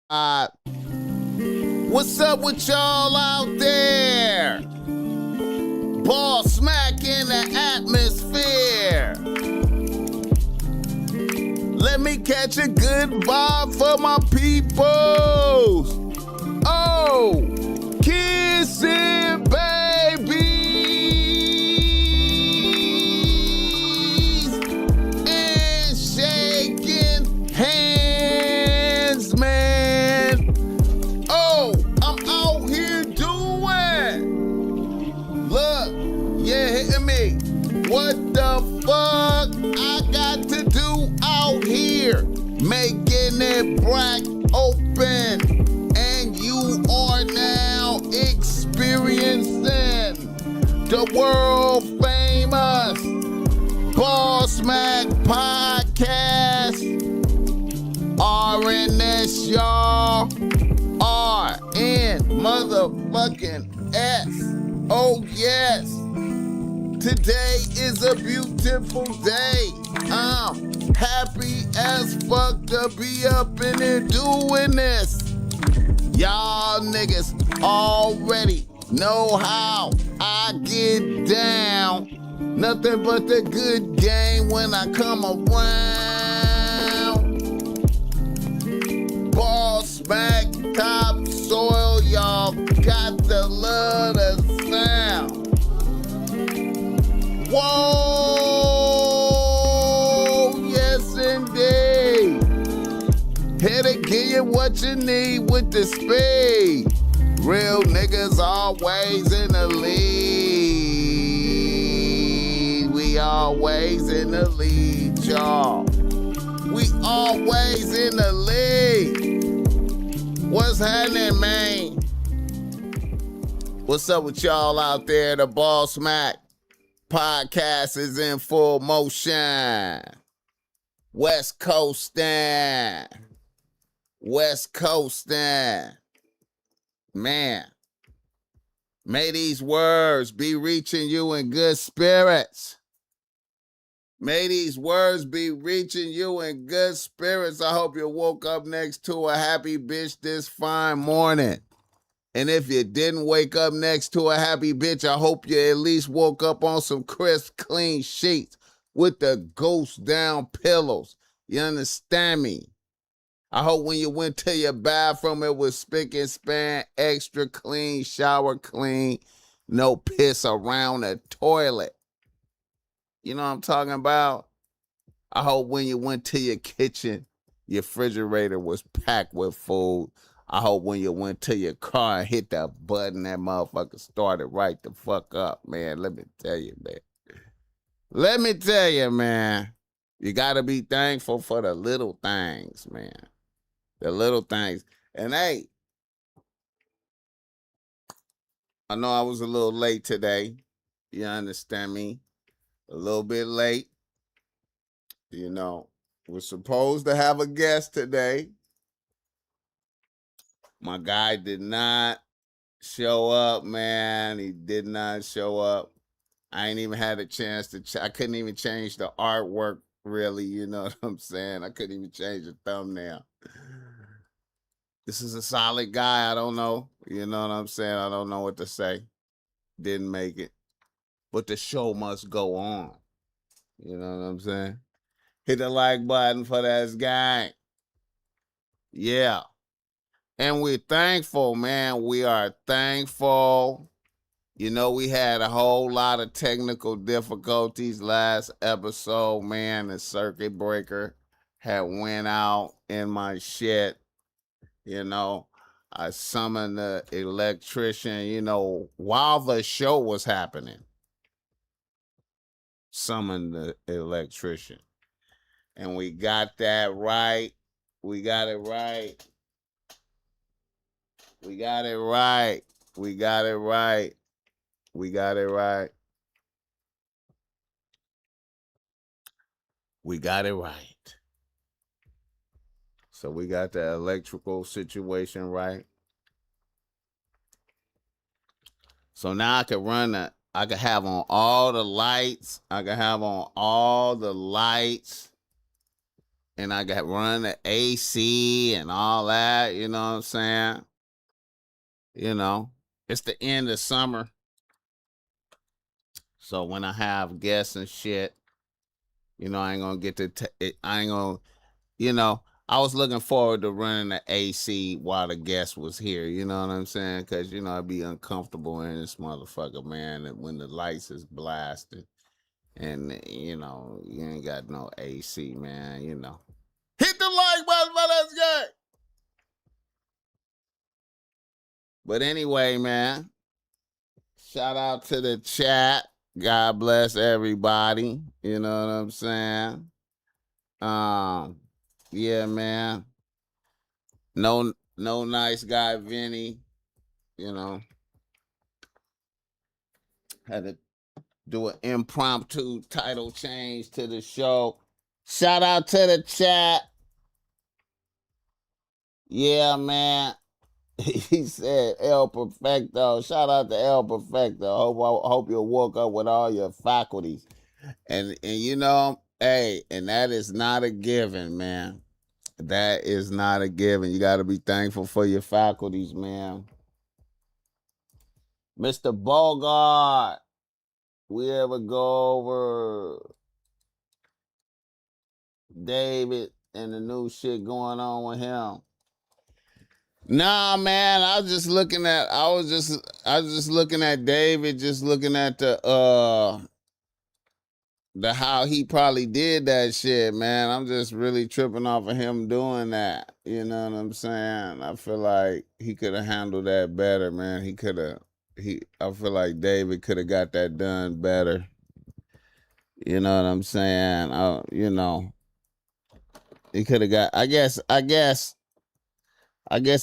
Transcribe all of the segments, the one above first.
What's up with y'all out there? BossMack in the atmosphere. Let me catch a good vibe for my peoples. Oh, kissing babies and shaking hands, man. Oh, I'm out here doing. Look, yeah, hitting me. What the fuck I got to do out here? Making it black open. And you are now experiencing the world famous BossMack podcast. RNS, y'all. RN motherfucking S. Oh, yes. Today is a beautiful day. I'm happy as fuck to be up in here doing this. Y'all niggas already know how I get down. Nothing but the good game when I come around. BossMack topsoil, y'all got the love of sound. Whoa, yes indeed. Here to give you what you need with the speed. Real niggas always in the lead. We always in the lead, y'all. We always in the lead. What's happening, man? What's up with y'all out there? The BossMack podcast is in full motion. West Coastin'. West Coastin'. Man, may these words be reaching you in good spirits. May these words be reaching you in good spirits. I hope you woke up next to a happy bitch this fine morning. And if you didn't wake up next to a happy bitch, I hope you at least woke up on some crisp, clean sheets with the ghost down pillows. You understand me? I hope when you went to your bathroom, it was spick and span, extra clean, shower clean, no piss around the toilet. You know what I'm talking about? I hope when you went to your kitchen, your refrigerator was packed with food. I hope when you went to your car and hit that button, that motherfucker started right the fuck up, man. Let me tell you, man. Let me tell you, man. You got to be thankful for the little things, man. The little things. And hey, I know I was a little late today. You understand me? A little bit late. You know, we're supposed to have a guest today. My guy did not show up, man. He did not show up. I ain't even had a chance to, I couldn't even change the artwork, really. You know what I'm saying? I couldn't even change the thumbnail. This is a solid guy. I don't know. You know what I'm saying? I don't know what to say. Didn't make it. But the show must go on. You know what I'm saying? Hit the like button for that guy. Yeah. And we're thankful, man. We are thankful. You know, we had a whole lot of technical difficulties last episode, man. The circuit breaker had went out in my shit. You know, I summoned the electrician, you know, while the show was happening. Summoned the electrician. And we got that right. We got it right. We got it right. We got it right. We got it right. We got it right. So we got the electrical situation right. So now I can I can have on all the lights. I can have on all the lights. and I got run the AC and all that, you know what I'm saying? You know, it's the end of summer. So when I have guests and shit, you know, I ain't gonna get to, I ain't gonna, you know, I was looking forward to running the AC while the guest was here, you know what I'm saying? Because, you know, I'd be uncomfortable in this motherfucker, man, when the lights is blasted and, you know, you ain't got no AC, man, you know. Hit the like button, let's get. But anyway, man, shout out to the chat. God bless everybody. You know what I'm saying? Yeah, man. No nice guy, Vinny. You know, had to do an impromptu title change to the show. Shout out to the chat. Yeah, man. He said El Perfecto. Shout out to El Perfecto. Hope you woke up with all your faculties. And you know, hey, and that is not a given, man. That is not a given. You got to be thankful for your faculties, man. Mr. Bogart, we ever go over David and the new shit going on with him? Nah, man. I was just looking at David, just looking at the how he probably did that shit, man. I'm just really tripping off of him doing that. You know what I'm saying? I feel like he could have handled that better, man. I feel like David could have got that done better. You know what I'm saying? You know, he could have got I guess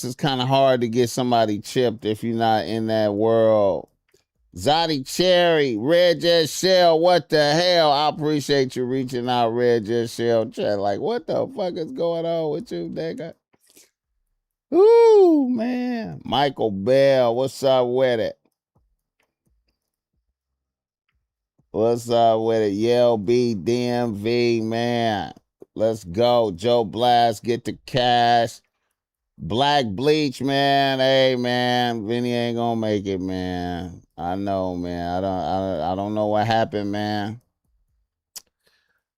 it's kind of hard to get somebody chipped if you're not in that world. Zodi Cherry, Red Jet Shell, what the hell? I appreciate you reaching out, Red Jet Shell. Chat, like, what the fuck is going on with you, nigga? Ooh, man. Michael Bell, what's up with it? What's up with it? Yell B, DMV, man. Let's go. Joe Blast, get the cash. Black Bleach, man. Hey, man. Vinny ain't gonna make it, man. I know, man. I don't know what happened, man.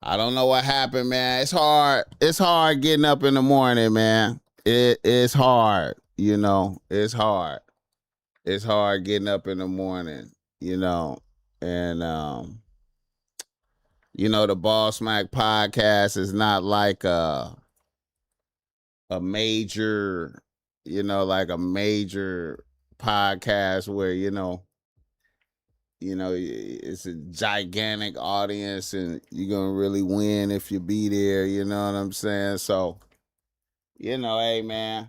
I don't know what happened, man. It's hard. It's hard getting up in the morning, man. It's hard, you know. It's hard. It's hard getting up in the morning, you know. And you know, the BossMack podcast is not like a major, you know, like a major podcast where, it's a gigantic audience and you're gonna really win if you be there, you know what I'm saying? So, you know, hey man,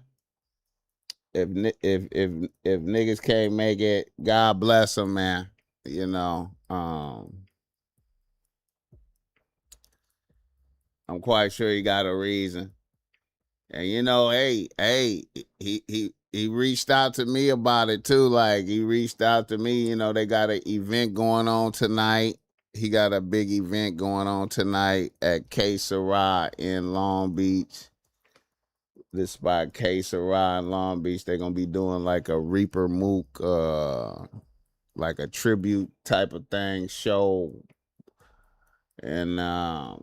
if niggas can't make it, God bless them, man. You know, I'm quite sure he got a reason. And you know, hey, he reached out to me about it too. Like he reached out to me, you know, they got an event going on tonight. He got a big event going on tonight at K Sarah in Long Beach. This spot, K Sarah in Long Beach. They're gonna be doing like a Reaper Mook, like a tribute type of thing show. And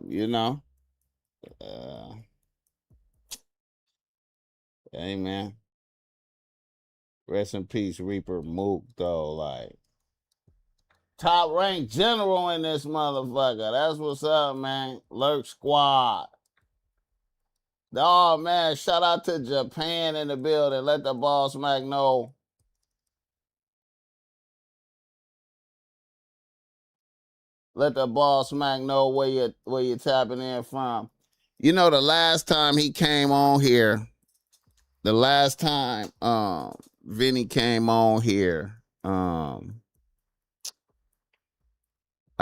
you know, uh, hey man. Rest in peace, Reaper Mook, though. Like, top ranked general in this motherfucker. That's what's up, man. Lurk Squad. Oh, man, shout out to Japan in the building. Let the BossMack know. Let the BossMack know where you're tapping in from. You know, the last time he came on here, the last time Vinny came on here, I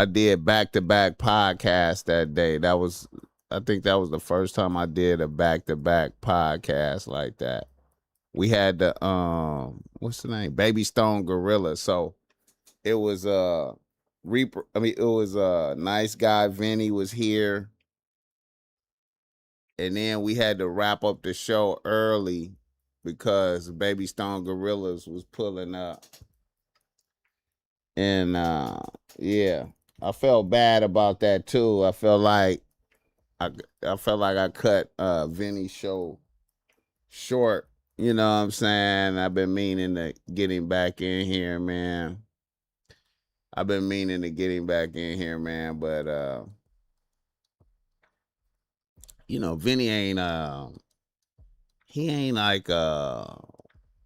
did back-to-back podcast that day. I think that was the first time I did a back-to-back podcast like that. We had the what's the name? Baby Stone Gorilla. So it was it was nice guy Vinny was here. And then we had to wrap up the show early because Baby Stone Gorillas was pulling up. And yeah, I felt bad about that too. I felt like I cut Vinny's show short. You know what I'm saying? I've been meaning to get him back in here, man. I've been meaning to get him back in here, man. But you know, Vinny ain't he ain't like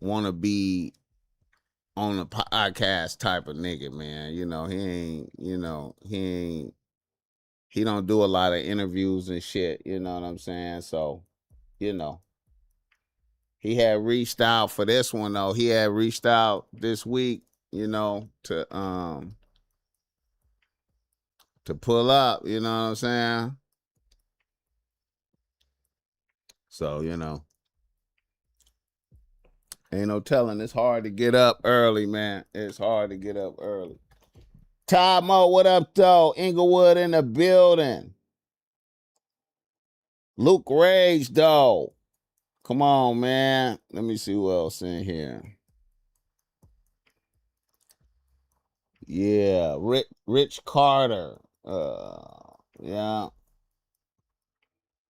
wanna be on a podcast type of nigga, man. You know, he don't do a lot of interviews and shit, you know what I'm saying? So, you know. He had reached out for this one though. He had reached out this week, you know, to pull up, you know what I'm saying? So, you know. Ain't no telling. It's hard to get up early, man. It's hard to get up early. Todd Mo, what up, though? Inglewood in the building. Luke Rage, though. Come on, man. Let me see who else in here. Yeah, Rich Carter. Yeah.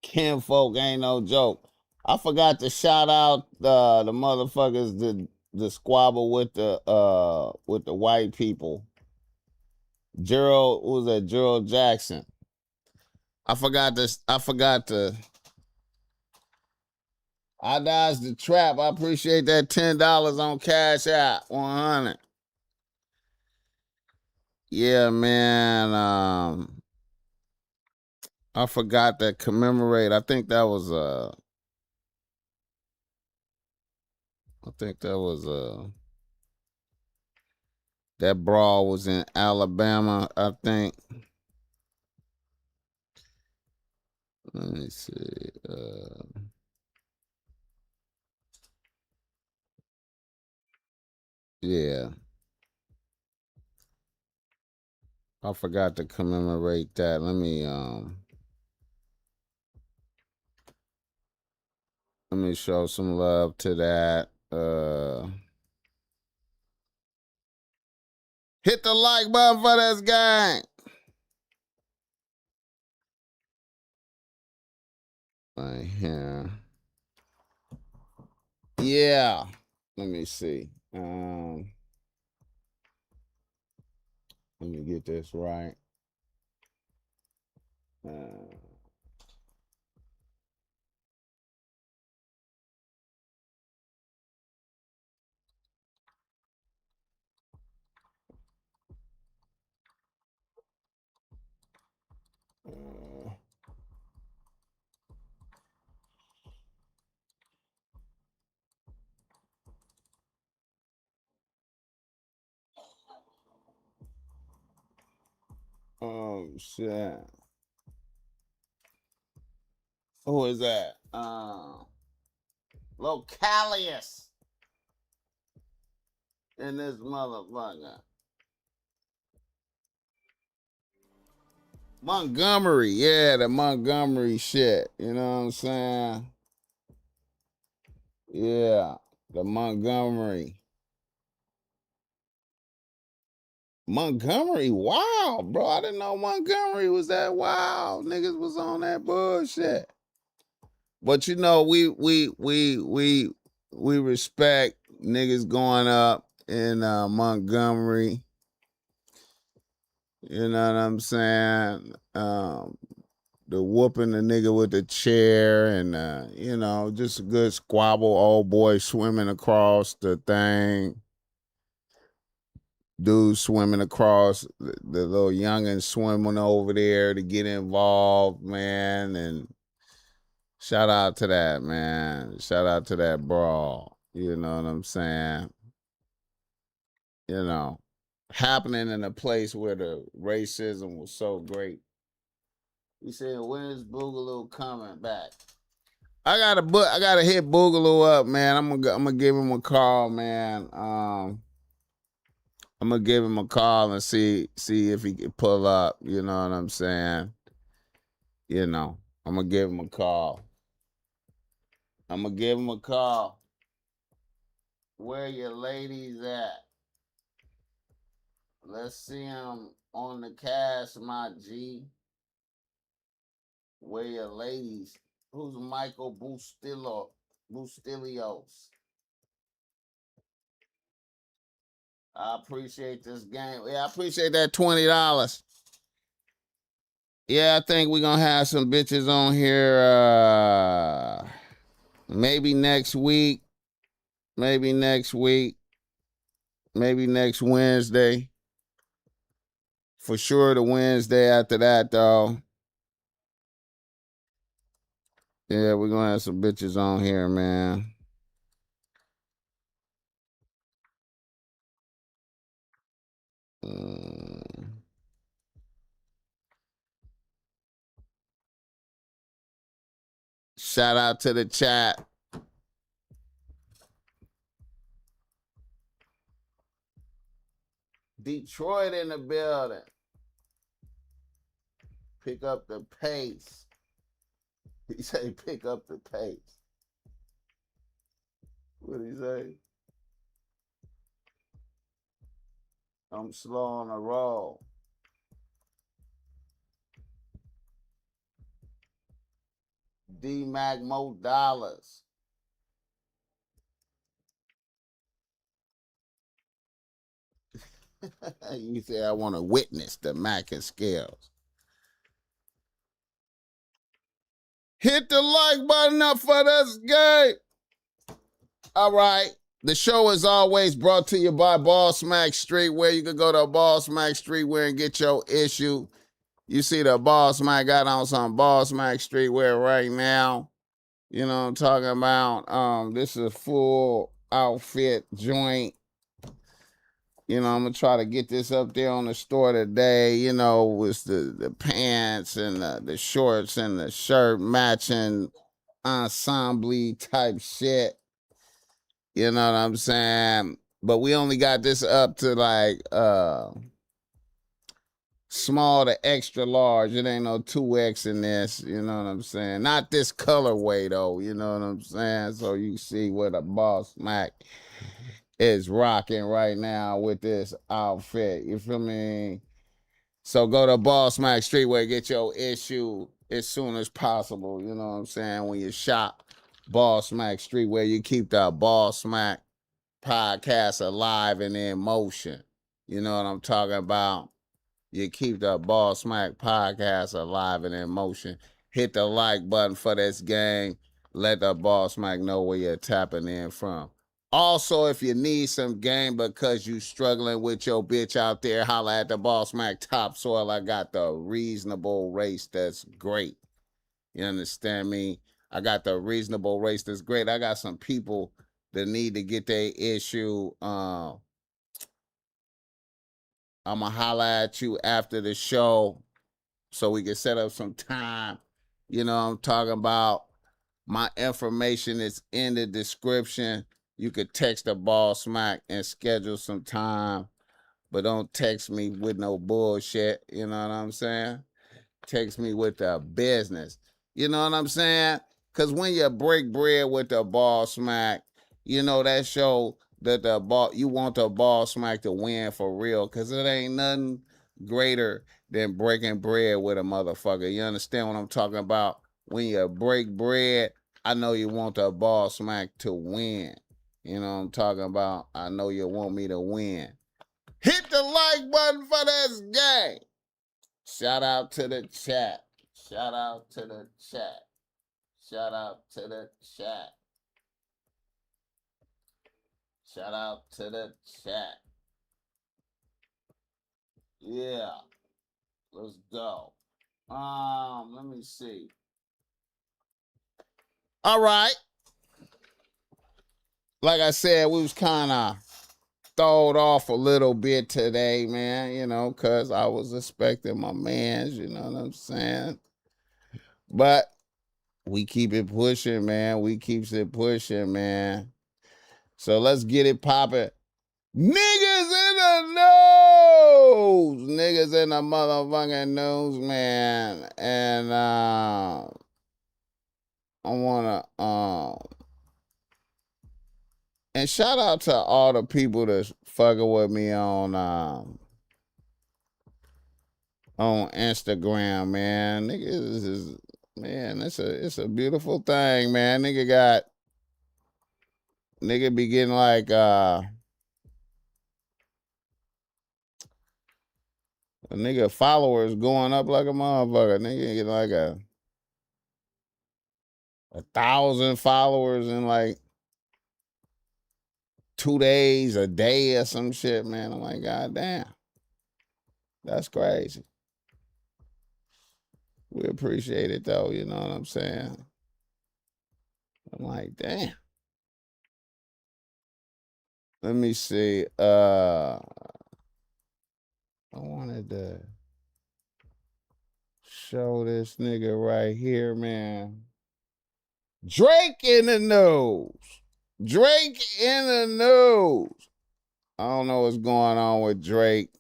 Kinfolk ain't no joke. I forgot to shout out the motherfuckers the squabble with the white people. Gerald, who was that? Gerald Jackson. I forgot this. I dodged the trap. I appreciate that $10 on Cash App. 100. Yeah, man. I forgot to commemorate. I think that was that brawl was in Alabama, I think. Let me see. Yeah. I forgot to commemorate that. Let me show some love to that. Hit the like button for this gang. Right here. Yeah. Let me see. Let me get this right. Oh shit. Who is that? Localius in this motherfucker. Montgomery, yeah, the Montgomery shit. You know what I'm saying? Yeah, the Montgomery. Montgomery, wow, bro. I didn't know Montgomery was that wild. Niggas was on that bullshit. But you know, we respect niggas going up in Montgomery. You know what I'm saying? The whooping the nigga with the chair and you know, just a good squabble, old boy swimming across the thing. Dude swimming across, the little youngin swimming over there to get involved, man. And shout out to that, man. Shout out to that brawl. You know what I'm saying? You know, happening in a place where the racism was so great. He said, "When's Boogaloo coming back?" I gotta hit Boogaloo up, man. I'm gonna give him a call, man. I'm gonna give him a call and see if he can pull up. You know what I'm saying? You know, I'm gonna give him a call. I'm going to give them a call. Where your ladies at? Let's see them on the cast, my G. Where your ladies? Who's Michael Bustilios? I appreciate this game. Yeah, I appreciate that $20. Yeah, I think we're going to have some bitches on here maybe next week. Maybe next week. Maybe next Wednesday. For sure the Wednesday after that, though. Yeah, we're going to have some bitches on here, man. Shout out to the chat. Detroit in the building. Pick up the pace. He say pick up the pace. What did he say? I'm slow on the roll. D-Mac Mo Dollars. You say I want to witness the Mac and Scales. Hit the like button up for this game. All right. The show is always brought to you by BossMack Streetwear. You can go to BossMack Streetwear and get your issue. You see the BossMack got on some BossMack Streetwear right now. You know what I'm talking about? This is a full outfit joint. You know, I'm going to try to get this up there on the store today, you know, with the pants and the shorts and the shirt matching ensemble type shit. You know what I'm saying? But we only got this up to like small to extra large. It ain't no 2X in this, you know what I'm saying? Not this colorway though, you know what I'm saying? So you see what a BossMack is rocking right now with this outfit. You feel me? So go to BossMack Streetwear, get your issue as soon as possible. You know what I'm saying? When you shop BossMack Streetwear, you keep the BossMack podcast alive and in motion. You know what I'm talking about? You keep the BossMack podcast alive and in motion. Hit the like button for this game. Let the BossMack know where you're tapping in from. Also, if you need some game because you struggling with your bitch out there, holla at the BossMack Topsoil. I got the reasonable race that's great. You understand me? I got the reasonable race that's great. I got some people that need to get their issue. I'm going to holla at you after the show so we can set up some time. You know what I'm talking about? My information is in the description. You could text the BossMack and schedule some time, but don't text me with no bullshit. You know what I'm saying? Text me with the business. You know what I'm saying? Because when you break bread with the BossMack, you know that show that you want the BossMack to win for real. Because it ain't nothing greater than breaking bread with a motherfucker. You understand what I'm talking about? When you break bread, I know you want the BossMack to win. You know what I'm talking about? I know you want me to win. Hit the like button for this game. Shout out to the chat. Shout out to the chat. Shout out to the chat. Shout out to the chat. Yeah. Let's go. Let me see. All right. Like I said, we was kind of throwed off a little bit today, man, you know, because I was expecting my mans, you know what I'm saying? But we keep it pushing, man. We keeps it pushing, man. So let's get it popping. Niggas in the news! Niggas in the motherfucking news, man. And I wanna And shout out to all the people that's fucking with me on Instagram, man. Nigga, man, it's a beautiful thing, man. Nigga be getting like a nigga followers going up like a motherfucker. Nigga get like a 1,000 followers in like 2 days, a day or some shit, man. I'm like, God damn. That's crazy. We appreciate it though, you know what I'm saying? I'm like, damn. Let me see. I wanted to show this nigga right here, man. Drake in the news. Drake in the news. I don't know what's going on with Drake.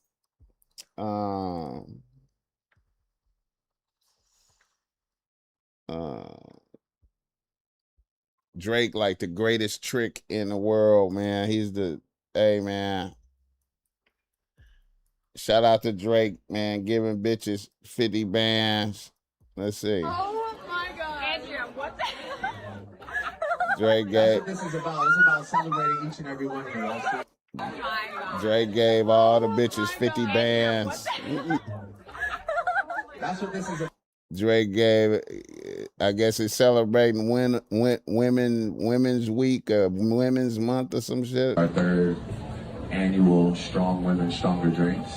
Drake like the greatest trick in the world, man. Hey, man. Shout out to Drake, man, giving bitches 50 bands. Let's see. Oh my God. Andrea, what the hell? Drake gave. That's what this is about. It's about celebrating each and every one of you. Oh my God. Drake gave all the bitches 50 bands. That's what this is about. Drake gave, I guess it's celebrating Women's Week, Women's Month or some shit. Our third annual Strong Women, Stronger Drinks.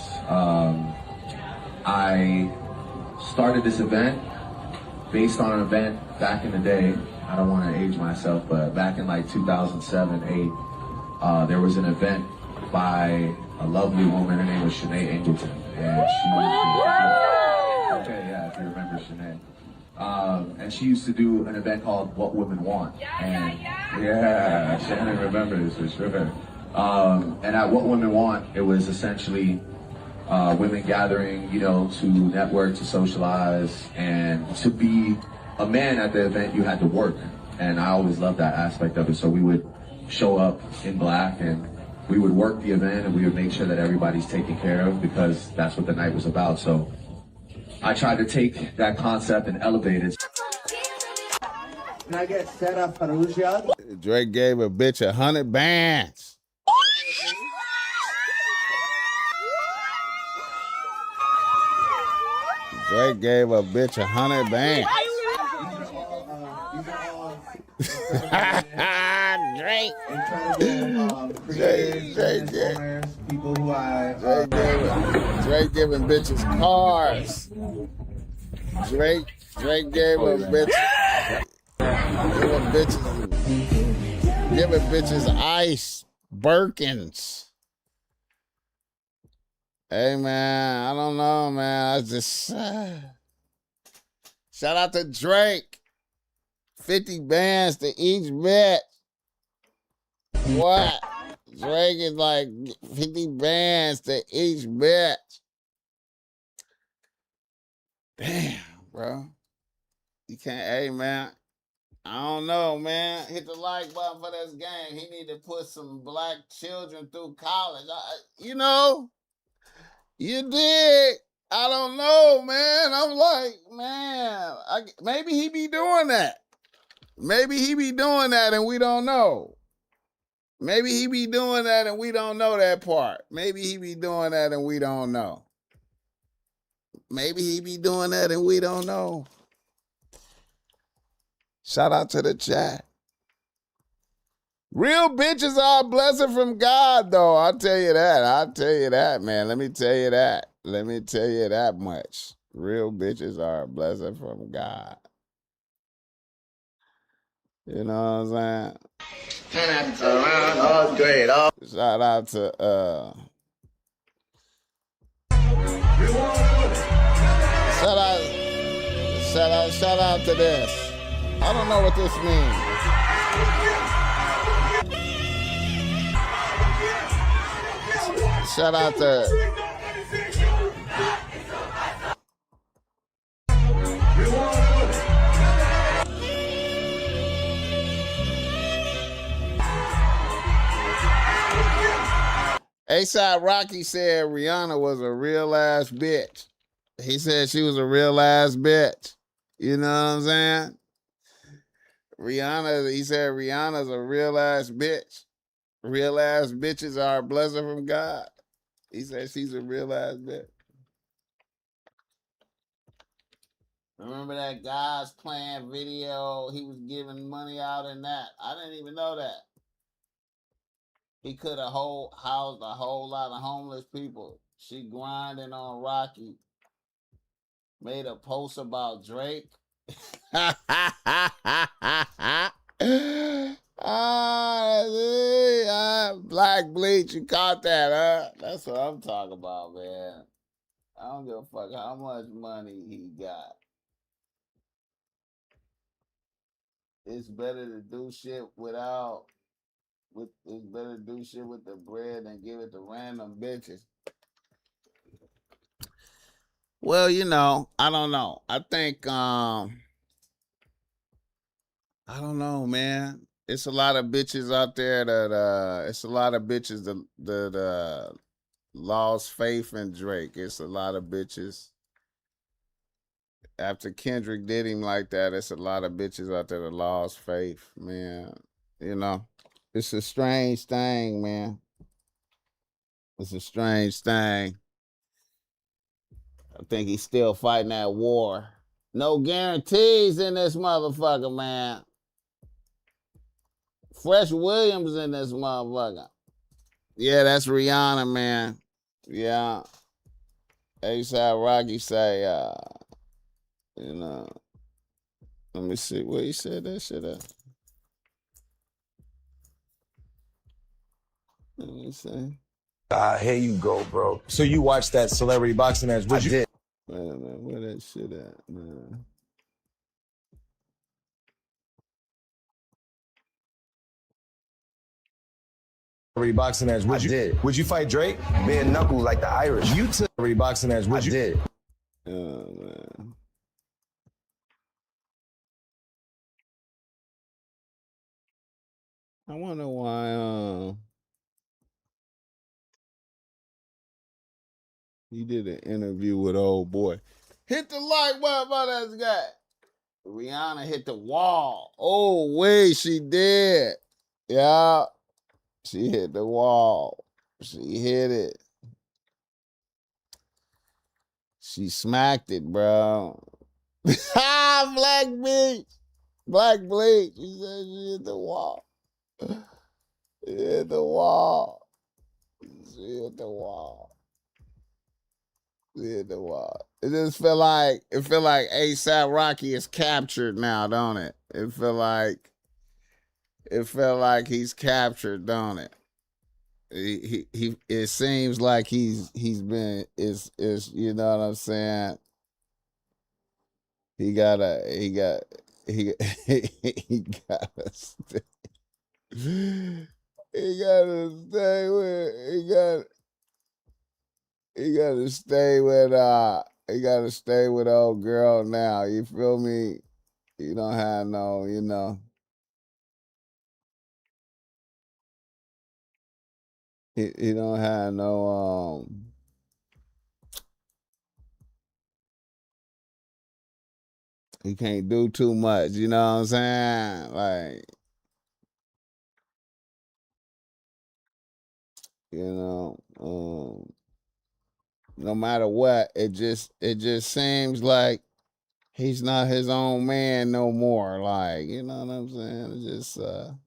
I started this event based on an event back in the day. I don't want to age myself, but back in like 2007, 8, there was an event by a lovely woman. Her name was Sinead Angleton, and if you remember Sinead. And she used to do an event called What Women Want. Yeah, Shannon remembers for sure. And at What Women Want, it was essentially women gathering, you know, to network, to socialize, and to be a man at the event, you had to work. And I always loved that aspect of it. So we would show up in black and we would work the event and we would make sure that everybody's taken care of because that's what the night was about. So I tried to take that concept and elevate it. Can I get Sarah Farouja? Drake gave a bitch 100 bands. Drake gave a bitch 100 bands. Drake. Drake giving bitches cars. Drake gave a bitch. Giving bitches ice, Birkins. Hey, man, I don't know, man. I just shout out to Drake. 50 bands to each bitch. What? Drake is like 50 bands to each bitch. Damn, bro. You can't, hey, man. I don't know, man. Hit the like button for this game. He need to put some black children through college. You know, you dig. I don't know, man. I'm like, man, maybe he be doing that. Maybe he be doing that and we don't know. Maybe he be doing that and we don't know that part. Maybe he be doing that and we don't know. Maybe he be doing that and we don't know. Shout out to the chat. Real bitches are a blessing from God, though. I'll tell you that. I'll tell you that, man. Let me tell you that. Let me tell you that much. Real bitches are a blessing from God. You know what I'm saying? Oh, great. Oh. Shout out to shout out to this. I don't know what this means. Shout out to A$AP Rocky said Rihanna was a real ass bitch. He said she was a real ass bitch. You know what I'm saying? He said Rihanna's a real ass bitch. Real ass bitches are a blessing from God. He said she's a real ass bitch. Remember that God's Plan video? He was giving money out in that. I didn't even know that. He could have housed a whole lot of homeless people. She grinding on Rocky. Made a post about Drake. Black Bleach, you caught that, huh? That's what I'm talking about, man. I don't give a fuck how much money he got. It's better to do shit it's better to do shit with the bread than give it to random bitches. Well, you know, I don't know. I think I don't know, man. It's a lot of bitches out there that it's a lot of bitches that lost faith in Drake. It's a lot of bitches. After Kendrick did him like that, it's a lot of bitches out there that lost faith, man. You know, it's a strange thing, man. It's a strange thing. I think he's still fighting that war. No guarantees in this motherfucker, man. Fresh Williams in this motherfucker. Yeah, that's Rihanna, man. Yeah. A$AP Rocky say, you know, let me see where he said that shit at. Let me see. Here you go, bro. So you watched that celebrity boxing match? I did. Wait a minute, where that shit at, man? Celebrity boxing match? Would you fight Drake? Bare knuckles like the Irish. You took celebrity boxing match? I did. Oh, man. I wonder why he did an interview with old boy. Hit the like button by that guy. Rihanna hit the wall. Oh, wait, she did. Yeah. She hit the wall. She hit it. She smacked it, bro. Black Bleach. Black Bleach. She said she hit the wall. She hit the wall. She hit the wall. She hit the wall. It just feel like A$AP Rocky is captured now, don't it? It feel like he's captured, don't it? He it seems like he's been is you know what I'm saying? He gotta he got he he gotta stay. He gotta stay with he gotta stay with old girl now. You feel me? You don't have no, you know. He don't have no he can't do too much, you know what I'm saying? Like, you know, no matter what, it just seems like he's not his own man no more. Like, you know what I'm saying?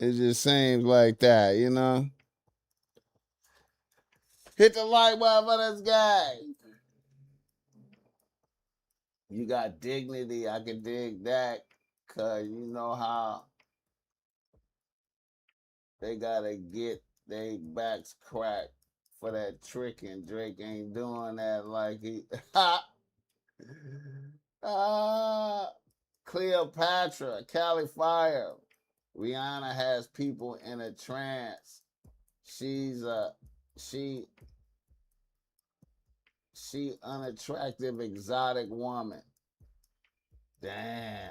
It just seems like that, you know? Hit the like button for this guy. You got dignity. I can dig that. Cause you know how they gotta get their backs cracked for that trick, and Drake ain't doing that like he Cleopatra, Cali Fire. Rihanna has people in a trance. She's she unattractive exotic woman. Damn.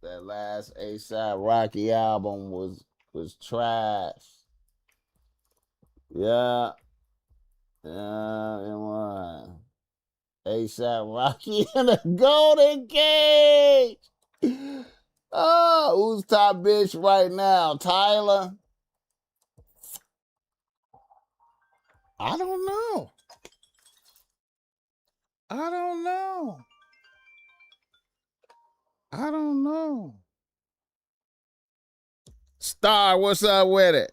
That last ASAP Rocky album was trash. Yeah. Yeah, it was. ASAP Rocky in the Golden Cage. Oh, who's top bitch right now? Tyler? I don't know. I don't know. I don't know. Star, what's up with it?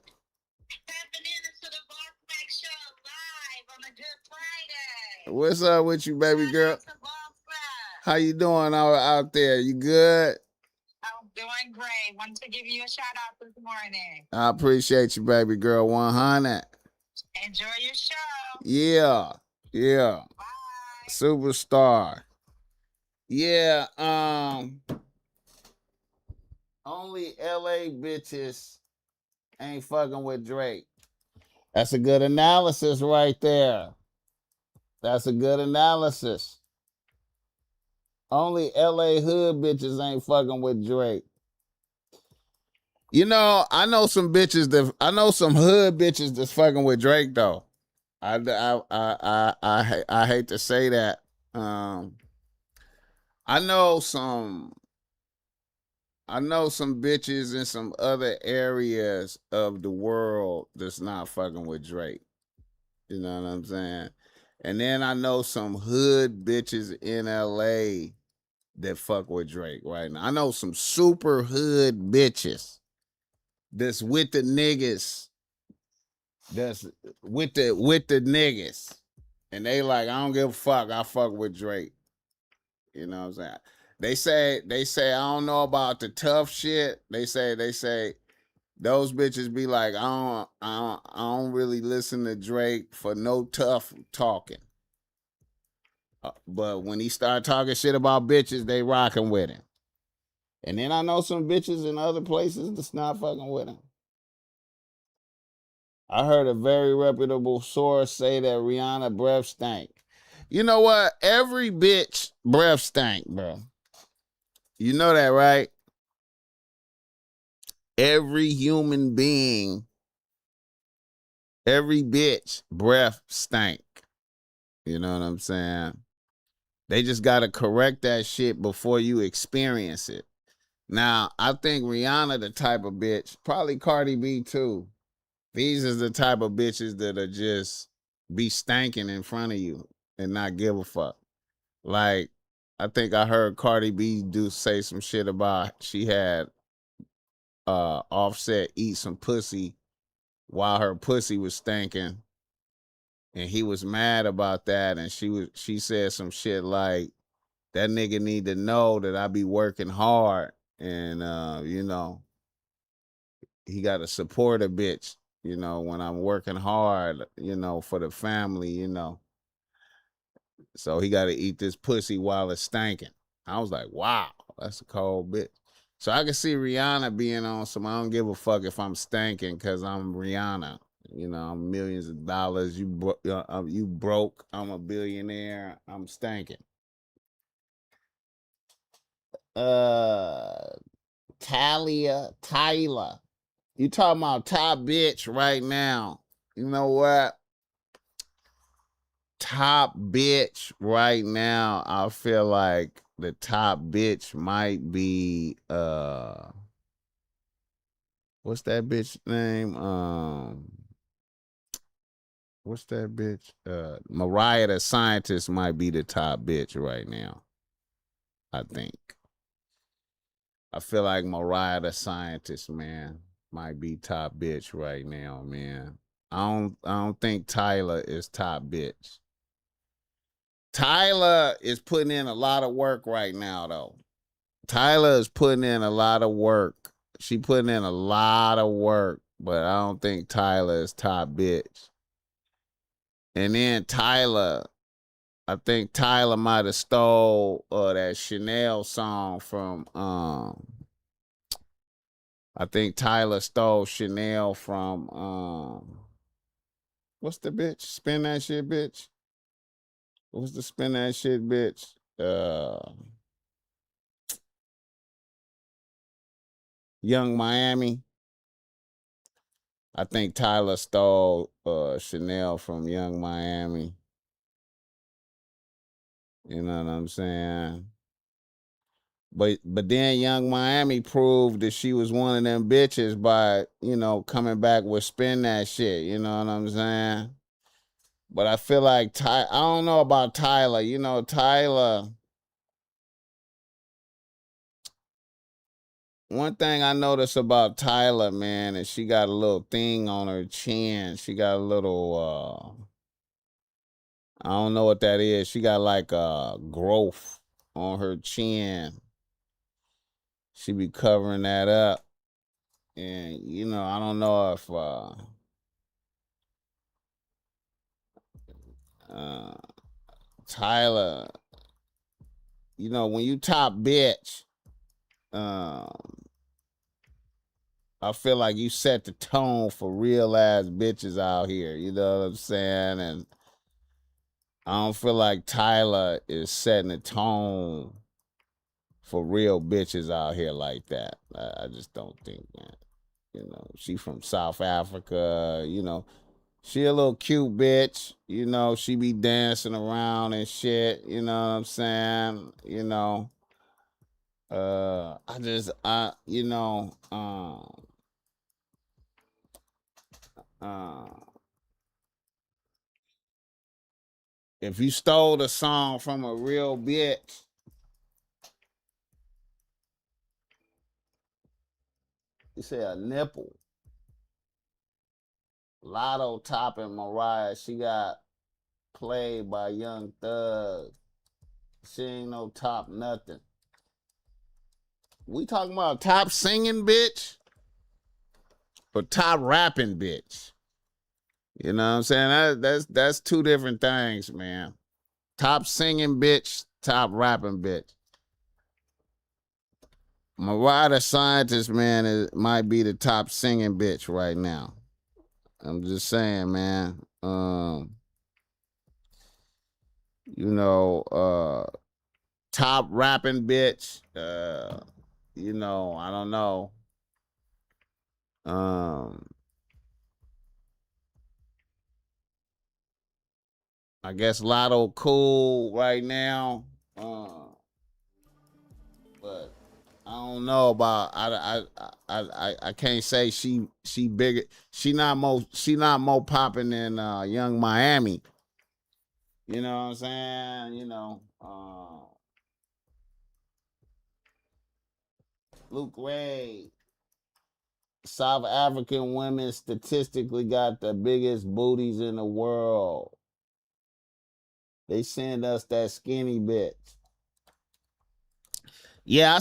Tapping into the BossMack show live on a Good Friday. What's up with you, baby girl? Shout out to BossMack. How you doing out there? You good? I'm doing great. Wanted to give you a shout out this morning. I appreciate you, baby girl. 100. Enjoy your show. Yeah. Yeah. Bye. Superstar. Yeah, only LA bitches ain't fucking with Drake. That's a good analysis right there. That's a good analysis. Only LA hood bitches ain't fucking with Drake. You know, I know some hood bitches that's fucking with Drake though. I hate to say that. I know some bitches in some other areas of the world that's not fucking with Drake. You know what I'm saying? And then I know some hood bitches in LA that fuck with Drake right now. I know some super hood bitches that's with the niggas. That's with the niggas. And they like, I don't give a fuck. I fuck with Drake. You know what I'm saying? They say I don't know about the tough shit. They say those bitches be like, I don't really listen to Drake for no tough talking. But when he start talking shit about bitches, they rocking with him. And then I know some bitches in other places that's not fucking with him. I heard a very reputable source say that Rihanna breath stank. You know what? Every bitch breath stank, bro. You know that, right? Every human being, every bitch breath stank. You know what I'm saying? They just got to correct that shit before you experience it. Now, I think Rihanna the type of bitch, probably Cardi B too. These is the type of bitches that are just be stanking in front of you and not give a fuck. Like, I think I heard Cardi B say some shit about she had Offset eat some pussy while her pussy was stinking, and he was mad about that, and she said some shit like, that nigga need to know that I be working hard, and you know, he got to support a bitch, you know, when I'm working hard, you know, for the family, you know. So he got to eat this pussy while it's stinking. I was like, wow, that's a cold bitch. So I can see Rihanna being on some, I don't give a fuck if I'm stinking because I'm Rihanna. You know, I'm millions of dollars. You broke. I'm a billionaire. I'm stinking. Tyler. You talking about top bitch right now. You know what? Top bitch right now, I feel like the top bitch might be what's that bitch name? What's that bitch? Mariah the Scientist might be the top bitch right now. I think. I feel like Mariah the Scientist, man, might be top bitch right now, man. I don't think Tyler is top bitch. Tyler is putting in a lot of work right now, though. Tyler is putting in a lot of work. She putting in a lot of work, but I don't think Tyler is top bitch. And then I think Tyler might have stole that Chanel song from I think Tyler stole Chanel from what's the bitch? Spin that shit, bitch. What's the spin that shit, bitch? Young Miami. I think Tyler stole Chanel from Young Miami. You know what I'm saying? But then Young Miami proved that she was one of them bitches by, coming back with Spin That Shit. You know what I'm saying? But I feel like I don't know about Tyler. Tyler. One thing I noticed about Tyler, man, is she got a little thing on her chin. She got a little, I don't know what that is. She got like a growth on her chin. She be covering that up. And, I don't know if Tyler, when you top bitch, I feel like you set the tone for real ass bitches out here. You know what I'm saying? And I don't feel like Tyler is setting the tone for real bitches out here like that. I just don't think, man. She from South Africa, she a little cute bitch. She be dancing around and shit. You know what I'm saying? If you stole the song from a real bitch, you say a nipple. Lotto topping Mariah, she got played by Young Thug. She ain't no top nothing. We talking about top singing bitch or top rapping bitch? You know what I'm saying? That's two different things, man. Top singing bitch, top rapping bitch. Mariah the Scientist, man, might be the top singing bitch right now. I'm just saying, man. Top rapping bitch. I don't know. I guess Lotto cool right now. But I don't know about I can't say she bigger. She not more popping than Young Miami. You know what I'm saying? Luke Ray. South African women statistically got the biggest booties in the world. They send us that skinny bitch. Yeah, I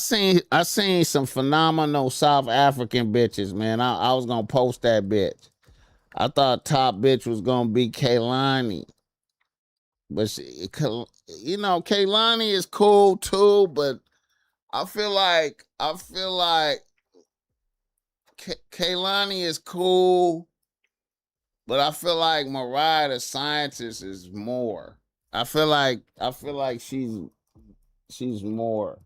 seen some phenomenal South African bitches, man. I was gonna post that bitch. I thought top bitch was gonna be Kaylani. But Kaylani is cool too, but I feel like Kaylani is cool, but I feel like Mariah the Scientist is more. I feel like she's more.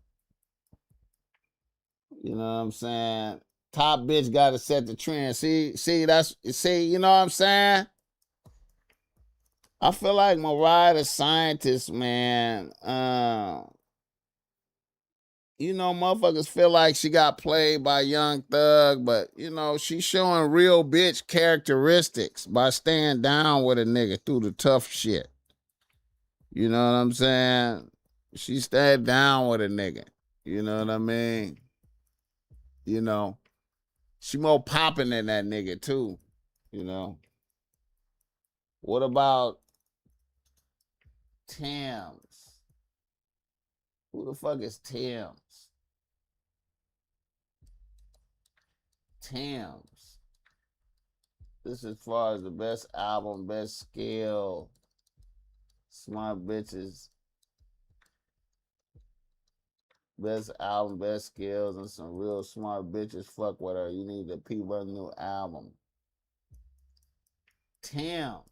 You know what I'm saying? Top bitch gotta set the trend. See, you know what I'm saying? I feel like Mariah the Scientist, man. Motherfuckers feel like she got played by Young Thug, but she's showing real bitch characteristics by staying down with a nigga through the tough shit. You know what I'm saying? She stayed down with a nigga. You know what I mean? She more popping than that nigga too. What about Tams? Who the fuck is Tams? Tams. This is as far as the best album, best skill, smart bitches, best album, best skills, and some real smart bitches fuck with her. You need to peep her new album. Tams.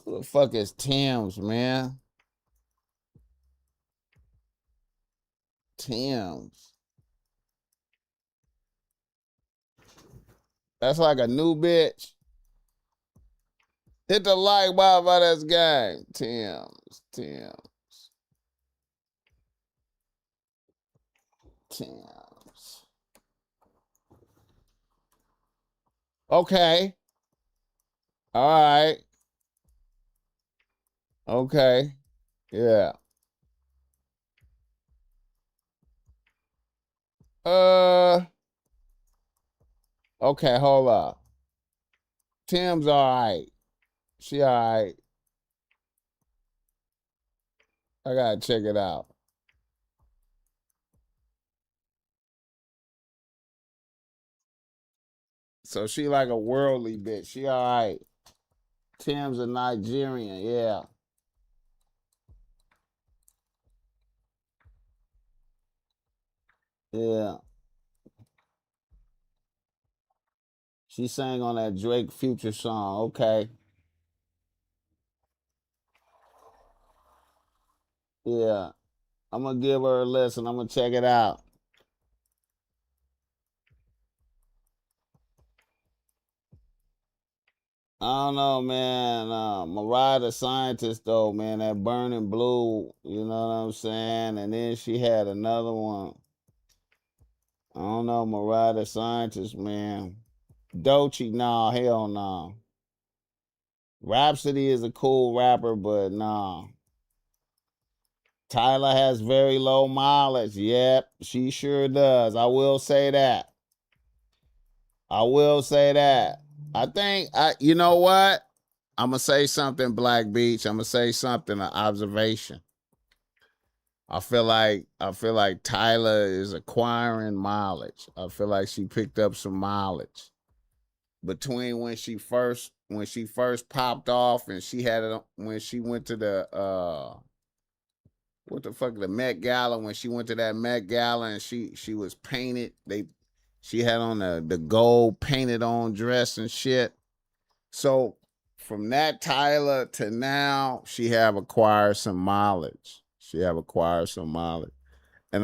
Who the fuck is Tams, man? Tams. That's like a new bitch. Hit the like button for this game. Tim's. Okay. All right. Okay. Yeah. Okay, hold up. Tim's all right. She all right. I gotta check it out. So she like a worldly bitch. She all right. Tim's a Nigerian. Yeah. Yeah. She sang on that Drake Future song. Okay. Yeah. I'm gonna give her a listen. I'm gonna check it out. I don't know, man. Mariah the Scientist, though, man, that Burning Blue, you know what I'm saying? And then she had another one. I don't know, Mariah the Scientist, man. Doechii, nah, hell nah. Rhapsody is a cool rapper, but nah. Tyler has very low mileage. Yep, she sure does. I will say that. I think you know what? I'm gonna say something, Black Beach. I'm gonna say something, an observation. I feel like Tyler is acquiring mileage. I feel like she picked up some mileage between when she first popped off and she had it when she went to the what the fuck, the Met Gala, when she went to that Met Gala and she was painted. She had on the gold painted on dress and shit. So from that Tyler to now, she have acquired some mileage. And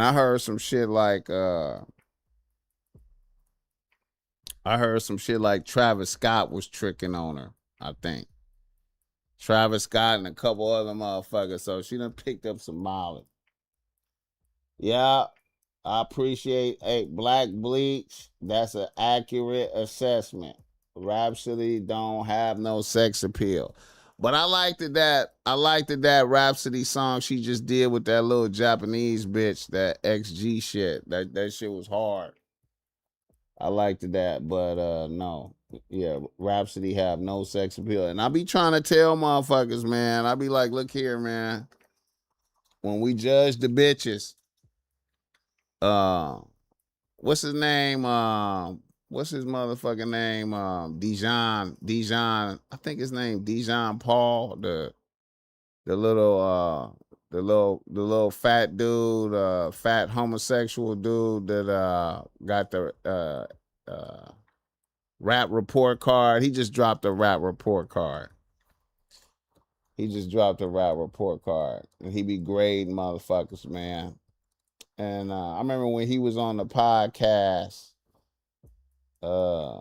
I heard some shit like Travis Scott was tricking on her, I think. Travis Scott and a couple other motherfuckers. So she done picked up some mileage. Yeah, I appreciate Black Bleach. That's an accurate assessment. Rhapsody don't have no sex appeal. But I liked that Rhapsody song she just did with that little Japanese bitch, that XG shit. That shit was hard. I liked that, but no. Yeah, Rhapsody have no sex appeal. And I be trying to tell motherfuckers, man. I be like, look here, man. When we judge the bitches, uh, what's his name? What's his motherfucking name? Dijon. I think his name Dijon Paul, the little the little fat dude, fat homosexual dude that got the rap report card. He just dropped a rap report card. And he be grading motherfuckers, man. And I remember when he was on the podcast. Uh,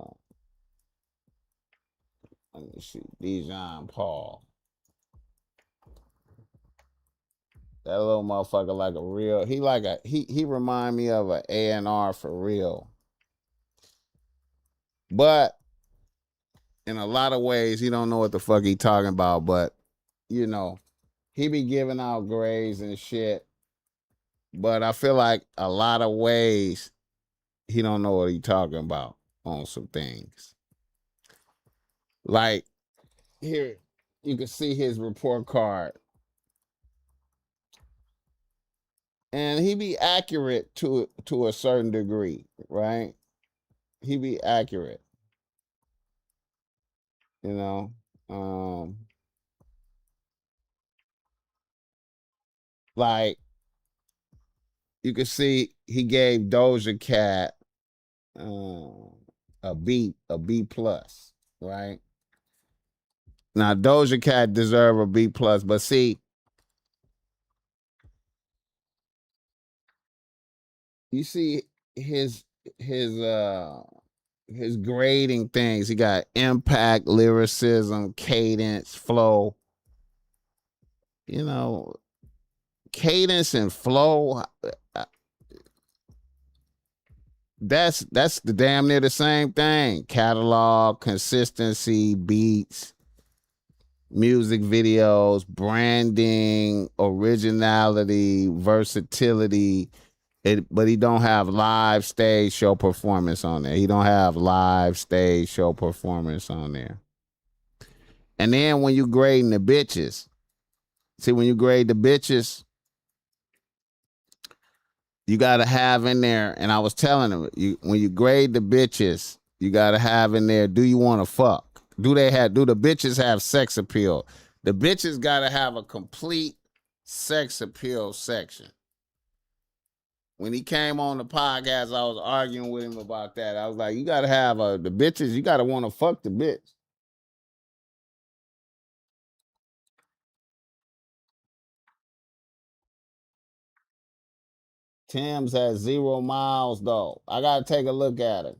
Let me see, Dijon Paul. That little motherfucker like a real. He remind me of an A&R for real. But in a lot of ways, he don't know what the fuck he talking about. But you know, he be giving out grades and shit. But I feel like a lot of ways he don't know what he talking about on some things. Like here, you can see his report card, and he be accurate to a certain degree, right? He be accurate, you know. Um, like you can see he gave Doja Cat a B plus, right? Now Doja Cat deserve a B plus, but see, you see his his uh his grading things. He got impact, lyricism, cadence, flow. You know, cadence and flow. That's the damn near the same thing. Catalog, consistency, beats, music videos, branding, originality, versatility. But he don't have live stage show performance on there. He don't have live stage show performance on there. And then when you grading the bitches, see when you grade the bitches, you gotta have in there. And I was telling him, when you grade the bitches, you gotta have in there. Do you want to fuck? Do the bitches have sex appeal? The bitches gotta have a complete sex appeal section. When he came on the podcast, I was arguing with him about that. I was like, you got to have the bitches, you got to want to fuck the bitch. Tim's has 0 miles, though. I got to take a look at it.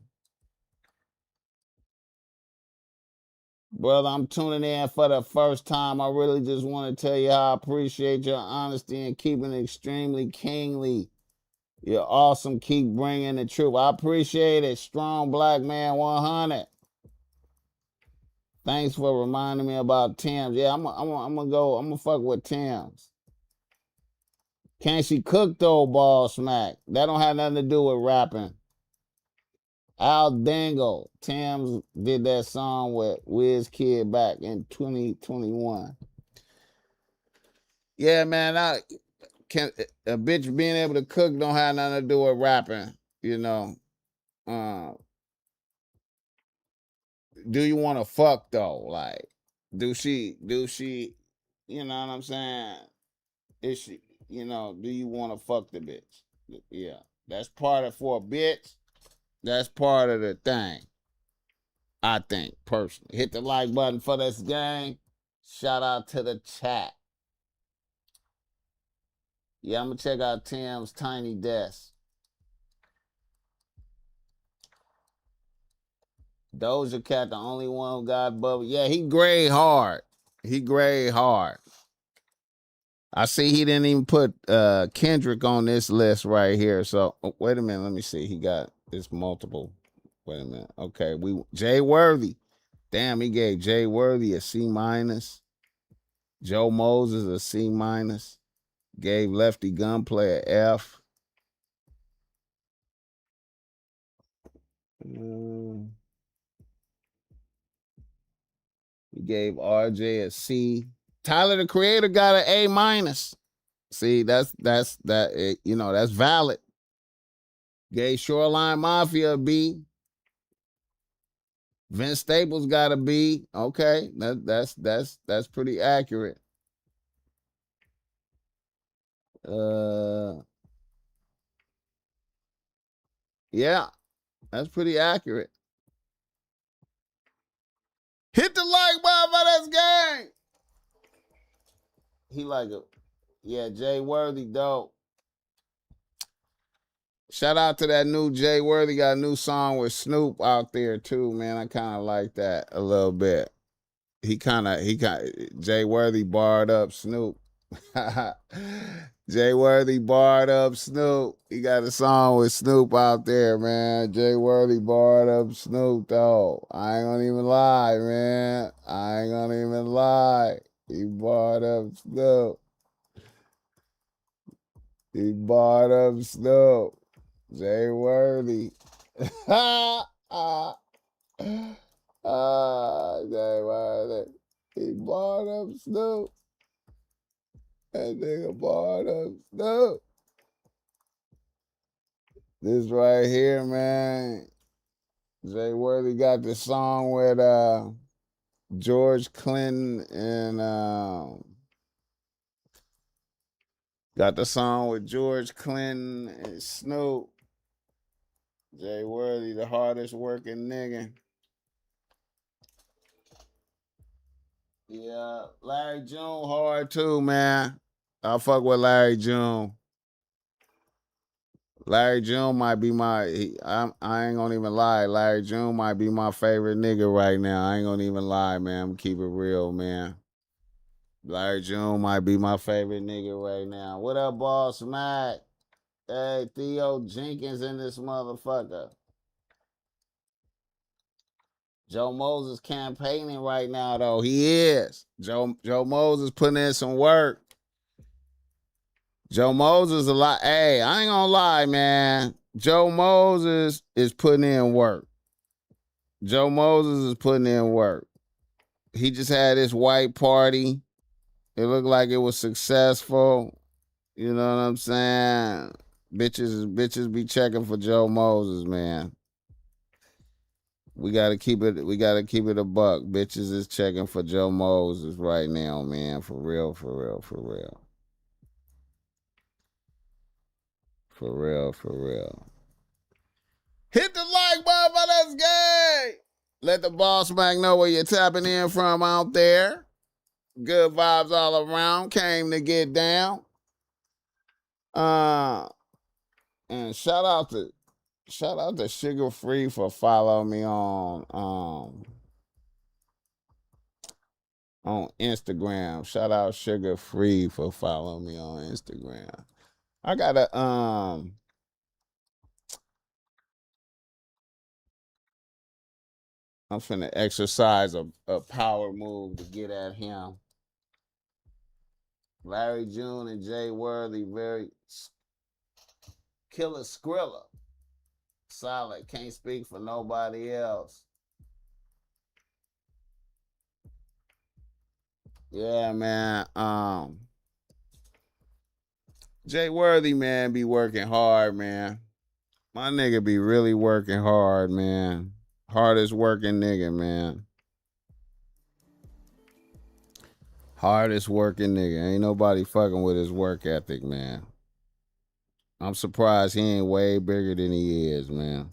Brother, I'm tuning in for the first time. I really just want to tell you how I appreciate your honesty and keeping it extremely kingly. You're awesome. Keep bringing the truth. I appreciate it. Strong Black Man 100. Thanks for reminding me about Tim's. Yeah, I'm gonna fuck with Tim's. Can she cook though, BossMack? That don't have nothing to do with rapping. Al Dangle, Tim's did that song with WizKid back in 2021. Yeah, man, a bitch being able to cook don't have nothing to do with rapping, you know. Do you want to fuck though? Like, do she, you know what I'm saying? Is she, do you want to fuck the bitch? Yeah. That's part of, for a bitch, that's part of the thing. I think, personally. Hit the like button for this gang. Shout out to the chat. Yeah, I'm going to check out Tim's Tiny Desk. Doja Cat, the only one who got bubble. Yeah, he grade hard. I see he didn't even put Kendrick on this list right here. So, wait a minute. Let me see. He got this multiple. Wait a minute. Okay, Jay Worthy. Damn, he gave Jay Worthy a C minus. Joe Moses a C minus. Gave Lefty Gunplay a F. He gave RJ a C. Tyler the Creator got an A minus. See, that's valid. Gave Shoreline Mafia a B. Vince Staples got a B. Okay, that's pretty accurate. Yeah, that's pretty accurate. Hit the like button for this gang. He like it. Yeah, Jay Worthy, dope. Shout out to that new Jay Worthy. Got a new song with Snoop out there too, man. I kind of like that a little bit. Jay Worthy barred up Snoop. Jay Worthy barred up Snoop. He got a song with Snoop out there, man. Jay Worthy barred up Snoop, though. I ain't gonna even lie, man. I ain't gonna even lie. He barred up Snoop. He barred up Snoop. Jay Worthy. Jay Worthy. He barred up Snoop. That nigga barred up Snoop. This right here, man. Jay Worthy got the song with George Clinton and got the song with George Clinton and Snoop. Jay Worthy, the hardest working nigga. Yeah, Larry June hard too, man. I fuck with Larry June. Larry June might be I ain't gonna even lie. Larry June might be my favorite nigga right now. I ain't gonna even lie, man. I'm keep it real, man. Larry June might be my favorite nigga right now. What up, BossMack? Hey, Theo Jenkins in this motherfucker. Joe Moses campaigning right now, though. He is. Joe Moses putting in some work. Joe Moses a lot. Hey, I ain't gonna lie, man. Joe Moses is putting in work. Joe Moses is putting in work. He just had this white party. It looked like it was successful. You know what I'm saying? Bitches be checking for Joe Moses, man. We gotta keep it a buck. Bitches is checking for Joe Moses right now, man. For real, for real, for real. For real, for real. Hit the like button for this game. Let the BossMack know where you're tapping in from out there. Good vibes all around. Came to get down. And shout out to Sugar Free for following me on Instagram. Shout out Sugar Free for following me on Instagram. I gotta I'm finna exercise a power move to get at him. Larry June and Jay Worthy, very killer Skrilla. Solid. Can't speak for nobody else. Yeah, man. Jay Worthy, man, be working hard, man. My nigga be really working hard, man. Hardest working nigga, man. Hardest working nigga. Ain't nobody fucking with his work ethic, man. I'm surprised he ain't way bigger than he is, man.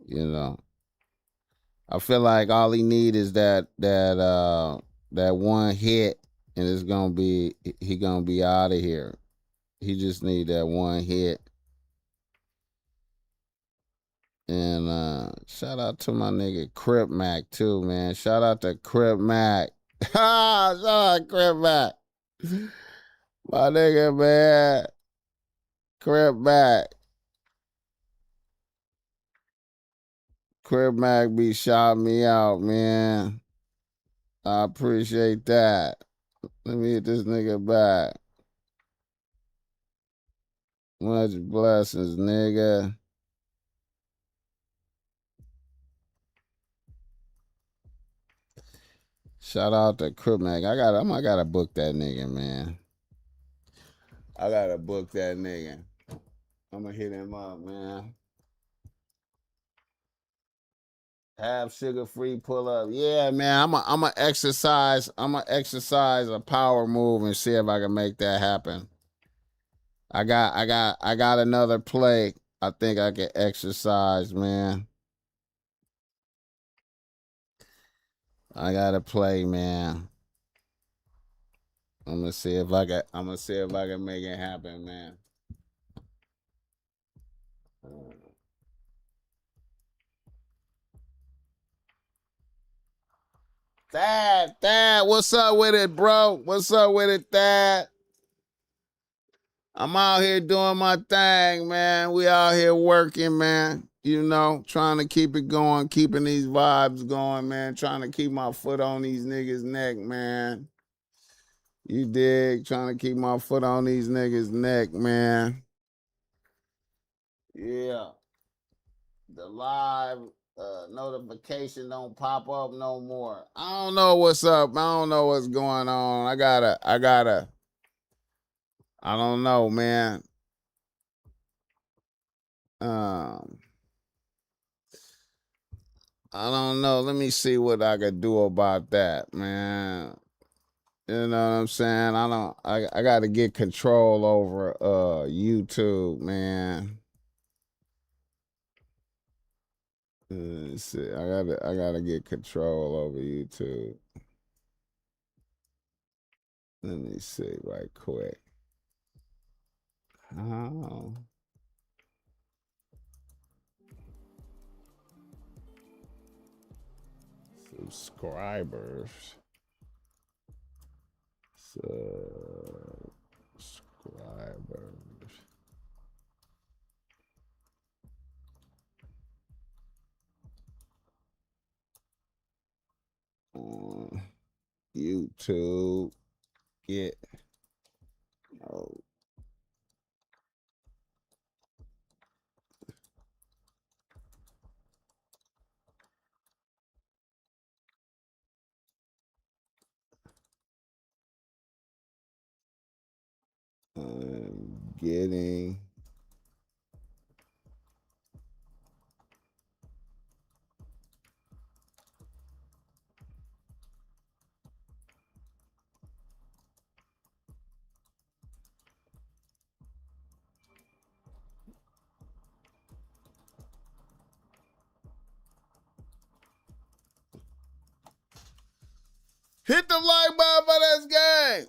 You know. I feel like all he need is that one hit, and he gonna be out of here. He just need that one hit. And shout out to my nigga Crip Mac too, man. Shout out to Crip Mac. Shout out Crip Mac. My nigga, man. Crip Mac. Crip Mac be shouting me out, man. I appreciate that. Let me hit this nigga back. Much blessings, nigga. Shout out to Crip Mac. I gotta book that nigga, man. I gotta book that nigga. I'm gonna hit him up, man. Have Sugar Free pull up. Yeah, man. I'm a exercise a power move and see if I can make that happen. I got another play. I think I can exercise, man. I got to play, man. I'm gonna see if I can make it happen, man. Thad, what's up with it, bro? What's up with it, Thad? I'm out here doing my thing, man. We out here working, man. You know, trying to keep it going, keeping these vibes going, man. Trying to keep my foot on these niggas' neck, man. You dig? Trying to keep my foot on these niggas' neck, man. Yeah. The live notification don't pop up no more. I don't know what's up. I don't know what's going on. I don't know, man. I don't know. Let me see what I could do about that, man. You know what I'm saying? I gotta get control over YouTube, man. Let's see. I gotta get control over YouTube. Let me see right quick. Oh. Subscribers. Subscribers. On YouTube. Get. Oh. Getting. Hit the like button for this game.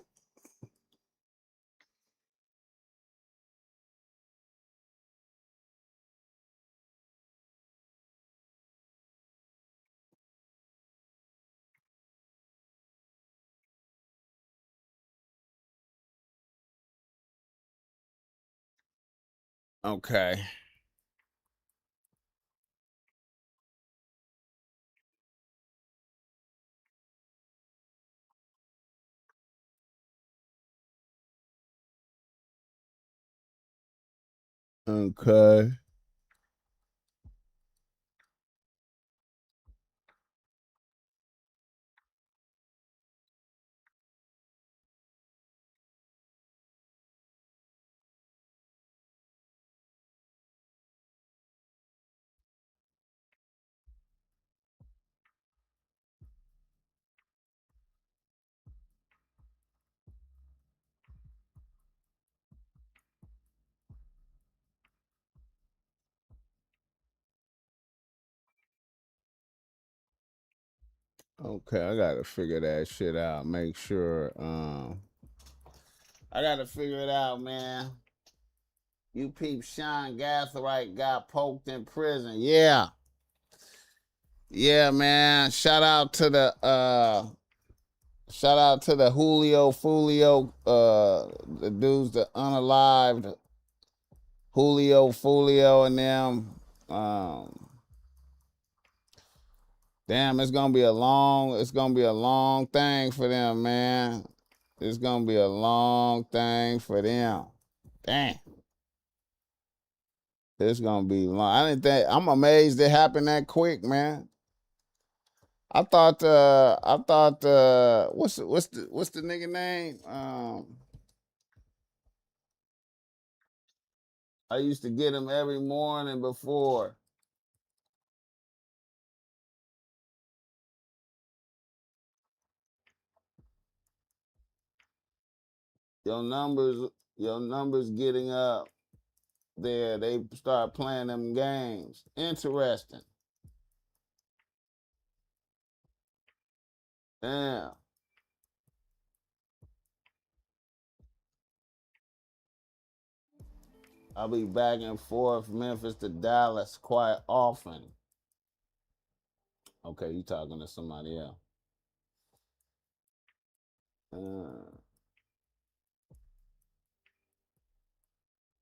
Okay. Okay. Okay, I gotta figure that shit out. Make sure I gotta figure it out, man. You peep Sean Gatherite got poked in prison. Yeah. Yeah, man. Shout out to the Julio Fulio, the dudes, the unalived Julio Fulio and them. Damn, it's gonna be a long thing for them, man. It's gonna be a long thing for them. Damn. It's gonna be long. I didn't think I'm amazed it happened that quick, man. I thought what's the nigga name? I used to get him every morning before. Your numbers, your numbers getting up there. They start playing them games. Interesting. Damn. I'll be back and forth Memphis to Dallas quite often. Okay, you talking to somebody else.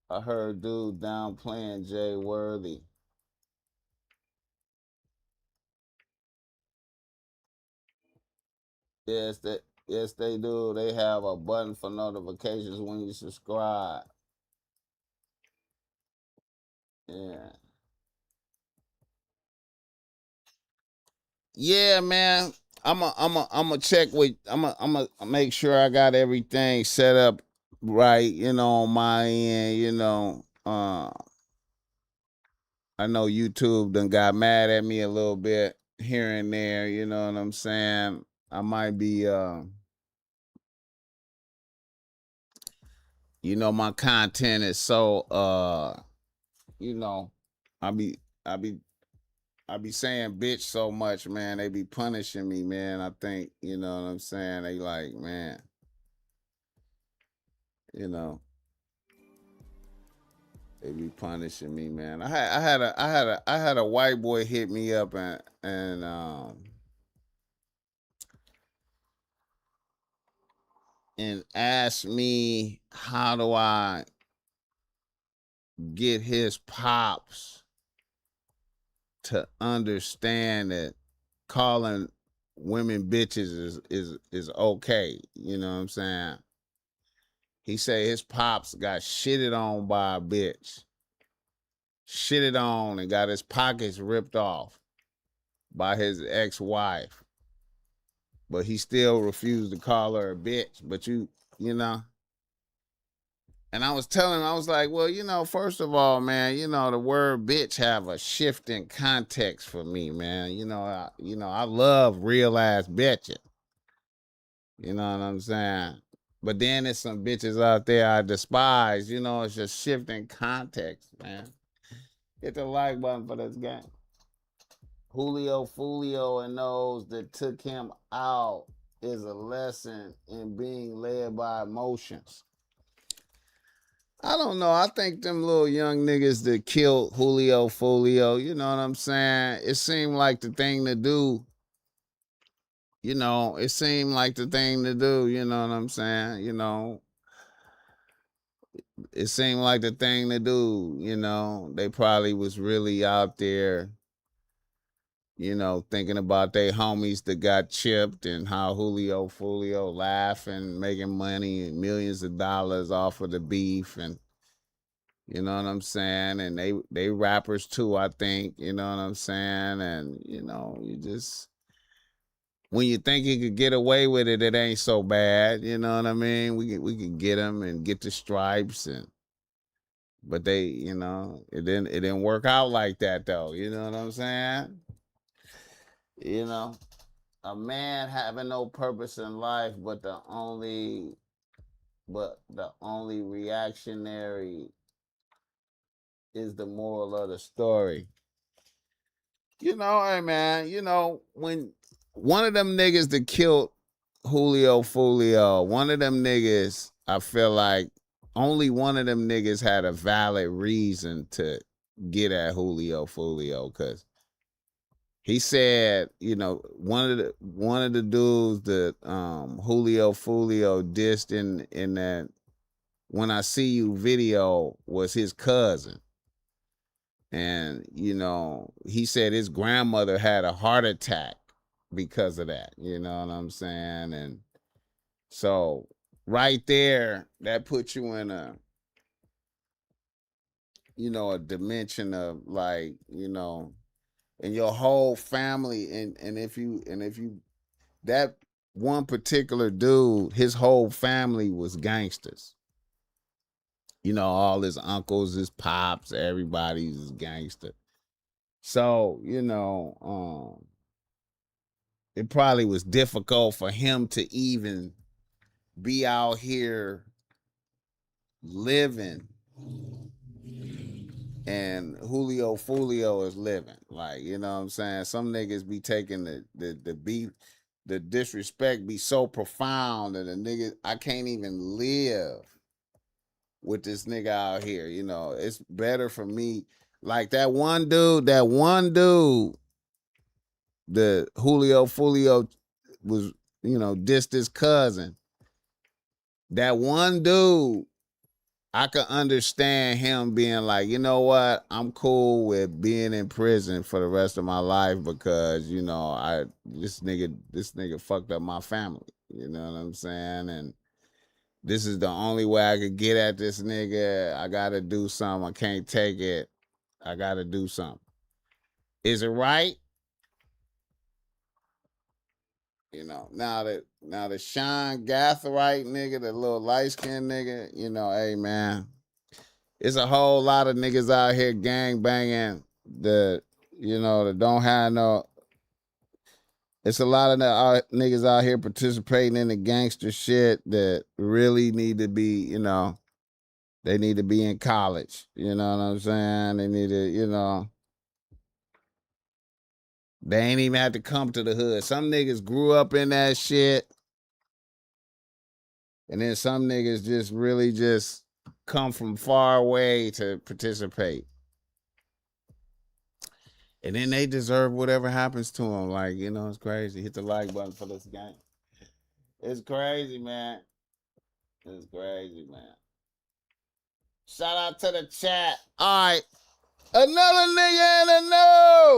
I heard dude down playing Jay Worthy. Yes they do. They have a button for notifications when you subscribe. Yeah. Yeah, man. I'm a check with I'm a make sure I got everything set up right, on my end. I know YouTube done got mad at me a little bit here and there, you know what I'm saying? I might be my content is so you know, I be I be I be saying bitch so much, man. They be punishing me, man. I think, you know what I'm saying? They like, man, you know. They be punishing me, man. I had a white boy hit me up and ask me how do I get his pops to understand that calling women bitches is okay. You know what I'm saying? He say his pops got shitted on by a bitch. Shitted on and got his pockets ripped off by his ex-wife. But he still refused to call her a bitch. But you know. And I was telling him, I was like, well, first of all, man, the word bitch have a shift in context for me, man. I love real ass bitches. You know what I'm saying? But then there's some bitches out there I despise. It's just shifting context, man. Hit the like button for this game. Julio Fulio and those that took him out is a lesson in being led by emotions. I don't know. I think them little young niggas that killed Julio Fulio, you know what I'm saying? It seemed like the thing to do. It seemed like the thing to do, you know what I'm saying? It seemed like the thing to do, They probably was really out there, thinking about their homies that got chipped and how Julio Fulio laughing, making money and millions of dollars off of the beef, and you know what I'm saying? And they rappers too, I think, you know what I'm saying? And you just when you think you could get away with it, it ain't so bad, you know what I mean? We can get them and get the stripes, but they, it didn't work out like that though, you know what I'm saying? A man having no purpose in life, but the only reactionary is the moral of the story. Hey man, when one of them niggas that killed Julio Fulio, one of them niggas, I feel like only one of them niggas had a valid reason to get at Julio Fulio, because he said, one of the dudes that Julio Fulio dissed in that "When I See You" video was his cousin. And, he said his grandmother had a heart attack because of that. You know what I'm saying? And so right there, that puts you in a dimension of like, and your whole family. And if you, that one particular dude, his whole family was gangsters. All his uncles, his pops, everybody's gangster. So, it probably was difficult for him to even be out here living, and Julio Fulio is living. Like, you know what I'm saying? Some niggas be taking the beef, the disrespect be so profound that a nigga, I can't even live with this nigga out here. It's better for me. Like that one dude, the Julio Fulio was, dissed his cousin. That one dude, I could understand him being like, you know what? I'm cool with being in prison for the rest of my life because, this nigga fucked up my family. You know what I'm saying? And this is the only way I could get at this nigga. I gotta do something. I can't take it. I gotta do something. Is it right? Now the Sean Gatherite nigga, the little light skinned nigga, hey man, it's a whole lot of niggas out here gang banging that don't have no. It's a lot of niggas out here participating in the gangster shit that really need to be, they need to be in college. You know what I'm saying? They need to, they ain't even have to come to the hood. Some niggas grew up in that shit. And then some niggas just really just come from far away to participate. And then they deserve whatever happens to them. Like, you know, it's crazy. Hit the like button for this game. It's crazy, man. It's crazy, man. Shout out to the chat. All right. Another nigga in the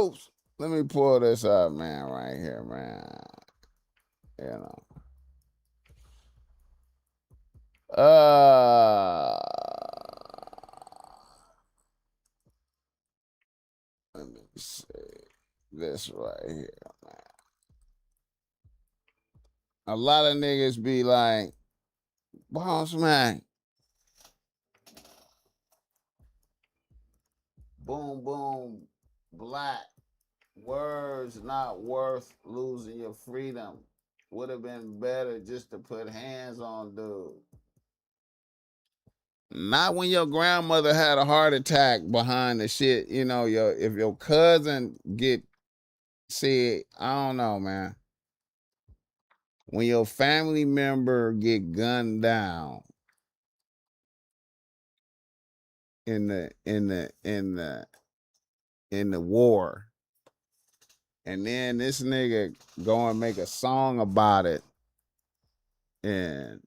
news. Let me pull this up, man, right here, man. You know. Let me see this right here, man. A lot of niggas be like, BossMack. Boom, boom, black. Words not worth losing your freedom. Would have been better just to put hands on dude. Not when your grandmother had a heart attack behind the shit. You know, if your cousin get sick, I don't know, man. When your family member get gunned down in the war, and then this nigga go and make a song about it, and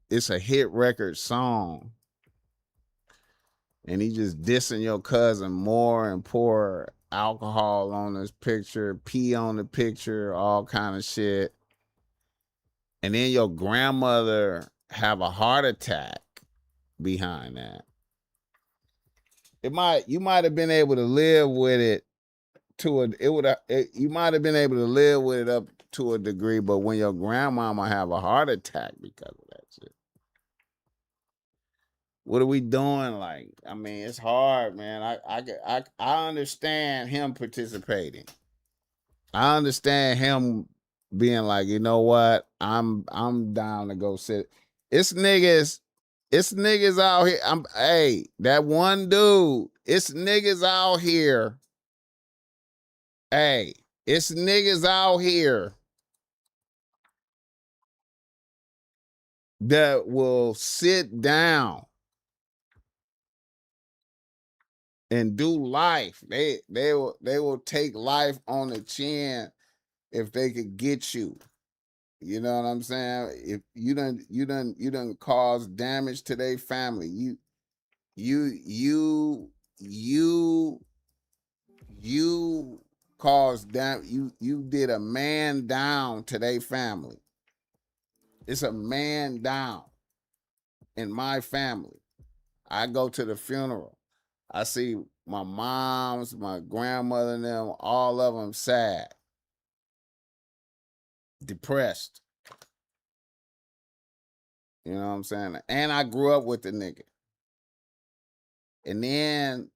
it's a hit record song, and he just dissing your cousin more and pour alcohol on his picture, pee on the picture, all kind of shit. And then your grandmother have a heart attack behind that. You might have been able to live with it you might have been able to live with it up to a degree, but when your grandmama have a heart attack because of that shit, what are we doing? Like, I mean, it's hard, man. I understand him participating. I understand him being like, you know what? I'm down to go sit. It's niggas out here. Hey, that one dude, it's niggas out here. Hey, it's niggas out here that will sit down and do life. They will take life on the chin if they could get you. You know what I'm saying? If you done cause damage to their family. You caused you did a man down to their family. It's a man down in my family. I go to the funeral. I see my moms, my grandmother and them, all of them sad, depressed. You know what I'm saying? And I grew up with the nigga. And then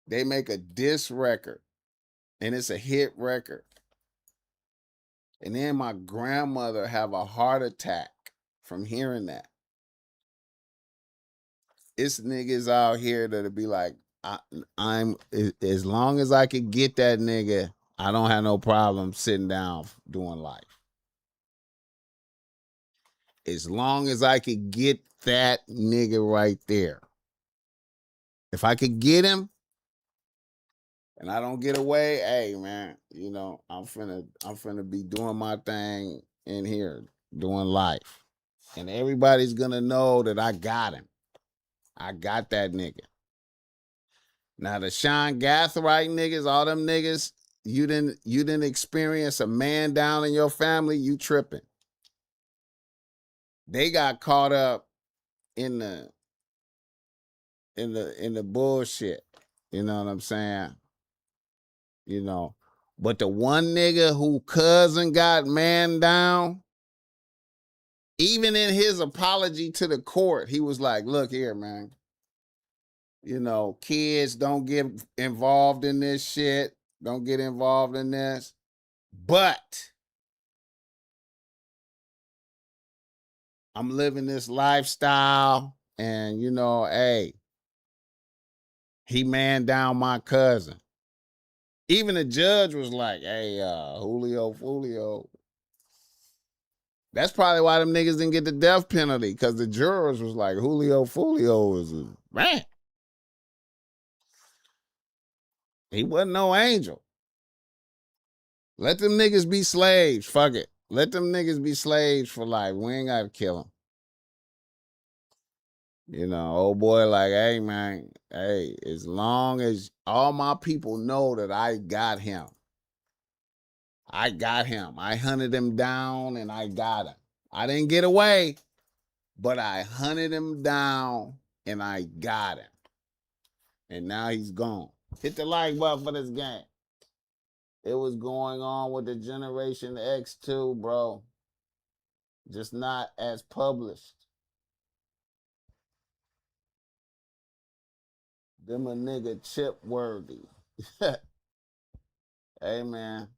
they make a diss record, and it's a hit record. And then my grandmother have a heart attack from hearing that. It's niggas out here that'll be like, I'm as long as I could get that nigga, I don't have no problem sitting down doing life. As long as I could get that nigga right there. If I could get him and I don't get away, hey man, you know, I'm finna be doing my thing in here, doing life. And everybody's gonna know that I got him. I got that nigga. Now the Sean Gathright niggas, all them niggas, you didn't experience a man down in your family, you tripping. They got caught up in the bullshit. You know what I'm saying? You know. But the one nigga who cousin got man down, even in his apology to the court, he was like, look here, man. You know, kids don't get involved in this shit. Don't get involved in this. But I'm living this lifestyle, and you know, hey, he man down my cousin. Even the judge was like, hey, Julio, That's probably why them niggas didn't get the death penalty, because the jurors was like, Julio Folio was a man. He wasn't no angel. Let them niggas be slaves. Fuck it. Let them niggas be slaves for life. We ain't got to kill them. You know, old boy like, hey, man, hey, as long as all my people know that I got him. I got him. I hunted him down and I got him. I didn't get away, but I hunted him down and I got him. And now he's gone. Hit the like button for this game. It was going on with the Generation X2, bro. Just not as published. Them a nigga chip worthy. Hey, man.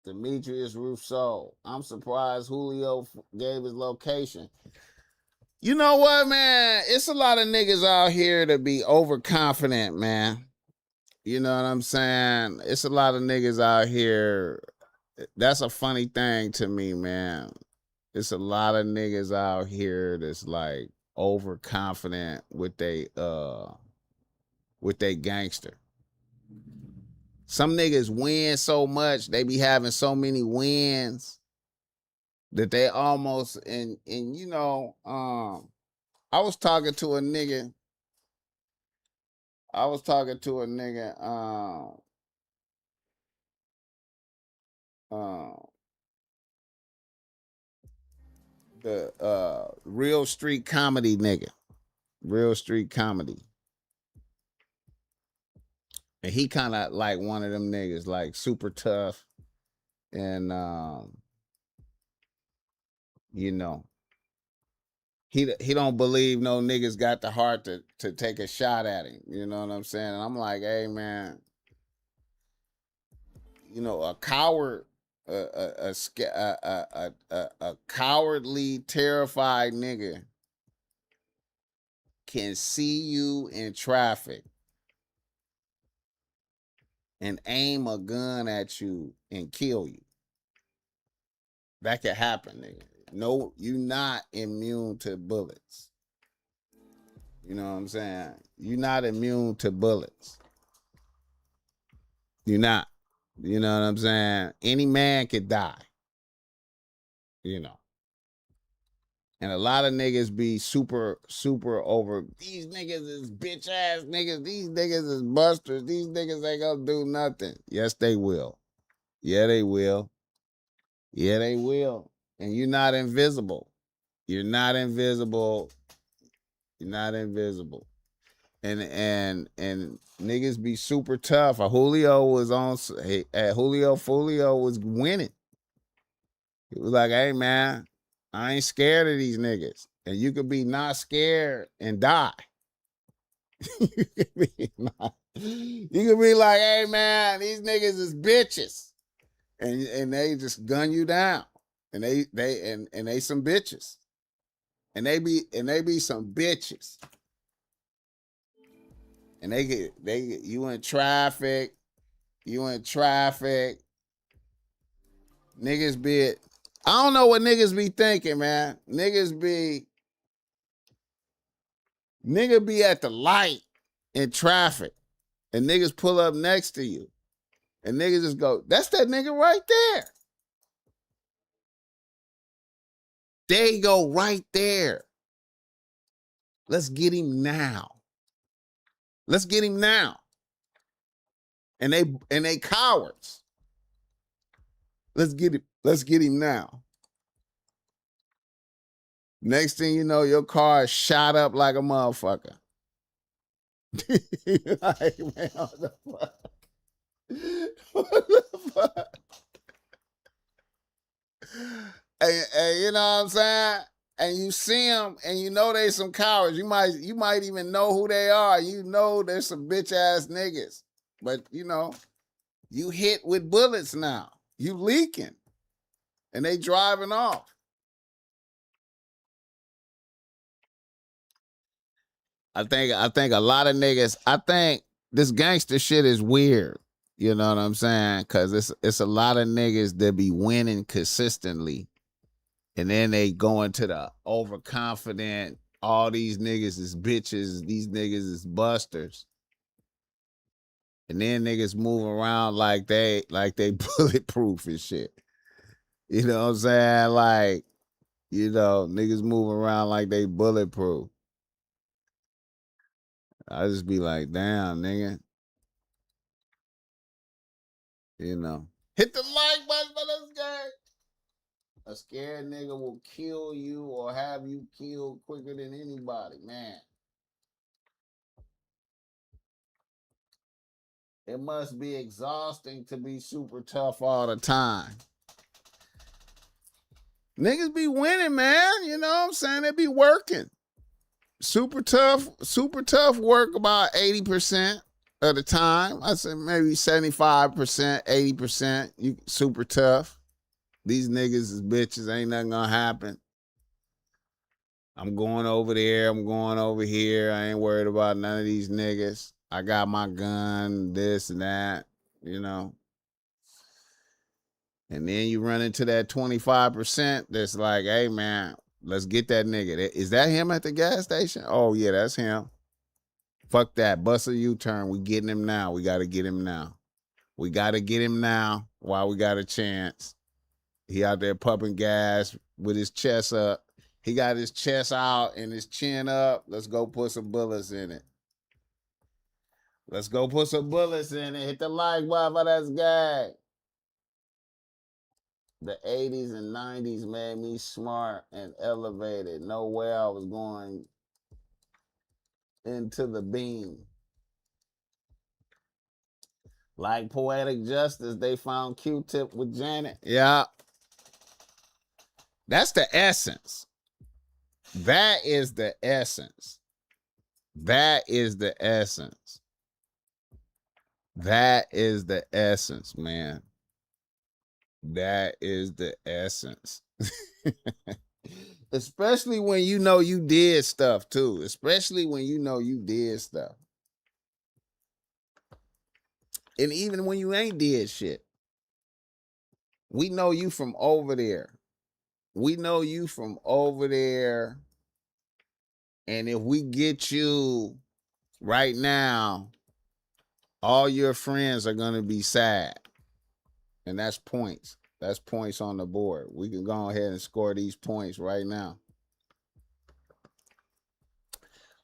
Demetrius Rousseau. I'm surprised Julio gave his location. You know what, man? It's a lot of niggas out here to be overconfident, man. You know what I'm saying? It's a lot of niggas out here. That's a funny thing to me, man. It's a lot of niggas out here that's like overconfident with they gangster. Some niggas win so much, they be having so many wins that they almost and you know, I was talking to a nigga. The real street comedy nigga. Real street comedy. And he kind of like one of them niggas, like super tough. And you know, he don't believe no niggas got the heart to take a shot at him. You know what I'm saying? And I'm like, hey man, you know, a coward, a cowardly, terrified nigga can see you in traffic and aim a gun at you and kill you. That could happen, nigga. No, you not immune to bullets. You know what I'm saying? You're not immune to bullets. You're not. You know what I'm saying? Any man could die. You know. And a lot of niggas be super over. These niggas is bitch ass niggas. These niggas is busters. These niggas ain't gonna do nothing. Yes, they will. Yeah, they will. Yeah, they will. And you're not invisible. You're not invisible. You're not invisible. And niggas be super tough. Julio was on. Julio Folio was winning. He was like, "Hey man, I ain't scared of these niggas, and you could be not scared and die. You could be like, hey man, these niggas is bitches, and they just gun you down, and they some bitches, and they be some bitches." And they get you in traffic, niggas be I don't know what niggas be thinking, man. Nigga be at the light in traffic and niggas pull up next to you and niggas just go, that's that nigga right there. They go right there. Let's get him now. Let's get him now. And they cowards. Let's get him now. Next thing you know, your car is shot up like a motherfucker. Like, man, what the fuck? What the fuck? Hey, you know what I'm saying? And you see them, and you know they some cowards. You might even know who they are. You know there's some bitch ass niggas. But you know, you hit with bullets now. You leaking, and they driving off. I think a lot of niggas. I think this gangster shit is weird. You know what I'm saying? Cause it's a lot of niggas that be winning consistently. And then they go into the overconfident, all these niggas is bitches, these niggas is busters. And then niggas move around like they bulletproof and shit. You know what I'm saying? Like, you know, niggas move around like they bulletproof. I just be like, damn, nigga. You know. Hit the like button for this guy. A scared nigga will kill you or have you killed quicker than anybody, man. It must be exhausting to be super tough all the time. Niggas be winning, man. You know what I'm saying? They be working. Super tough work about 80% of the time. I say maybe 75%, 80%. You super tough. These niggas is bitches. Ain't nothing gonna happen. I'm going over there. I'm going over here. I ain't worried about none of these niggas. I got my gun, this and that, you know. And then you run into that 25% that's like, hey, man, let's get that nigga. Is that him at the gas station? Oh, yeah, that's him. Fuck that. Bust a U-turn. We getting him now. We got to get him now. We got to get him now while we got a chance. He out there pumping gas with his chest up. He got his chest out and his chin up. Let's go put some bullets in it. Let's go put some bullets in it. Hit the like button for that guy. The 80s and 90s made me smart and elevated. No way I was going into the beam. Like Poetic Justice, they found Q-Tip with Janet. Yeah. That's the essence. That is the essence. That is the essence. That is the essence, man. That is the essence. Especially when you know you did stuff too. Especially when you know you did stuff. And even when you ain't did shit. We know you from over there. We know you from over there. And if we get you right now, all your friends are going to be sad. And that's points. That's points on the board. We can go ahead and score these points right now.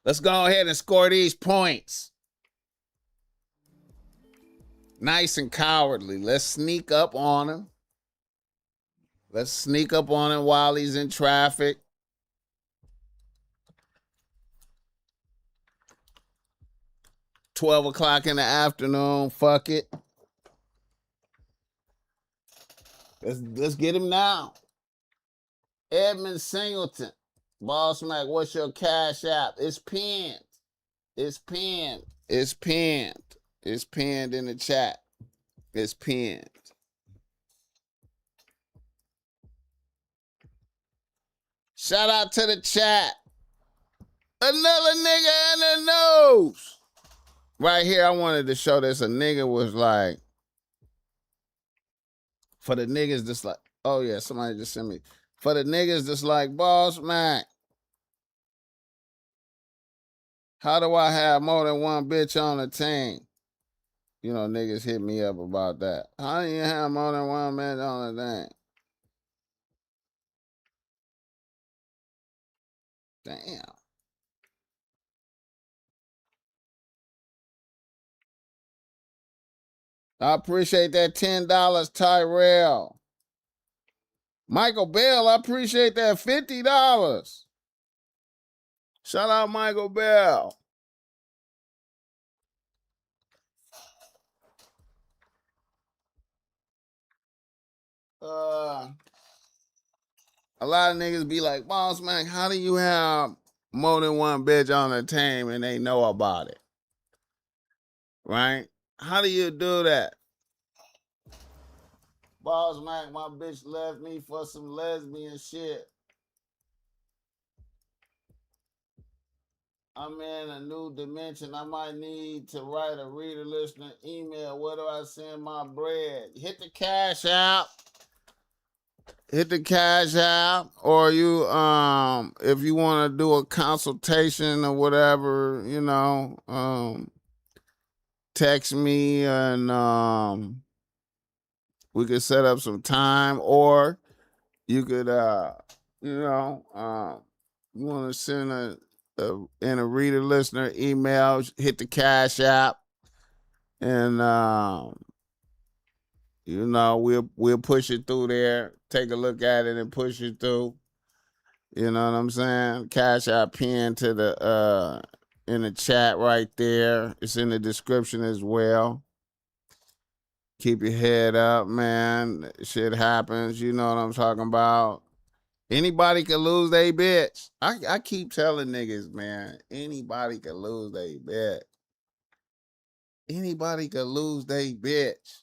Let's go ahead and score these points. Nice and cowardly. Let's sneak up on him. Let's sneak up on him while he's in traffic. $12 in the afternoon. Fuck it. Let's get him now. Edmund Singleton. BossMack, what's your cash app? It's pinned. It's pinned. It's pinned. It's pinned in the chat. It's pinned. Shout out to the chat. Another nigga in the nose. Right here, I wanted to show this. A nigga was like, for the niggas that's like, oh yeah, somebody just sent me. For the niggas that's like, BossMack, how do I have more than one bitch on the team? You know, niggas hit me up about that. How do you have more than one bitch on the team? Damn. I appreciate that $10, Tyrell. Michael Bell, I appreciate that $50. Shout out Michael Bell. A lot of niggas be like, BossMack, how do you have more than one bitch on the team and they know about it? Right? How do you do that? BossMack, my bitch left me for some lesbian shit. I'm in a new dimension. I might need to write a reader listener email. Where do I send my bread? Hit the cash app. Hit the cash app, or you if you want to do a consultation or whatever, text me and we could set up some time, or you could you want to send in a reader listener email, hit the cash app, and we'll push it through there, take a look at it and push it through. You know what I'm saying? Cash app pin to the in the chat right there. It's in the description as well. Keep your head up, man. Shit happens. You know what I'm talking about. Anybody can lose their bitch. I keep telling niggas, man, anybody can lose their bitch. Anybody can lose their bitch.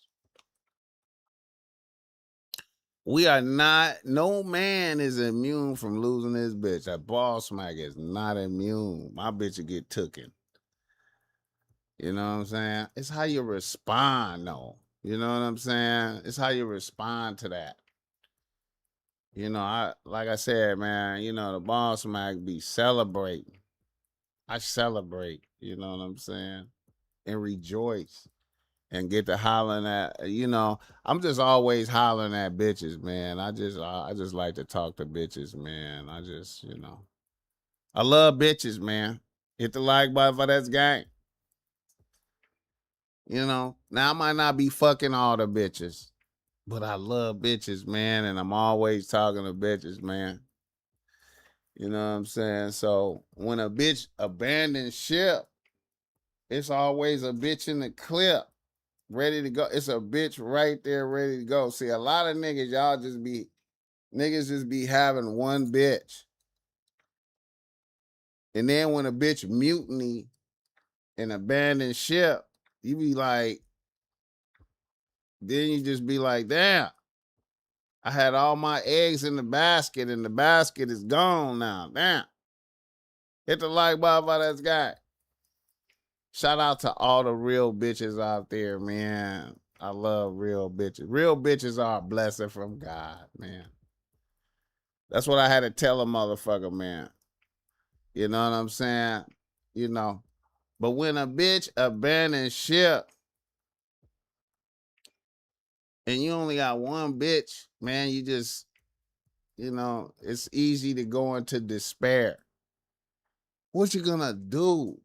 We are not, no man is immune from losing his bitch. A BossMack is not immune. My bitch will get tooken. You know what I'm saying? It's how you respond, though. You know what I'm saying? It's how you respond to that. Like I said, man, the BossMack be celebrating. I celebrate, you know what I'm saying? And rejoice. And get to hollering at, I'm just always hollering at bitches, man. I just like to talk to bitches, man. I love bitches, man. Hit the like button for that gang. Now I might not be fucking all the bitches, but I love bitches, man. And I'm always talking to bitches, man. You know what I'm saying? So when a bitch abandons ship, it's always a bitch in the clip. Ready to go. It's a bitch right there ready to go. See, a lot of niggas, niggas just be having one bitch. And then when a bitch mutiny and abandon ship, you be like, then you just be like, damn, I had all my eggs in the basket and the basket is gone now. Damn. Hit the like button for that guy. Shout out to all the real bitches out there, man. I love real bitches. Real bitches are a blessing from God, man. That's what I had to tell a motherfucker, man. You know what I'm saying? But when a bitch abandons ship and you only got one bitch, man, you just, it's easy to go into despair. What you gonna do?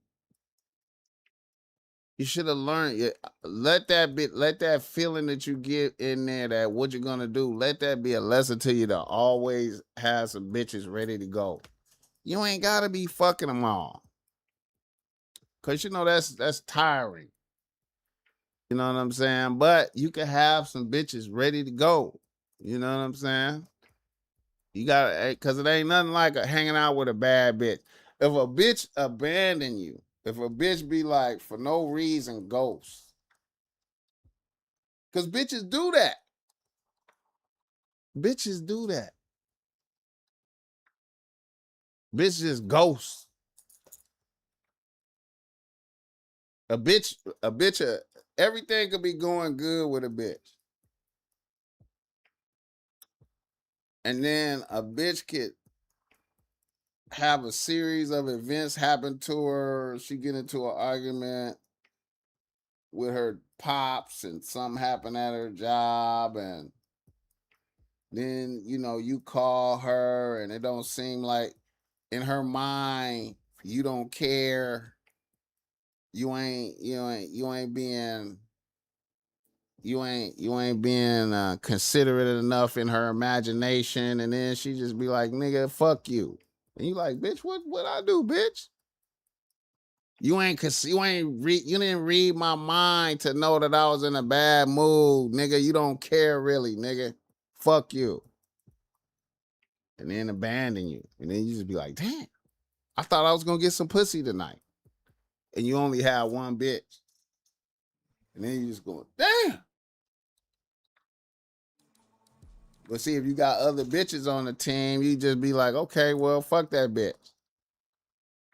You should have learned. Let that feeling that you get in there, that what you're gonna do, let that be a lesson to you to always have some bitches ready to go. You ain't gotta be fucking them all, cause that's tiring. You know what I'm saying? But you can have some bitches ready to go. You know what I'm saying? You gotta, cause it ain't nothing like hanging out with a bad bitch. If a bitch abandon you, if a bitch be like for no reason ghost. Because bitches do that. Bitches do that. Bitch just ghosts. A bitch, everything could be going good with a bitch. And then a bitch could have a series of events happen to her. She get into an argument with her pops and something happen at her job, and then you call her and it don't seem like in her mind you don't care. You ain't being considerate enough in her imagination, and then she just be like, nigga, fuck you. And you like, bitch, what I do, bitch? You didn't read my mind to know that I was in a bad mood, nigga. You don't care really, nigga. Fuck you. And then abandon you. And then you just be like, damn, I thought I was gonna get some pussy tonight. And you only had one bitch. And then you just going, damn. But see, if you got other bitches on the team, you just be like, okay, well, fuck that bitch.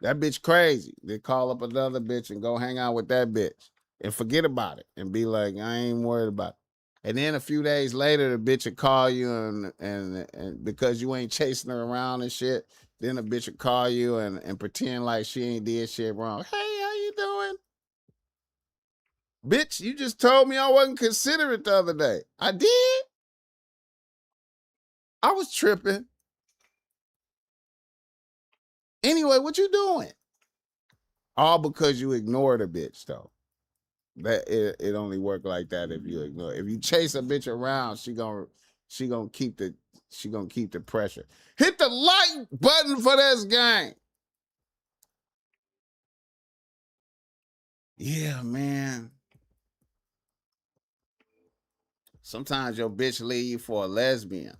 That bitch crazy. They call up another bitch and go hang out with that bitch and forget about it and be like, I ain't worried about it. And then a few days later, the bitch will call you and because you ain't chasing her around and shit, then the bitch will call you and pretend like she ain't did shit wrong. Hey, how you doing? Bitch, you just told me I wasn't considerate the other day. I did. I was tripping. Anyway, what you doing? All because you ignored a bitch, though. That it only work like that if you ignore. If you chase a bitch around, she gonna keep the pressure. Hit the like button for this game. Yeah, man. Sometimes your bitch leave you for a lesbian.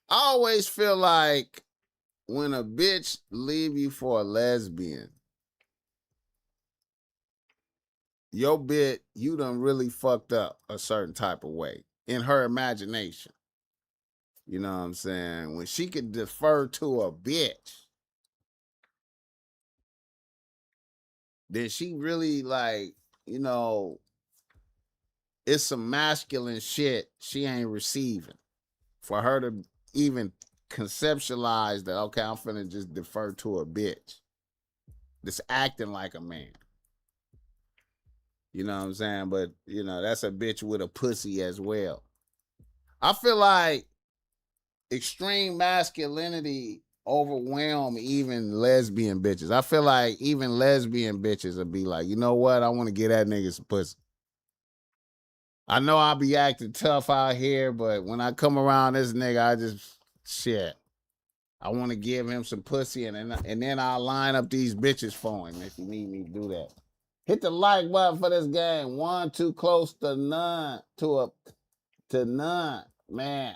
I always feel like when a bitch leave you for a lesbian, your bitch, you done really fucked up a certain type of way in her imagination. You know what I'm saying? When she could defer to a bitch, then she really like, it's some masculine shit she ain't receiving. For her to even conceptualize that, okay, I'm finna just defer to a bitch that's acting like a man. You know what I'm saying? But, that's a bitch with a pussy as well. I feel like extreme masculinity overwhelm even lesbian bitches. I feel like even lesbian bitches will be like, you know what? I want to get that nigga some pussy. I know I'll be acting tough out here, but when I come around this nigga, I just shit. I want to give him some pussy, and then I'll line up these bitches for him if you need me to do that. Hit the like button for this game. 1 too close to none to none, man.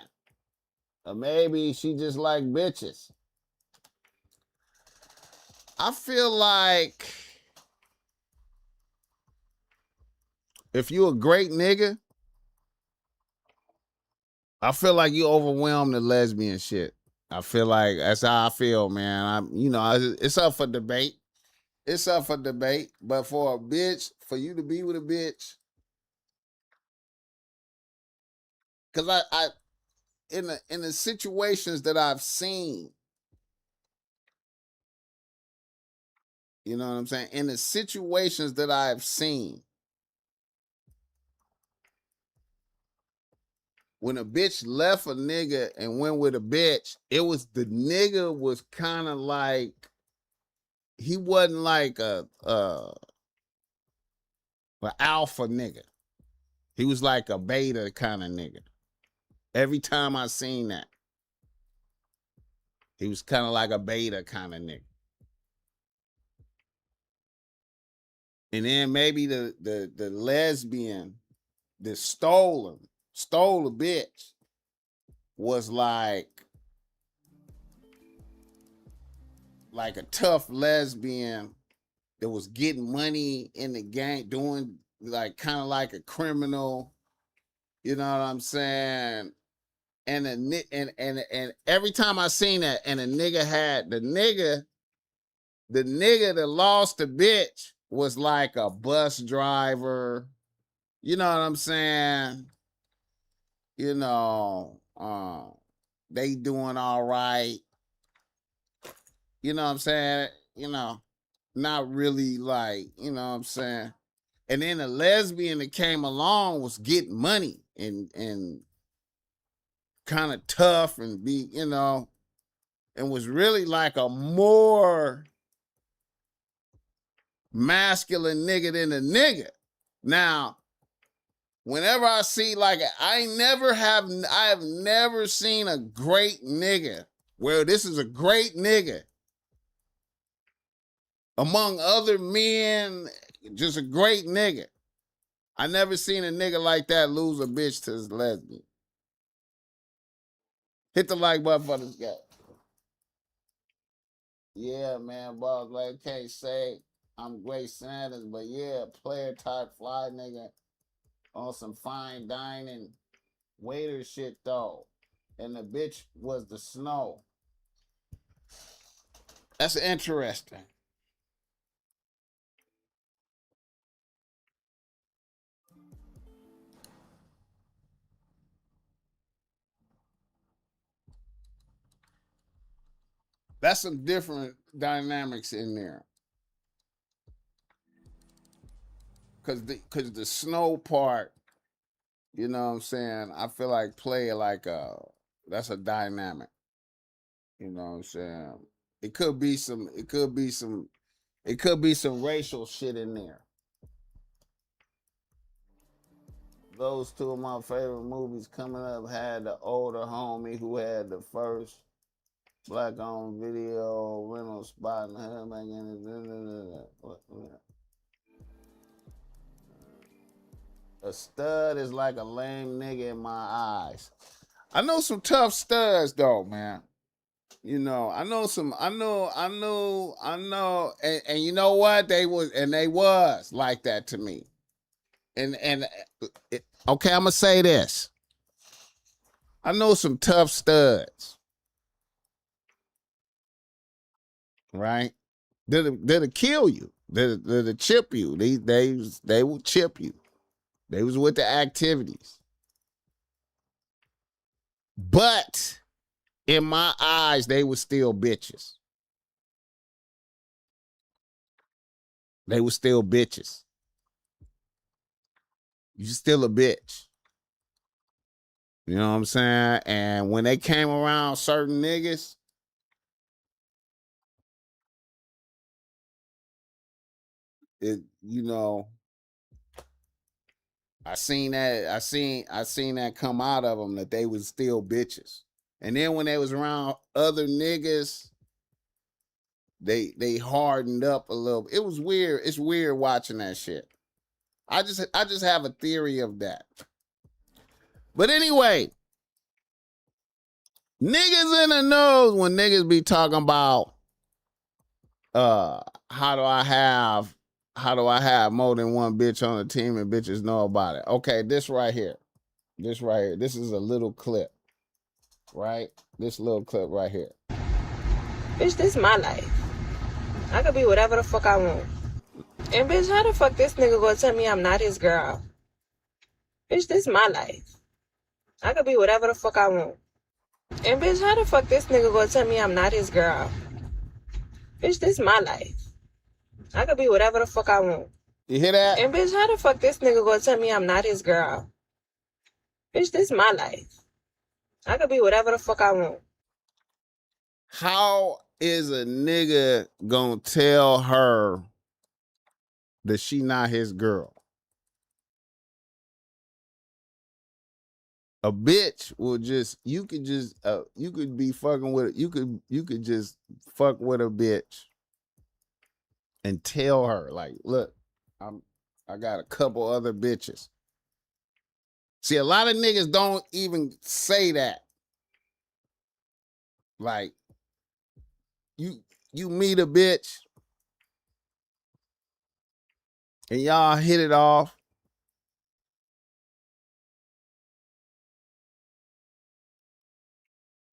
Or maybe she just like bitches. I feel like if you a great nigga, I feel like you overwhelm the lesbian shit. I feel like that's how I feel, man. It's up for debate. It's up for debate. But for a bitch, for you to be with a bitch, because I in the situations that I've seen, you know what I'm saying? In the situations that I've seen, when a bitch left a nigga and went with a bitch, it was the nigga was kind of like, he wasn't like a alpha nigga. He was like a beta kind of nigga. Every time I seen that, he was kind of like a beta kind of nigga. And then maybe the lesbian that stole a bitch, was like a tough lesbian that was getting money in the game, doing like kind of like a criminal. You know what I'm saying? And every time I seen that, and a nigga had the nigga that lost the bitch was like a bus driver. You know what I'm saying? They doing all right. You know what I'm saying? Not really like, you know what I'm saying? And then the lesbian that came along was getting money and kind of tough and and was really like a more masculine nigga than a nigga. Now, whenever I see I have never seen a great nigga where this is a great nigga among other men, just a great nigga. I never seen a nigga like that lose a bitch to his lesbian. Hit the like button for this guy. Yeah, man, boss. Like, can't say I'm Grace Sanders, but yeah, player type fly nigga on some fine dining waiter shit though. And the bitch was the snow. That's interesting. That's some different dynamics in there. Cause the snow part, you know what I'm saying? I feel like play like that's a dynamic. You know what I'm saying? It could be some racial shit in there. Those two of my favorite movies coming up had the older homie who had the first black-owned video rental spot in the hood back in a stud is like a lame nigga in my eyes. I know some tough studs though, man. You know, I know, and you know what? They was like that to me. Okay, I'm gonna say this. I know some tough studs, right? That'll kill you. That'll chip you. They will chip you. They was with the activities. But in my eyes, they were still bitches. They were still bitches. You still a bitch. You know what I'm saying? And when they came around certain niggas, you know, I seen that come out of them that they was still bitches. And then when they was around other niggas, they hardened up a little. It was weird. It's weird watching that shit. I just have a theory of that. But anyway, niggas in the nose when niggas be talking about how do I have more than one bitch on the team and bitches know about it. Okay, this right here. This is a little clip. Right? This little clip right here. Bitch, this my life. I could be whatever the fuck I want. And bitch, how the fuck this nigga gonna tell me I'm not his girl? Bitch, this my life. I could be whatever the fuck I want. And bitch, how the fuck this nigga gonna tell me I'm not his girl? Bitch, this my life. I could be whatever the fuck I want. You hear that? And bitch, how the fuck this nigga gonna tell me I'm not his girl? Bitch, this my life. I could be whatever the fuck I want. How is a nigga gonna tell her that she not his girl? A bitch will just you could be fucking with you could just fuck with a bitch and tell her like, look, I got a couple other bitches. See, a lot of niggas don't even say that. Like, you meet a bitch and y'all hit it off.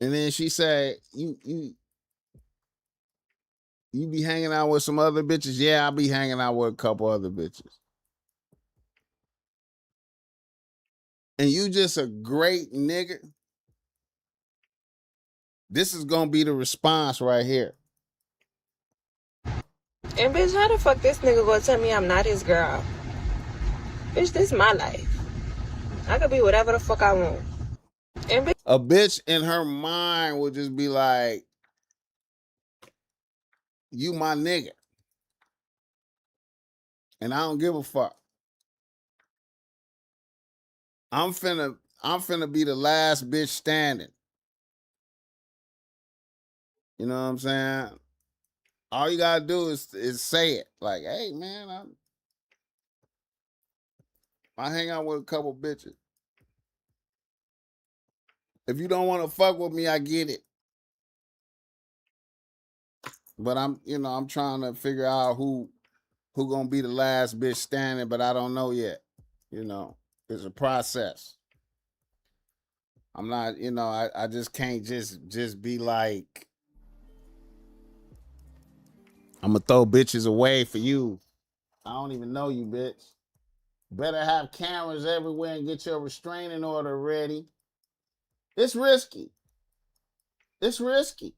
And then she say, you be hanging out with some other bitches? Yeah, I'll be hanging out with a couple other bitches. And you just a great nigga. This is gonna be the response right here. And bitch, how the fuck this nigga gonna tell me I'm not his girl? Bitch, this my life. I could be whatever the fuck I want. And bitch, a bitch in her mind would just be like, you my nigga. And I don't give a fuck. I'm finna be the last bitch standing. You know what I'm saying? All you gotta do is say it. Like, hey man, I hang out with a couple bitches. If you don't want to fuck with me, I get it. But I'm trying to figure out who gonna be the last bitch standing, but I don't know yet. You know, it's a process. I'm not, I just can't just be like, I'm gonna throw bitches away for you. I don't even know you, bitch. Better have cameras everywhere and get your restraining order ready. It's risky. It's risky.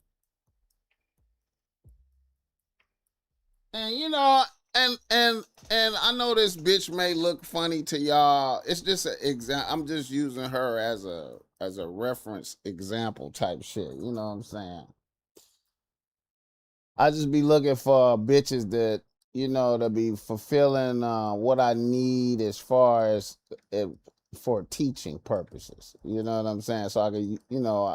And you know, and I know this bitch may look funny to y'all. It's just an example. I'm just using her as a reference example type shit. You know what I'm saying? I just be looking for bitches that, you know, to be fulfilling what I need as far as for teaching purposes. You know what I'm saying? So I could, you know,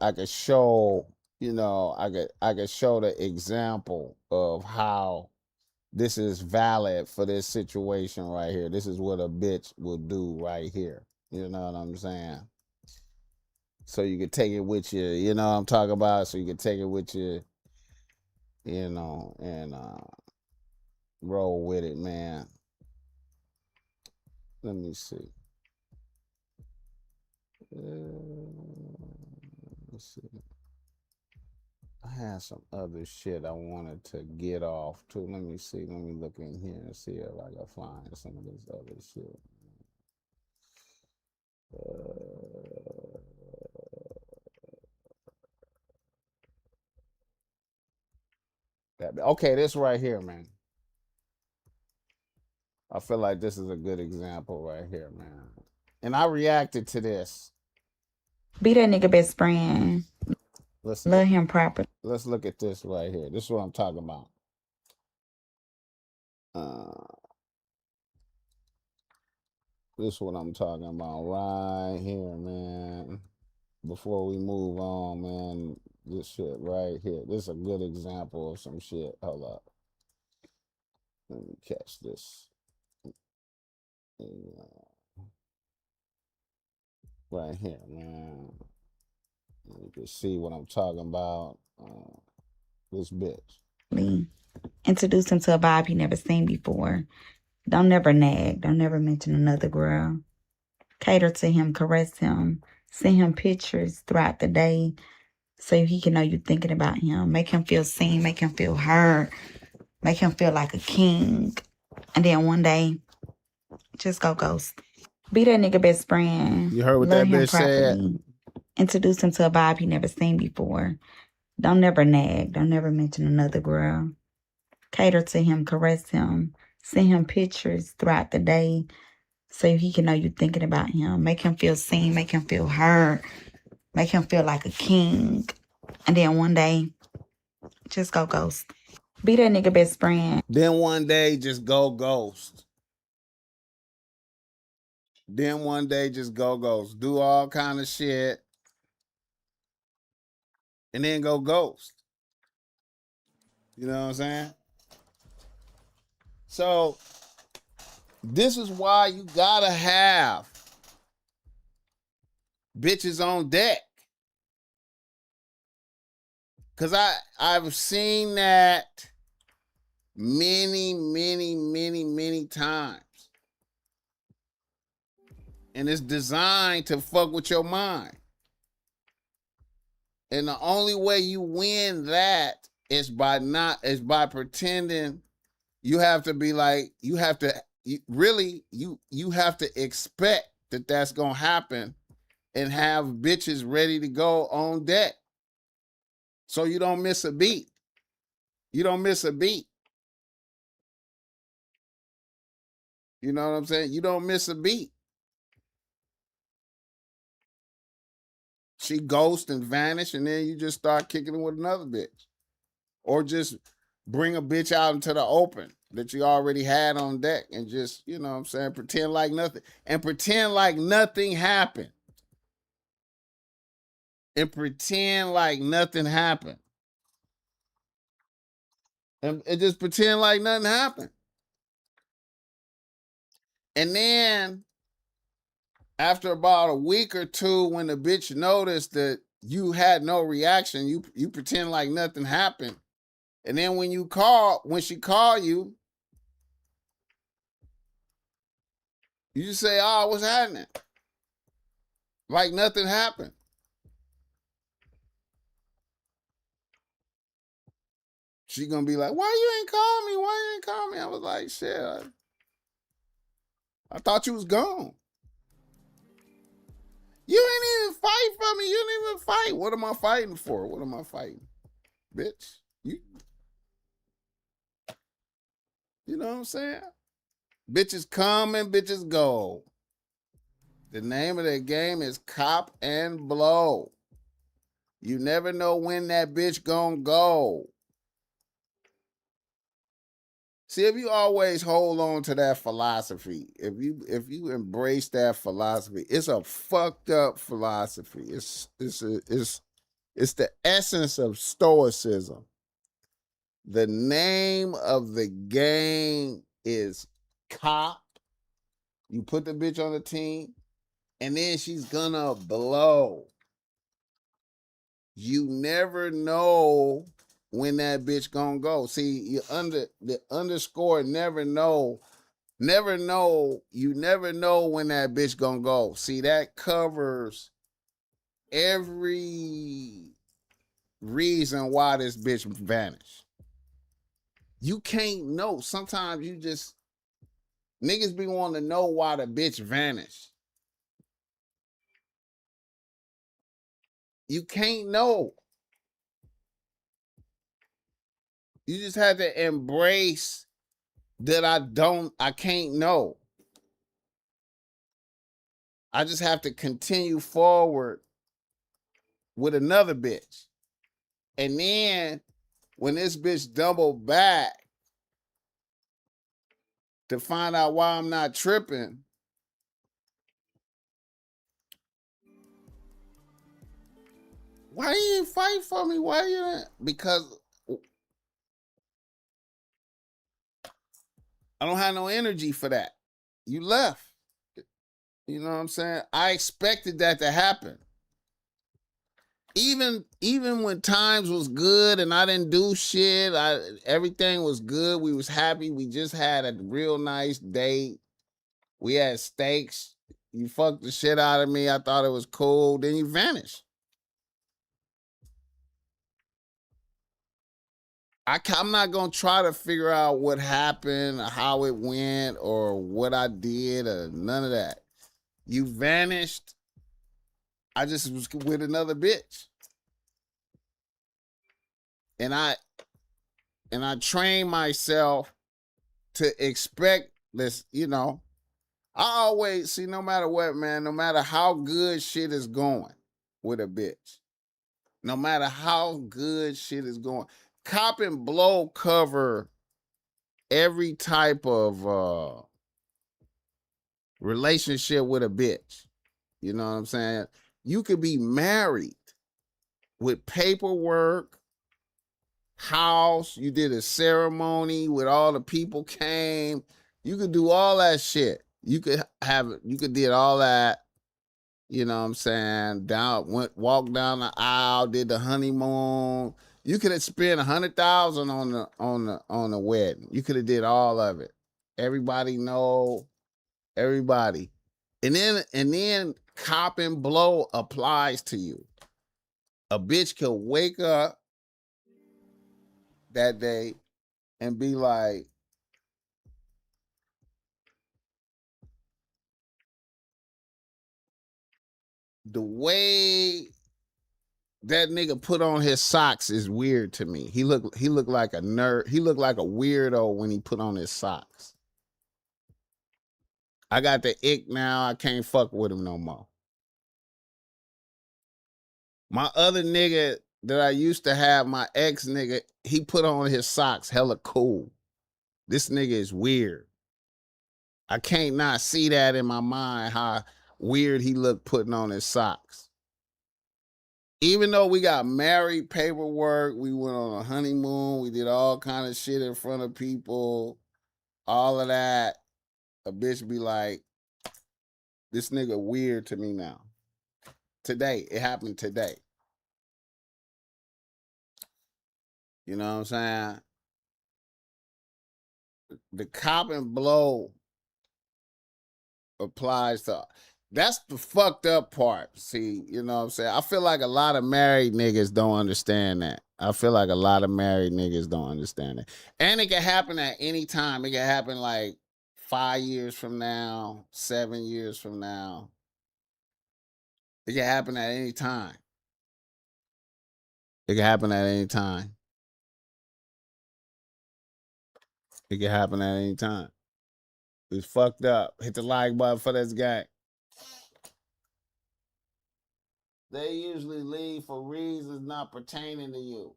I could show, you know, I could show the example of how this is valid for this situation right here. This is what a bitch will do right here. You know what I'm saying? So you can take it with you. You know what I'm talking about? So you can take it with you, you know, and roll with it, man. Let me see. Let's see. I had some other shit I wanted to get off too. Let me see. Let me look in here and see if I can find some of this other shit. Okay, this right here, man. I feel like this is a good example right here, man. And I reacted to this. Be that nigga best friend. Love him proper. Let's look at this right here. This is what I'm talking about. This is what I'm talking about right here, man. Before we move on, man, this shit right here. This is a good example of some shit. Hold up. Let me catch this. Right here, man. You can see what I'm talking about. This bitch. Introduce him to a vibe he never seen before. Don't never nag. Don't never mention another girl. Cater to him, caress him, send him pictures throughout the day so he can know you're thinking about him. Make him feel seen, make him feel heard, make him feel like a king. And then one day, just go ghost. Be that nigga best friend. You heard what Love that him bitch properly. said? Introduce him to a vibe he never seen before. Don't never nag. Don't never mention another girl. Cater to him, caress him, send him pictures throughout the day so he can know you're thinking about him. Make him feel seen, make him feel heard, make him feel like a king. And then one day, just go ghost. Be that nigga best friend. Then one day, just go ghost. Then one day, just go ghost. Do all kind of shit. And then go ghost. You know what I'm saying? So, this is why you gotta have bitches on deck. Cause I've seen that many times. And it's designed to fuck with your mind. And the only way you win that is by pretending. You have to be like, you have to expect that that's gonna happen and have bitches ready to go on deck. So you don't miss a beat. You don't miss a beat. You know what I'm saying? You don't miss a beat. She ghosts and vanish, and then you just start kicking it with another bitch. Or just bring a bitch out into the open that you already had on deck and just, you know what I'm saying, pretend like nothing. And pretend like nothing happened. And pretend like nothing happened. And just pretend like nothing happened. And then after about a week or two, when the bitch noticed that you had no reaction, you pretend like nothing happened. And then when she called you, you just say, "Oh, what's happening?" Like nothing happened. She gonna be like, "Why you ain't call me? Why you ain't call me?" I was like, "Shit, I thought you was gone. You ain't even fight for me. You didn't even fight. What am I fighting for? What am I fighting? Bitch, You know what I'm saying? Bitches come and bitches go. The name of the game is cop and blow. You never know when that bitch gonna go. See, if you always hold on to that philosophy, if you embrace that philosophy, it's a fucked up philosophy. It's the essence of stoicism. The name of the game is cop. You put the bitch on the team, and then she's gonna blow. You never know when that bitch gonna go. See, the underscore never know. You never know when that bitch gonna go. See, that covers every reason why this bitch vanished. You can't know. Sometimes you just niggas be wanting to know why the bitch vanished. You can't know. You just have to embrace that I can't know. I just have to continue forward with another bitch. And then when this bitch double back to find out why I'm not tripping, why you didn't fight for me? Why you didn't? Because I don't have no energy for that. You left. You know what I'm saying? I expected that to happen. Even when times was good and I didn't do shit, everything was good. We was happy. We just had a real nice date. We had steaks. You fucked the shit out of me. I thought it was cool. Then you vanished. I'm not gonna try to figure out what happened, or how it went, or what I did, or none of that. You vanished. I just was with another bitch, and I trained myself to expect this. You know, I always see, no matter what, man, no matter how good shit is going with a bitch, no matter how good shit is going, cop and blow cover every type of relationship with a bitch. You know what I'm saying? You could be married with paperwork, house, you did a ceremony with all the people came. You could do all that shit. You could did all that, you know what I'm saying? Walked down the aisle, did the honeymoon. You could have spent $100,000 on the wedding. You could have did all of it. Everybody know everybody. And then cop and blow applies to you. A bitch could wake up that day and be like, the way that nigga put on his socks is weird to me. He looked like a nerd. He looked like a weirdo when he put on his socks. I got the ick now. I can't fuck with him no more. My other nigga that I used to have, my ex nigga, he put on his socks hella cool. This nigga is weird. I can't not see that in my mind, how weird he looked putting on his socks. Even though we got married paperwork, we went on a honeymoon, we did all kind of shit in front of people, all of that, a bitch be like, this nigga weird to me now. Today, it happened today. You know what I'm saying? The cop and blow applies to, that's the fucked up part. See, you know what I'm saying? I feel like a lot of married niggas don't understand that. I feel like a lot of married niggas don't understand it. And it can happen at any time. It can happen like 5 years from now, 7 years from now. It can happen at any time. It can happen at any time. It can happen at any time. It's fucked up. Hit the like button for this guy. They usually leave for reasons not pertaining to you.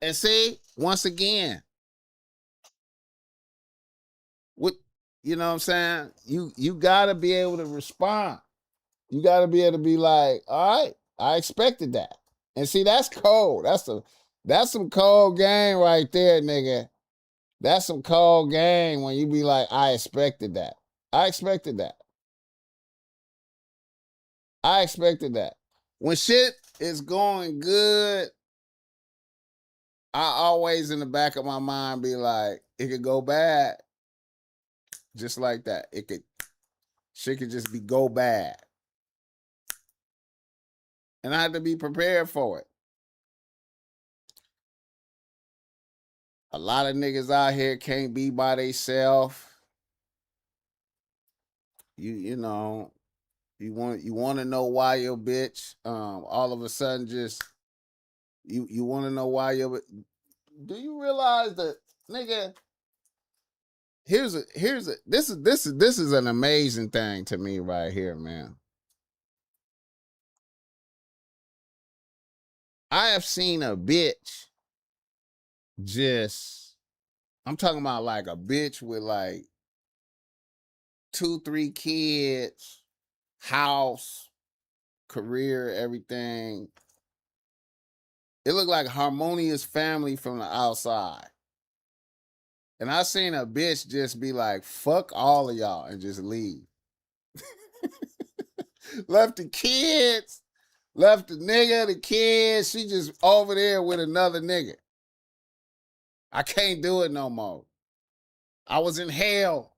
And see, once again, what you know what I'm saying? You gotta be able to respond. You gotta be able to be like, all right, I expected that. And see, that's cold. That's some cold game right there, nigga. That's some cold game when you be like, I expected that. I expected that. I expected that. When shit is going good, I always in the back of my mind be like, it could go bad. Just like that. Shit could just go bad. And I had to be prepared for it. A lot of niggas out here can't be by themselves. You know, you want to know why your bitch all of a sudden just you want to know why your. Do you realize that, nigga? This is an amazing thing to me right here, man. I have seen a bitch I'm talking about like a bitch with like 2, 3 kids, house, career, everything. It looked like a harmonious family from the outside. And I seen a bitch just be like, fuck all of y'all and just leave. Left the kids, left the nigga, the kids. She just over there with another nigga. I can't do it no more. I was in hell.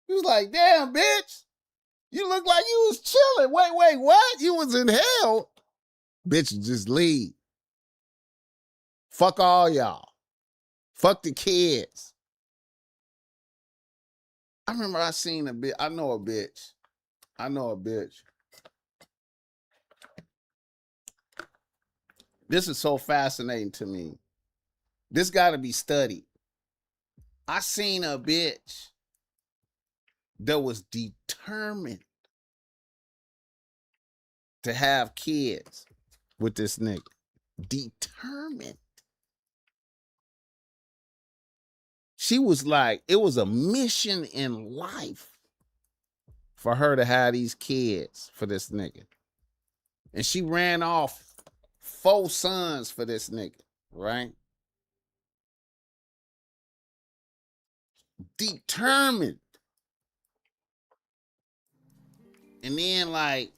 He was like, damn, bitch. You look like you was chilling. Wait, what? You was in hell? Bitch, just leave. Fuck all y'all. Fuck the kids. I remember I seen a bitch. I know a bitch. This is so fascinating to me. This got to be studied. I seen a bitch that was determined to have kids with this nigga. Determined. She was like, it was a mission in life for her to have these kids for this nigga. And she ran off 4 sons for this nigga, right? Determined. And then, like,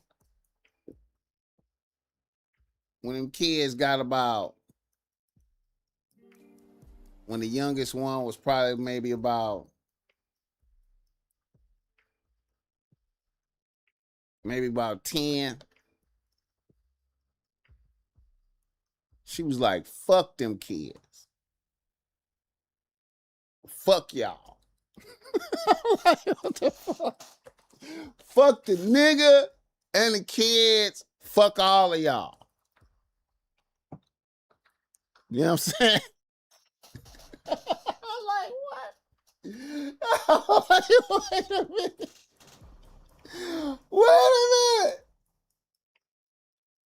when them kids got about, when the youngest one was probably maybe about, maybe about 10, she was like, fuck them kids. Fuck y'all. Like, what the fuck? Fuck the nigga and the kids. Fuck all of y'all. You know what I'm saying? I'm like, what? Wait a minute. Wait a minute.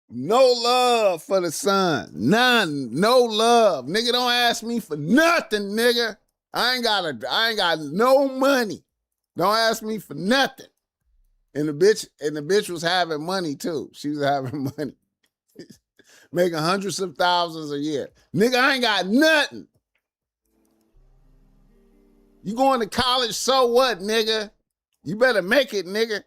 No love for the son. None. No love. Nigga, don't ask me for nothing, nigga. I ain't got no money. Don't ask me for nothing. And the bitch was having money too. She was having money. Making hundreds of thousands a year. Nigga, I ain't got nothing. You going to college, so what, nigga? You better make it, nigga.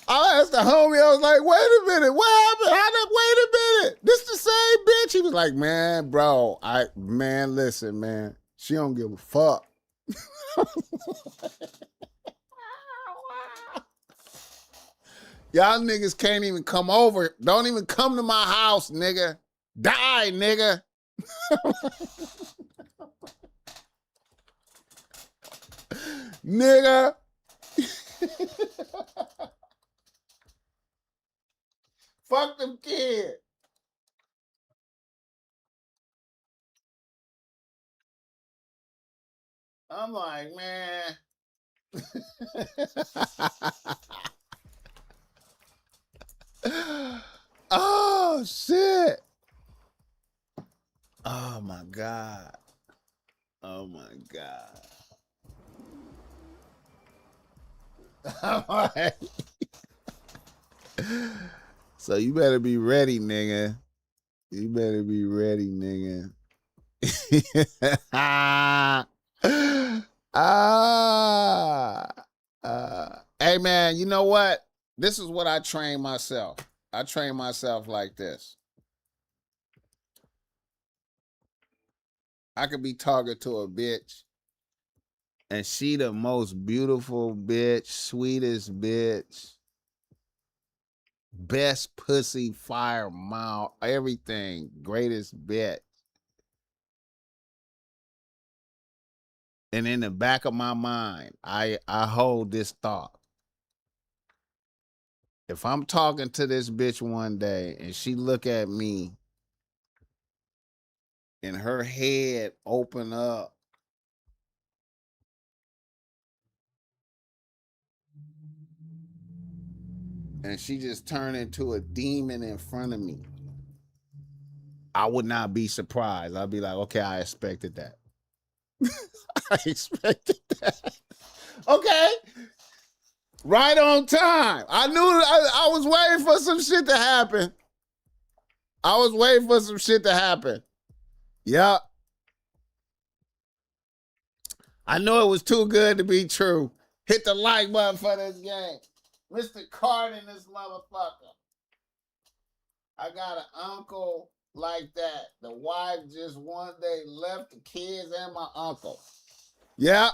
I asked the homie, I was like, wait a minute, what happened? Wait a minute. This the same bitch? He was like, man, bro, listen, man. She don't give a fuck. Y'all niggas can't even come over. Don't even come to my house, nigga. Die, nigga. Nigga. Fuck them kids. I'm like, man. Oh shit. Oh my God. Oh my God. So you better be ready, nigga. You better be ready, nigga. Hey man, you know what? This is what I train myself. I train myself like this. I could be talking to a bitch, and she the most beautiful bitch, sweetest bitch, best pussy, fire mouth, everything, greatest bitch. And in the back of my mind, I hold this thought. If I'm talking to this bitch one day and she look at me and her head open up and she just turned into a demon in front of me, I would not be surprised. I'd be like, okay, I expected that. I expected that. Okay. Right on time. I knew I was waiting for some shit to happen. I was waiting for some shit to happen. Yep. I knew it was too good to be true. Hit the like button for this game. Mr. Carter, this motherfucker. I got an uncle like that. The wife just one day left the kids and my uncle. Yep.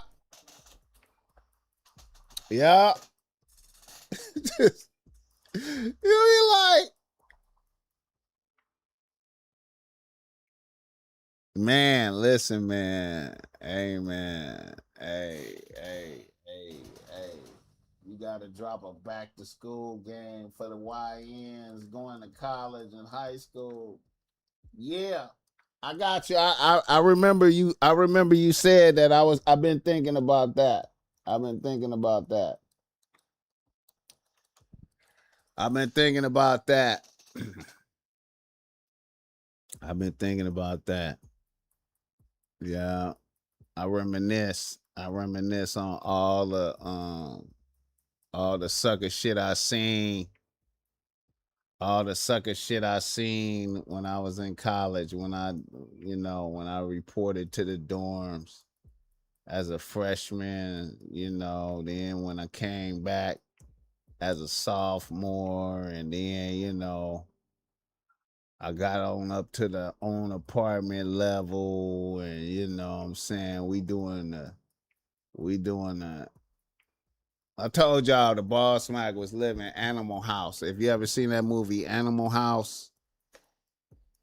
Yep. You be like, man, listen, man. Hey, man. Hey. You got to drop a back to school game for the YNs going to college and high school. Yeah. I got you. I remember you. I remember you said that I've been thinking about that. I've been thinking about that. I've been thinking about that. I've been thinking about that. Yeah. I reminisce. I reminisce on all the sucker shit I seen. All the sucker shit I seen when I was in college, when I reported to the dorms as a freshman, then when I came back as a sophomore, and then, I got on up to the own apartment level, and what I'm saying, we doing the I told y'all the BossMack was living Animal House. If you ever seen that movie Animal House,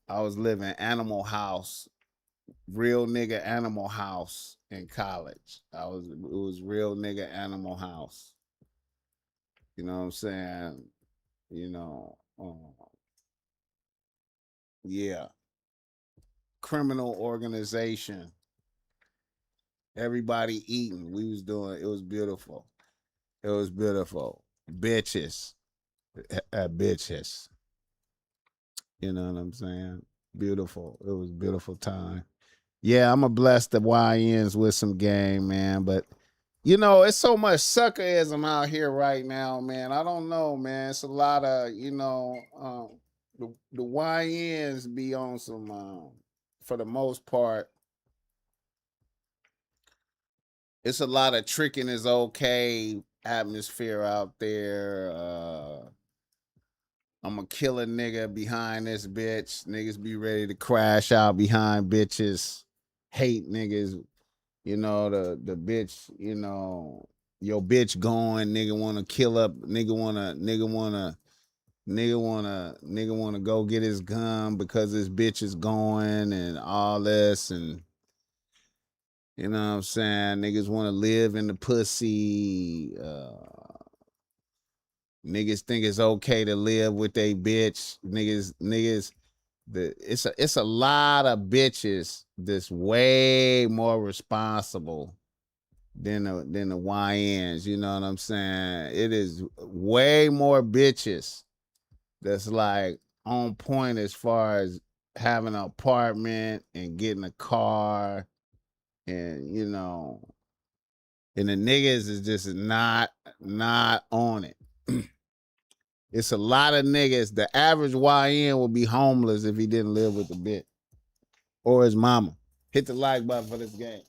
I was living Animal House, real nigga Animal House in college. It was real nigga Animal House. You know what I'm saying? Yeah. Criminal organization. Everybody eating. We was doing, it was beautiful. It was beautiful. Bitches. Bitches. You know what I'm saying? Beautiful. It was a beautiful time. Yeah, I'm going to bless the YNs with some game, man. But, it's so much suckerism out here right now, man. I don't know, man. It's a lot of, the YNs be on some, for the most part, it's a lot of tricking is okay atmosphere out there. I'm gonna kill a nigga behind this bitch. Niggas be ready to crash out behind bitches. Hate niggas. The bitch, your bitch going, nigga wanna kill up, nigga wanna go get his gun because his bitch is going and all this, and you know what I'm saying? Niggas wanna live in the pussy. Niggas think it's okay to live with they bitch. Niggas, it's a lot of bitches that's way more responsible than the YNs. You know what I'm saying? It is way more bitches that's like on point as far as having an apartment and getting a car, and you know, and the niggas is just not on it. It's a lot of niggas. The average YN would be homeless if he didn't live with the bitch or his mama. Hit the like button for this game.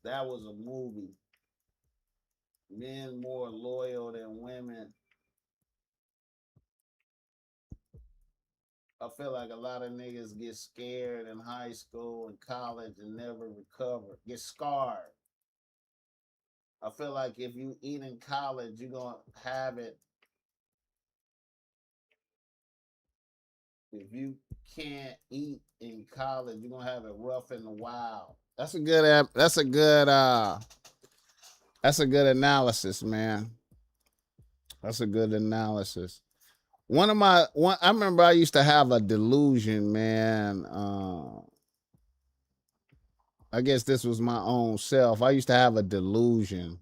That was a movie. Men more loyal than women. I feel like a lot of niggas get scared in high school and college and never recover. Get scarred. I feel like if you eat in college, you're going to have it. If you can't eat in college, you're going to have it rough in the wild. That's a good analysis, man. That's a good analysis. I remember I used to have a delusion, man. I guess this was my own self. I used to have a delusion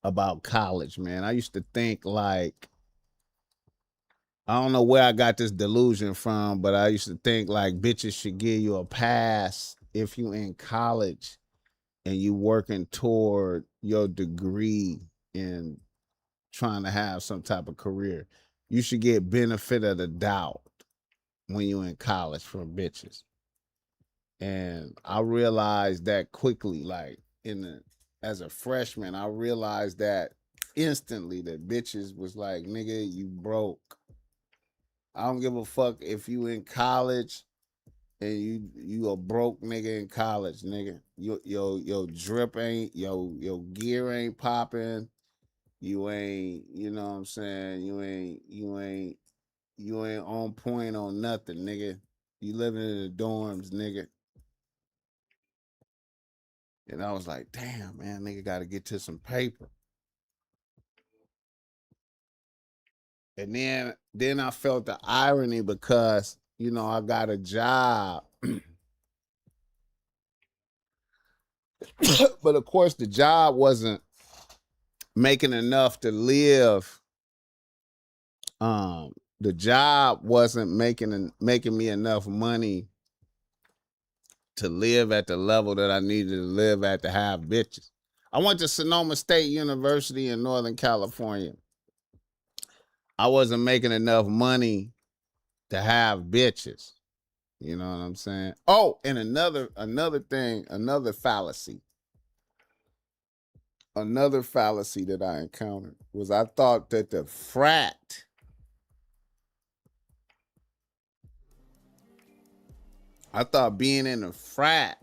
about college, man. I used to think like, I don't know where I got this delusion from, but I used to think like bitches should give you a pass if you in college and you working toward your degree and trying to have some type of career. You should get benefit of the doubt when you in college from bitches. And I realized that quickly, like as a freshman, I realized that instantly that bitches was like, nigga, you broke. I don't give a fuck if you in college and you a broke nigga in college, nigga. Your drip ain't, your gear ain't popping. You ain't, you know what I'm saying? You ain't on point on nothing, nigga. You living in the dorms, nigga. And I was like, damn, man, nigga got to get to some paper. And then I felt the irony because, you know, I got a job. But of course, the job wasn't making enough to live. The job wasn't making me enough money to live at the level that I needed to live at to have bitches. I went to Sonoma State University in Northern California. I wasn't making enough money to have bitches. You know what I'm saying? Oh, and another thing, another fallacy that I encountered was I thought that the frat I thought being in a frat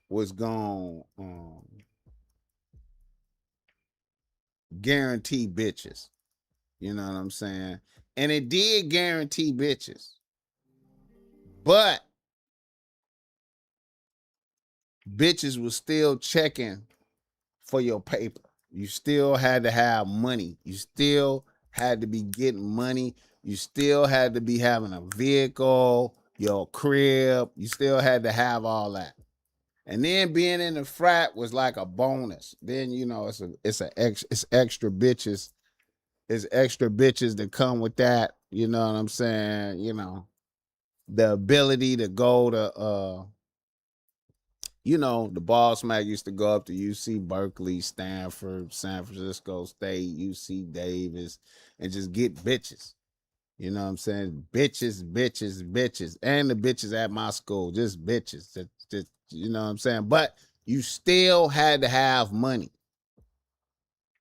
was going guarantee bitches. You know what I'm saying? And it did guarantee bitches. But bitches was still checking for your paper. You still had to have money. You still had to be getting money. You still had to be having a vehicle, your crib. You still had to have all that. And then being in the frat was like a bonus. Then, you know, it's extra bitches. It's extra bitches that come with that. You know what I'm saying? You know, the ability to go to you know, the BossMack used to go up to UC Berkeley, Stanford, San Francisco State, UC Davis, and just get bitches. You know what I'm saying? Bitches. And the bitches at my school, just bitches. Just, you know what I'm saying? But you still had to have money.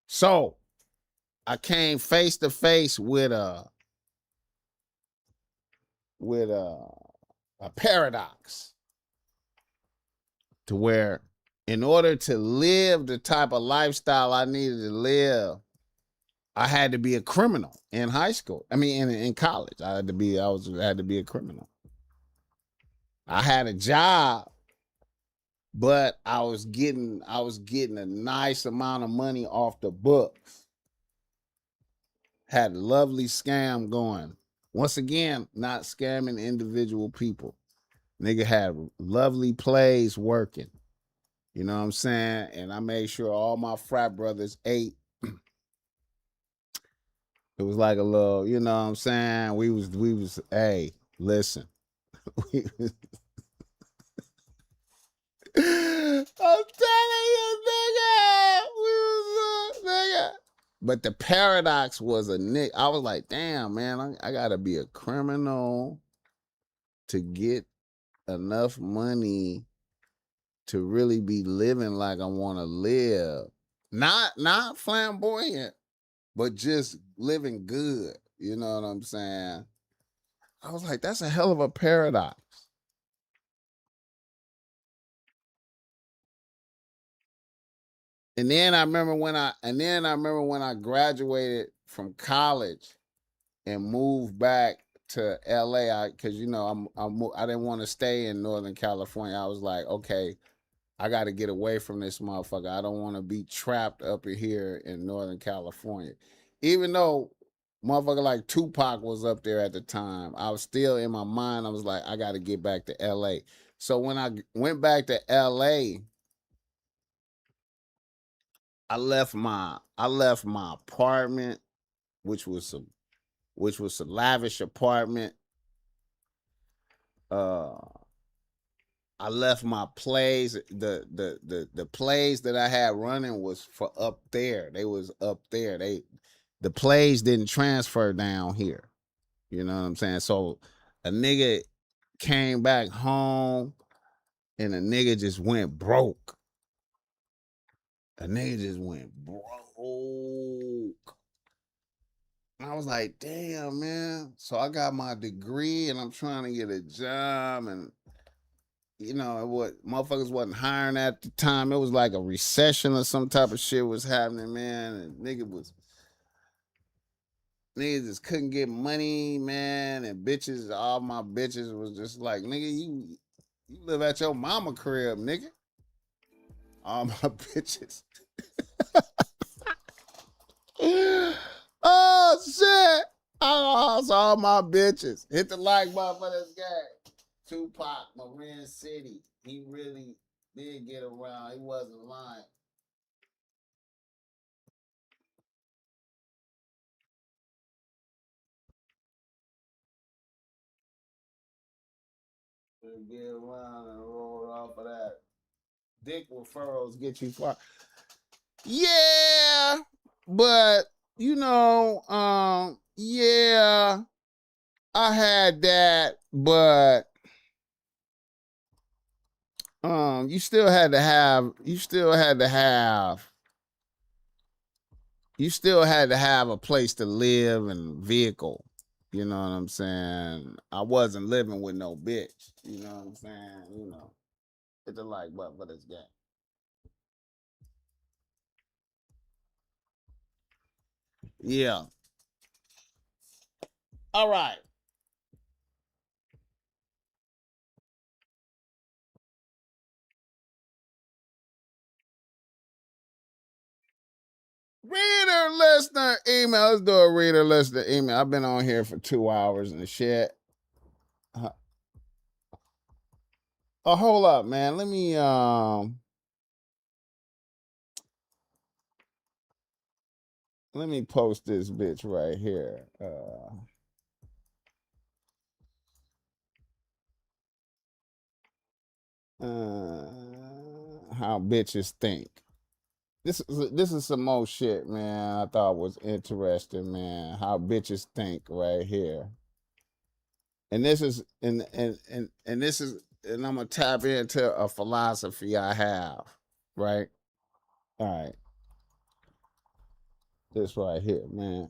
So I came face to face with a paradox to where in order to live the type of lifestyle I needed to live, I had to be a criminal in high school. I mean, in college, I had to be a criminal. I had a job, but I was getting a nice amount of money off the books. Had a lovely scam going. Once again, not scamming individual people. Nigga had lovely plays working. You know what I'm saying? And I made sure all my frat brothers ate. It was like a little, you know what I'm saying? We was, hey, listen. I'm telling you, nigga. We was, nigga. But the paradox was a nigga. I was like, damn, man, I gotta be a criminal to get enough money to really be living like I want to live. Not flamboyant, but just living good. You know what I'm saying? I was like, that's a hell of a paradox. And then I remember when I graduated from college and moved back to LA, because you know I didn't want to stay in Northern California. I was like, okay, I got to get away from this motherfucker. I don't want to be trapped up in here in Northern California. Even though motherfucker like Tupac was up there at the time, I was still in my mind. I was like, I got to get back to LA. So when I went back to LA, I left my apartment, which was a lavish apartment. I left my plays. The plays that I had running was for up there. They was up there. The plays didn't transfer down here. You know what I'm saying? So a nigga came back home and a nigga just went broke. A nigga just went broke. And I was like, damn, man. So I got my degree and I'm trying to get a job, and you know what, motherfuckers wasn't hiring at the time. It was like a recession or some type of shit was happening, man. And niggas just couldn't get money, man. And bitches, all my bitches was just like, nigga, you live at your mama crib, nigga. All my bitches. Oh shit! I lost all my bitches. Hit the like button for this guy. Tupac, Marin City. He really did get around. He wasn't lying. Get around and roll off of that. Dick referrals get you far. Yeah, but you know, yeah, I had that, but you still had to have a place to live and vehicle. You know what I'm saying? I wasn't living with no bitch. You know what I'm saying? You know, hit the like button for this game. Yeah. All right. Reader listener email. Let's do a reader listener email. I've been on here for 2 hours and shit. Oh, hold up, man. Let me post this bitch right here. How bitches think. This is some more shit, man. I thought was interesting, man. How bitches think right here. And this is and this is, and I'm gonna tap into a philosophy I have, right? All right. This right here, man.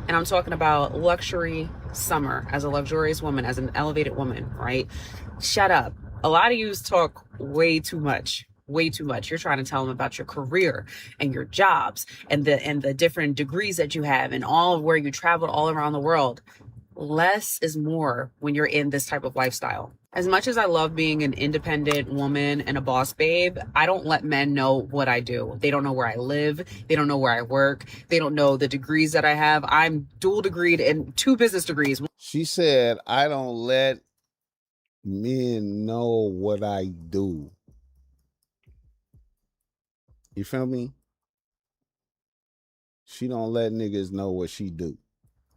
And I'm talking about luxury summer as a luxurious woman, as an elevated woman, right? Shut up. A lot of you talk way too much. Way too much. You're trying to tell them about your career and your jobs and the different degrees that you have and all of where you traveled all around the world. Less is more when you're in this type of lifestyle. As much as I love being an independent woman and a boss babe, I don't let men know what I do. They don't know where I live. They don't know where I work. They don't know the degrees that I have. I'm dual degreed in 2 business degrees. She said, I don't let men know what I do. You feel me? She don't let niggas know what she do.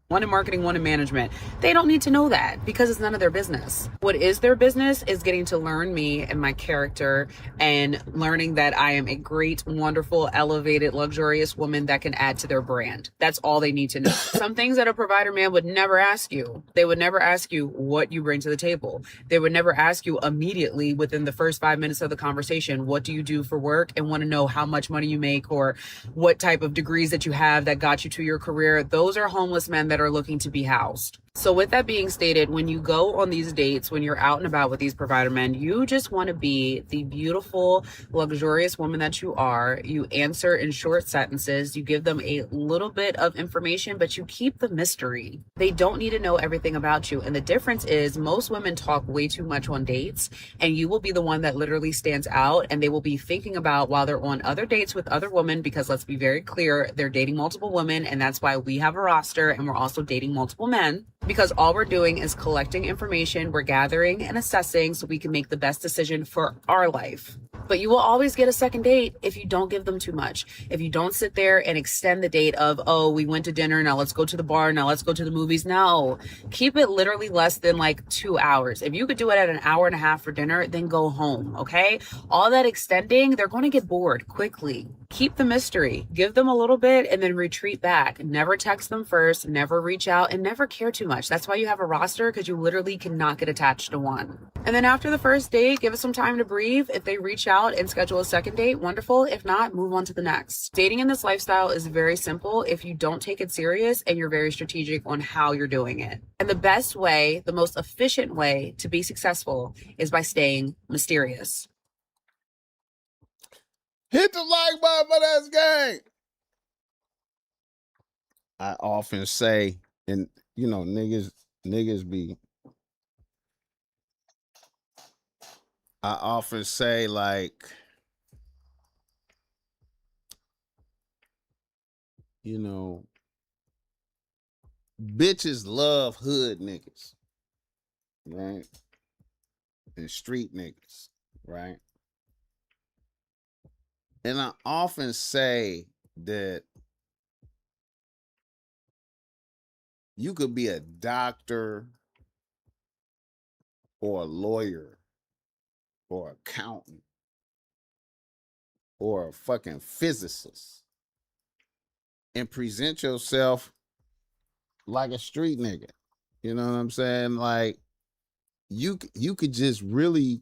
One in marketing, one in management. They don't need to know that because it's none of their business. What is their business is getting to learn me and my character and learning that I am a great, wonderful, elevated, luxurious woman that can add to their brand. That's all they need to know. Some things that a provider man would never ask you. They would never ask you what you bring to the table. They would never ask you immediately within the first 5 minutes of the conversation, what do you do for work, and want to know how much money you make or what type of degrees that you have that got you to your career. Those are homeless men that are looking to be housed. So with that being stated, when you go on these dates, when you're out and about with these provider men, you just want to be the beautiful, luxurious woman that you are. You answer in short sentences. You give them a little bit of information, but you keep the mystery. They don't need to know everything about you. And the difference is most women talk way too much on dates, and you will be the one that literally stands out, and they will be thinking about while they're on other dates with other women, because let's be very clear, they're dating multiple women, and that's why we have a roster and we're also dating multiple men. Because all we're doing is collecting information, we're gathering and assessing so we can make the best decision for our life. But you will always get a second date if you don't give them too much. If you don't sit there and extend the date of, oh, we went to dinner, now let's go to the bar, now let's go to the movies. No, keep it literally less than like 2 hours. If you could do it at an hour and a half for dinner, then go home, okay? All that extending, they're going to get bored quickly. Keep the mystery, give them a little bit and then retreat back. Never text them first, never reach out, and never care too much. That's why you have a roster, because you literally cannot get attached to one. And then after the first date, give it some time to breathe. If they reach out and schedule a second date, wonderful. If not, move on to the next. Dating in this lifestyle is very simple if you don't take it serious and you're very strategic on how you're doing it. And the best way, the most efficient way to be successful is by staying mysterious. Hit the like button for this game. I often say, and you know, niggas be. I often say, like, you know, bitches love hood niggas, right? And street niggas, right? And I often say that you could be a doctor or a lawyer or accountant or a fucking physicist and present yourself like a street nigga. You know what I'm saying? Like you could just really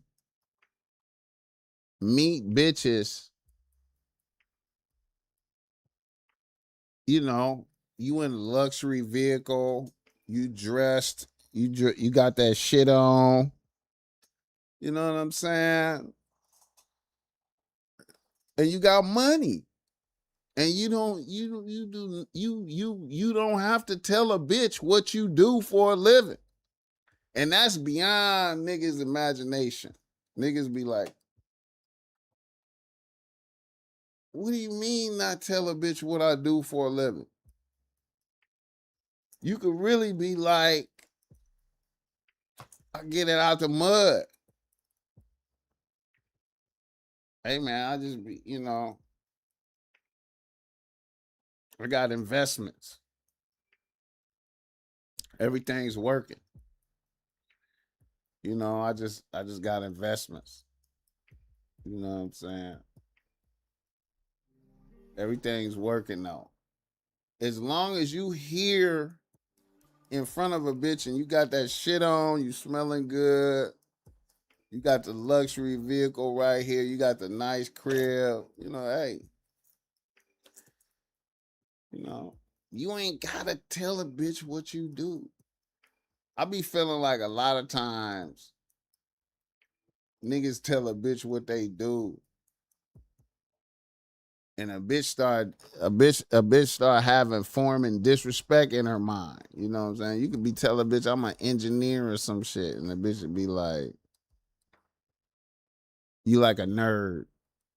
meet bitches, you know, you in a luxury vehicle, you dressed, you got that shit on. You know what I'm saying? And you got money. And you don't have to tell a bitch what you do for a living. And that's beyond niggas' imagination. Niggas be like, what do you mean not tell a bitch what I do for a living? You could really be like, I get it out the mud. Hey man, I just be, you know, I got investments. Everything's working. You know, I just got investments. You know what I'm saying? Everything's working now. As long as you hear in front of a bitch and you got that shit on, you smelling good, you got the luxury vehicle right here, you got the nice crib, you know, hey, you know, you ain't gotta tell a bitch what you do. I be feeling like a lot of times niggas tell a bitch what they do, and a bitch start having forming disrespect in her mind. You know what I'm saying? You could be telling a bitch I'm an engineer or some shit, and the bitch would be like, you like a nerd.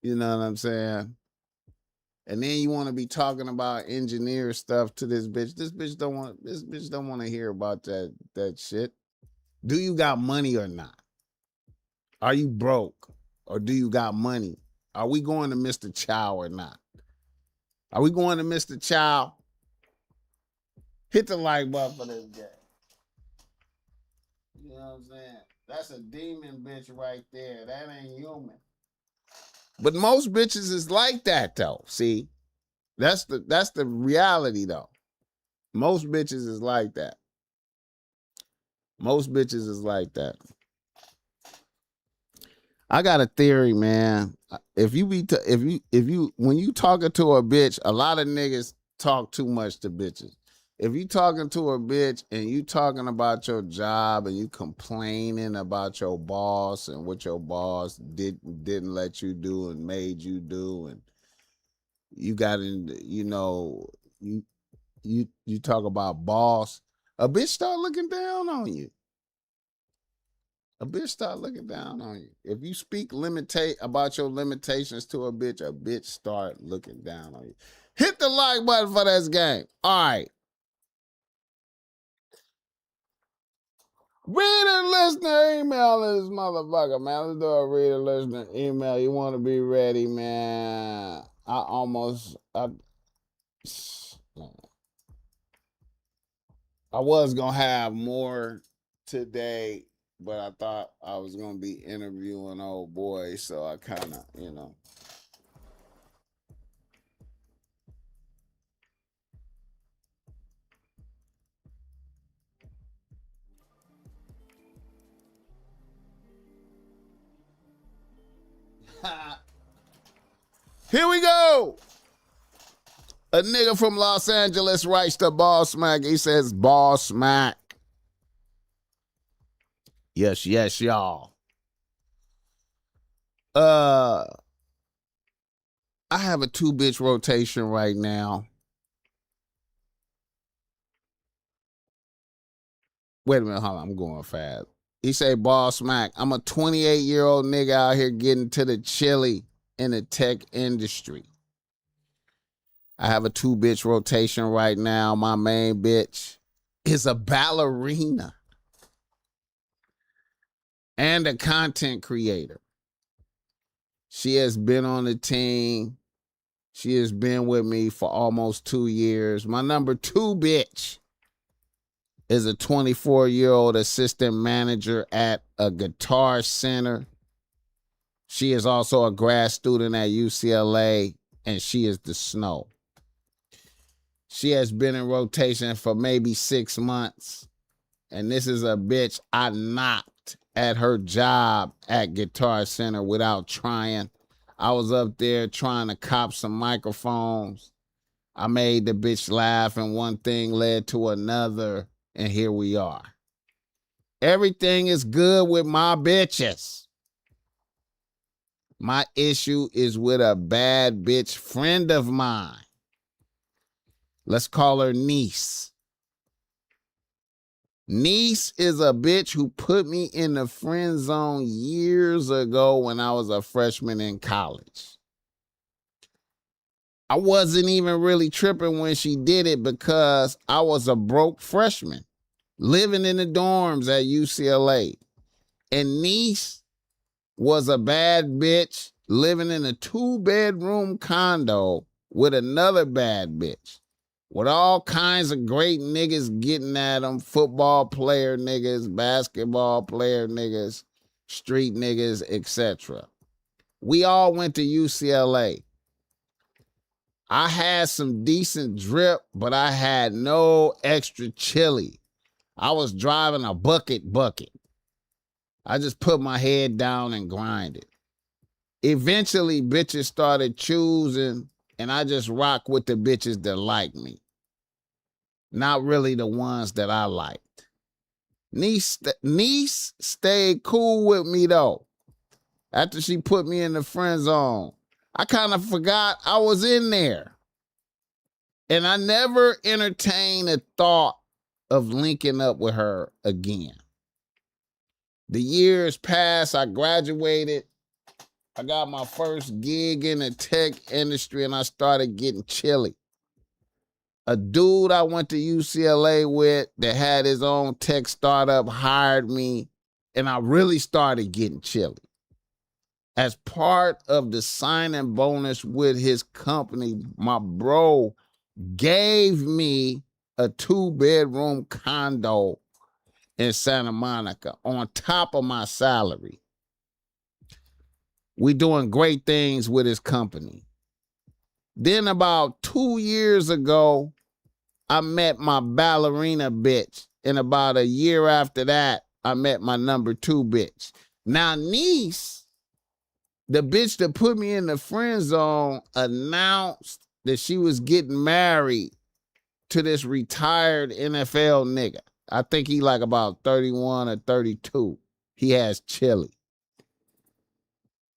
You know what I'm saying? And then you want to be talking about engineer stuff to this bitch. This bitch don't want to hear about that shit. Do you got money or not? Are you broke? Or do you got money? Are we going to Mr. Chow or not? Are we going to Mr. Chow? Hit the like button for this guy. You know what I'm saying? That's a demon bitch right there. That ain't human. But most bitches is like that though. See? That's the reality though. Most bitches is like that. Most bitches is like that. I got a theory, man. If you when you talking to a bitch, a lot of niggas talk too much to bitches. If you talking to a bitch and you talking about your job and you complaining about your boss and what your boss didn't let you do and made you do, and you got in, you talk about boss, a bitch start looking down on you. A bitch start looking down on you. If you speak about your limitations to a bitch start looking down on you. Hit the like button for this game. All right. Reader listener email this motherfucker, man. Let's do a reader listener email. You want to be ready, man. I was going to have more today, but I thought I was going to be interviewing old boy, so I kind of, Here we go. A nigga from Los Angeles writes to BossMack. He says, BossMack. Yes, y'all. I have a 2-bitch rotation right now. Wait a minute, hold on, I'm going fast. He say, BossMack, I'm a 28-year-old nigga out here getting to the chili in the tech industry. I have a 2-bitch rotation right now. My main bitch is a ballerina and a content creator. She has been on the team. She has been with me for almost 2 years. My number 2 bitch is a 24-year-old assistant manager at a guitar center. She is also a grad student at UCLA, and she is the snow. She has been in rotation for maybe 6 months, and this is a bitch I knocked at her job at Guitar Center without trying. I was up there trying to cop some microphones. I made the bitch laugh, and one thing led to another, and here we are. Everything is good with my bitches. My issue is with a bad bitch friend of mine. Let's call her Niece. Niece is a bitch who put me in the friend zone years ago when I was a freshman in college. I wasn't even really tripping when she did it because I was a broke freshman living in the dorms at UCLA. And Niece was a bad bitch living in a 2-bedroom condo with another bad bitch, with all kinds of great niggas getting at them, football player niggas, basketball player niggas, street niggas, etc. We all went to UCLA. I had some decent drip, but I had no extra chili. I was driving a bucket. I just put my head down and grinded. Eventually, bitches started choosing, and I just rock with the bitches that like me. Not really the ones that I liked. Niece stayed cool with me, though. After she put me in the friend zone, I kind of forgot I was in there. And I never entertained a thought of linking up with her again. The years passed, I graduated. I got my first gig in the tech industry, and I started getting chilly. A dude I went to UCLA with that had his own tech startup hired me, and I really started getting chilly. As part of the signing bonus with his company, my bro gave me a 2-bedroom condo in Santa Monica on top of my salary. We doing great things with his company. Then about 2 years ago, I met my ballerina bitch. And about a year after that, I met my number 2 bitch. Now, niece, the bitch that put me in the friend zone, announced that she was getting married to this retired NFL nigga. I think he like about 31 or 32. He has chili.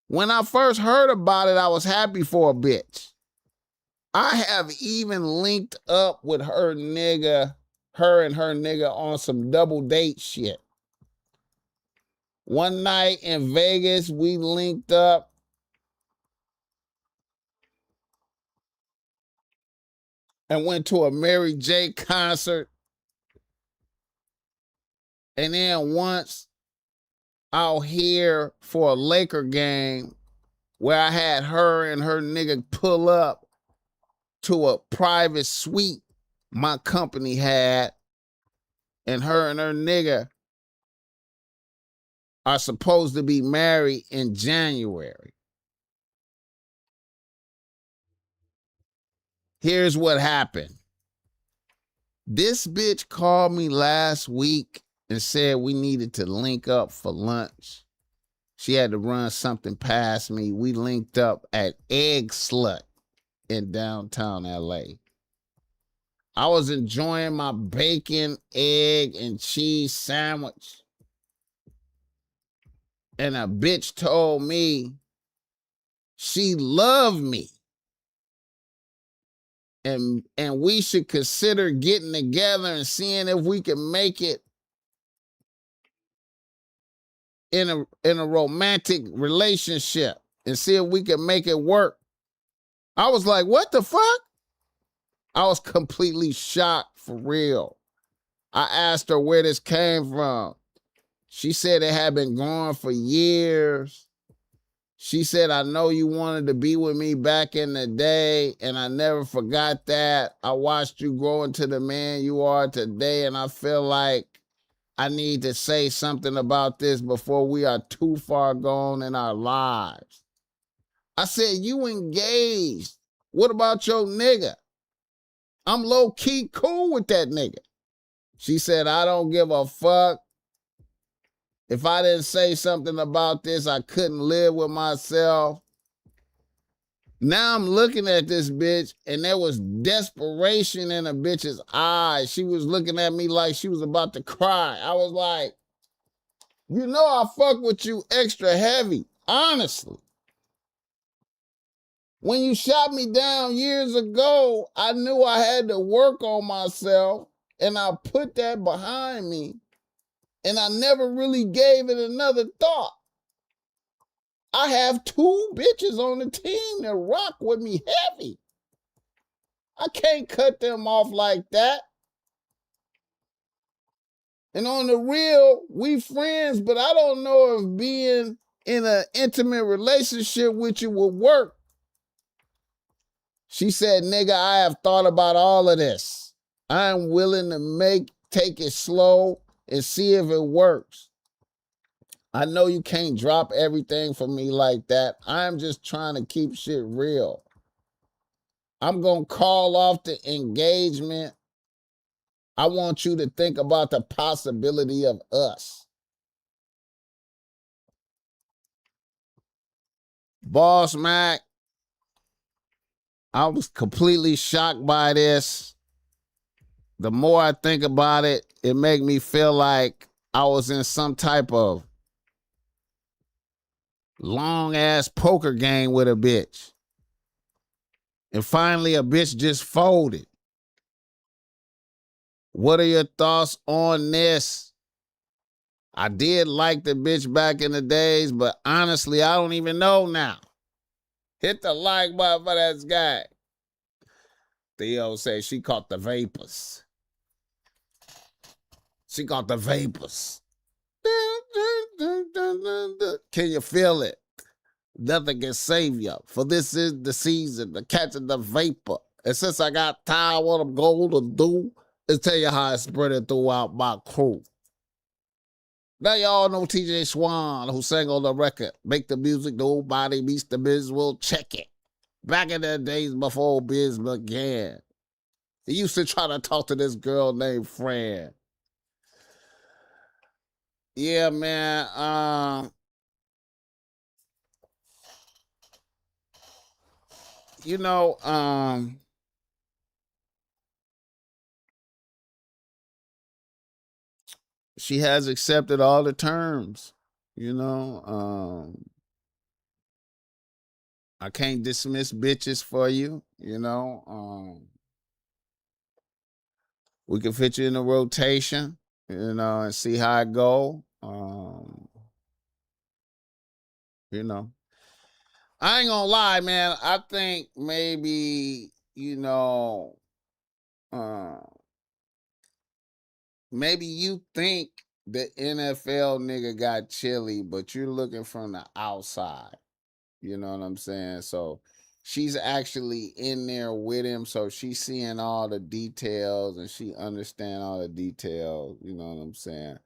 When I first heard about it, I was happy for a bitch. I have even linked up with her and her nigga on some double date shit. One night in Vegas, we linked up. And went to a Mary J concert. And then once out here for a Laker game where I had her and her nigga pull up to a private suite my company had, and her nigga are supposed to be married in January. Here's what happened. This bitch called me last week and said we needed to link up for lunch. She had to run something past me. We linked up at Egg Slut in downtown LA. I was enjoying my bacon, egg, and cheese sandwich. And a bitch told me she loved me. And we should consider getting together and seeing if we can make it in a romantic relationship and see if we can make it work. I was like, what the fuck? I was completely shocked, for real. I asked her where this came from. She said it had been going for years. She said, I know you wanted to be with me back in the day, and I never forgot that. I watched you grow into the man you are today, and I feel like I need to say something about this before we are too far gone in our lives. I said, you engaged. What about your nigga? I'm low-key cool with that nigga. She said, I don't give a fuck. If I didn't say something about this, I couldn't live with myself. Now I'm looking at this bitch, and there was desperation in a bitch's eyes. She was looking at me like she was about to cry. I was like, you know I fuck with you extra heavy, honestly. When you shot me down years ago, I knew I had to work on myself, and I put that behind me, and I never really gave it another thought. I have 2 bitches on the team that rock with me heavy. I can't cut them off like that. And on the real, we friends, but I don't know if being in an intimate relationship with you would work. She said, nigga, I have thought about all of this. I'm willing to take it slow and see if it works. I know you can't drop everything for me like that. I'm just trying to keep shit real. I'm going to call off the engagement. I want you to think about the possibility of us. BossMack, I was completely shocked by this. The more I think about it, it makes me feel like I was in some type of long-ass poker game with a bitch. And finally, a bitch just folded. What are your thoughts on this? I did like the bitch back in the days, but honestly, I don't even know now. Hit the like button for that guy. Theo says she caught the vapors. She caught the vapors. Can you feel it? Nothing can save you, for this is the season to catch the vapor. And since I got time, what I'm going to do is tell you how it's spreading throughout my crew. Now y'all know TJ Swan, who sang on the record, make the music, nobody beats the biz, will check it. Back in the days before biz began, he used to try to talk to this girl named Fran. Yeah, man, you know, she has accepted all the terms, you know. I can't dismiss bitches for you, you know. We can fit you in a rotation, you know, and see how it go. You know. I ain't gonna lie, man. I think maybe, you know, uh, maybe you think the NFL nigga got chilly, but you're looking from the outside. You know what I'm saying? So she's actually in there with him, so she's seeing all the details and she understand all the details. You know what I'm saying?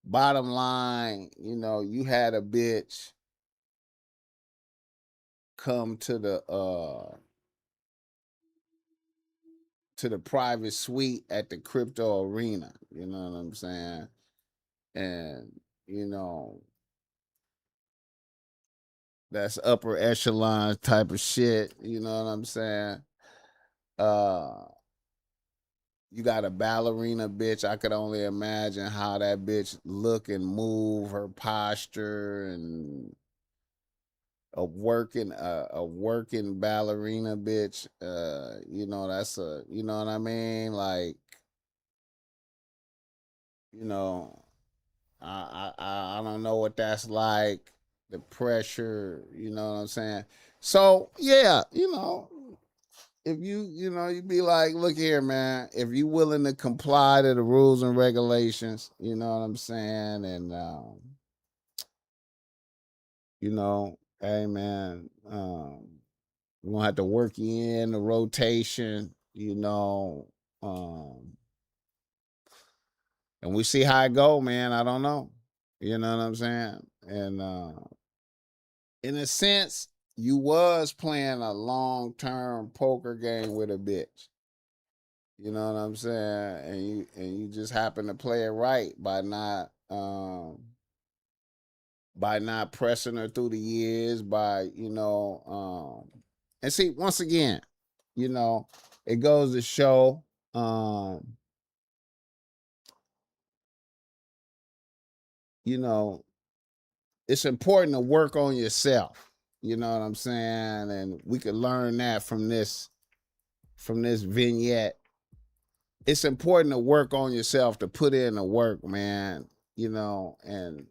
Bottom line, you know, you had a bitch come to the private suite at the crypto arena. You know what I'm saying? And, you know, that's upper echelon type of shit. You know what I'm saying? Uh you got a ballerina bitch. I could only imagine how that bitch look and move, her posture, and a working ballerina bitch. You know, that's you know what I mean? Like, you know, I don't know what that's like. The pressure, you know what I'm saying? So yeah, you know, if you know, you be like, look here, man, if you willing to comply to the rules and regulations, you know what I'm saying? And you know, hey man, we're gonna have to work you in the rotation, you know, and we see how it go, man. I don't know. You know what I'm saying? And in a sense, you was playing a long-term poker game with a bitch. You know what I'm saying? And you just happen to play it right by not pressing her through the years, by, you know, and see, once again, you know, it goes to show, you know, it's important to work on yourself. You know what I'm saying? And we could learn that from this vignette. It's important to work on yourself, to put in the work, man. You know, and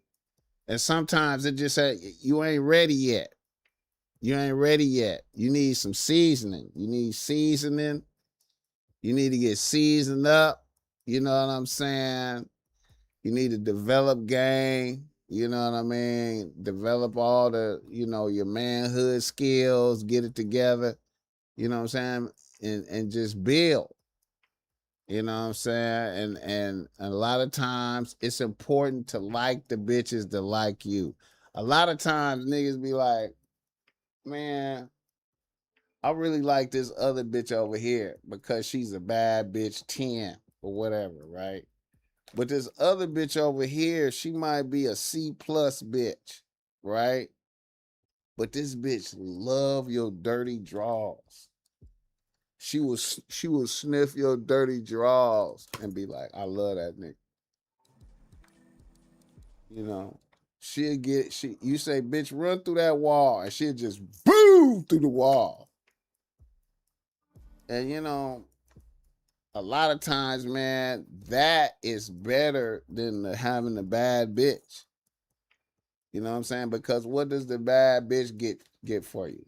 sometimes it just say you ain't ready yet. You ain't ready yet. You need some seasoning. You need seasoning. You need to get seasoned up. You know what I'm saying? You need to develop game. You know what I mean? Develop all the, you know, your manhood skills, get it together. You know what I'm saying? And just build. You know what I'm saying? And a lot of times it's important to like the bitches that like you. A lot of times niggas be like, man, I really like this other bitch over here because she's a bad bitch 10 or whatever, right? But this other bitch over here, she might be a C plus bitch, right? But this bitch love your dirty draws. She will sniff your dirty draws and be like, I love that nigga. You know, you say, bitch, run through that wall, and she'll just boom through the wall. And you know, a lot of times, man, that is better than having a bad bitch. You know what I'm saying? Because what does the bad bitch get for you?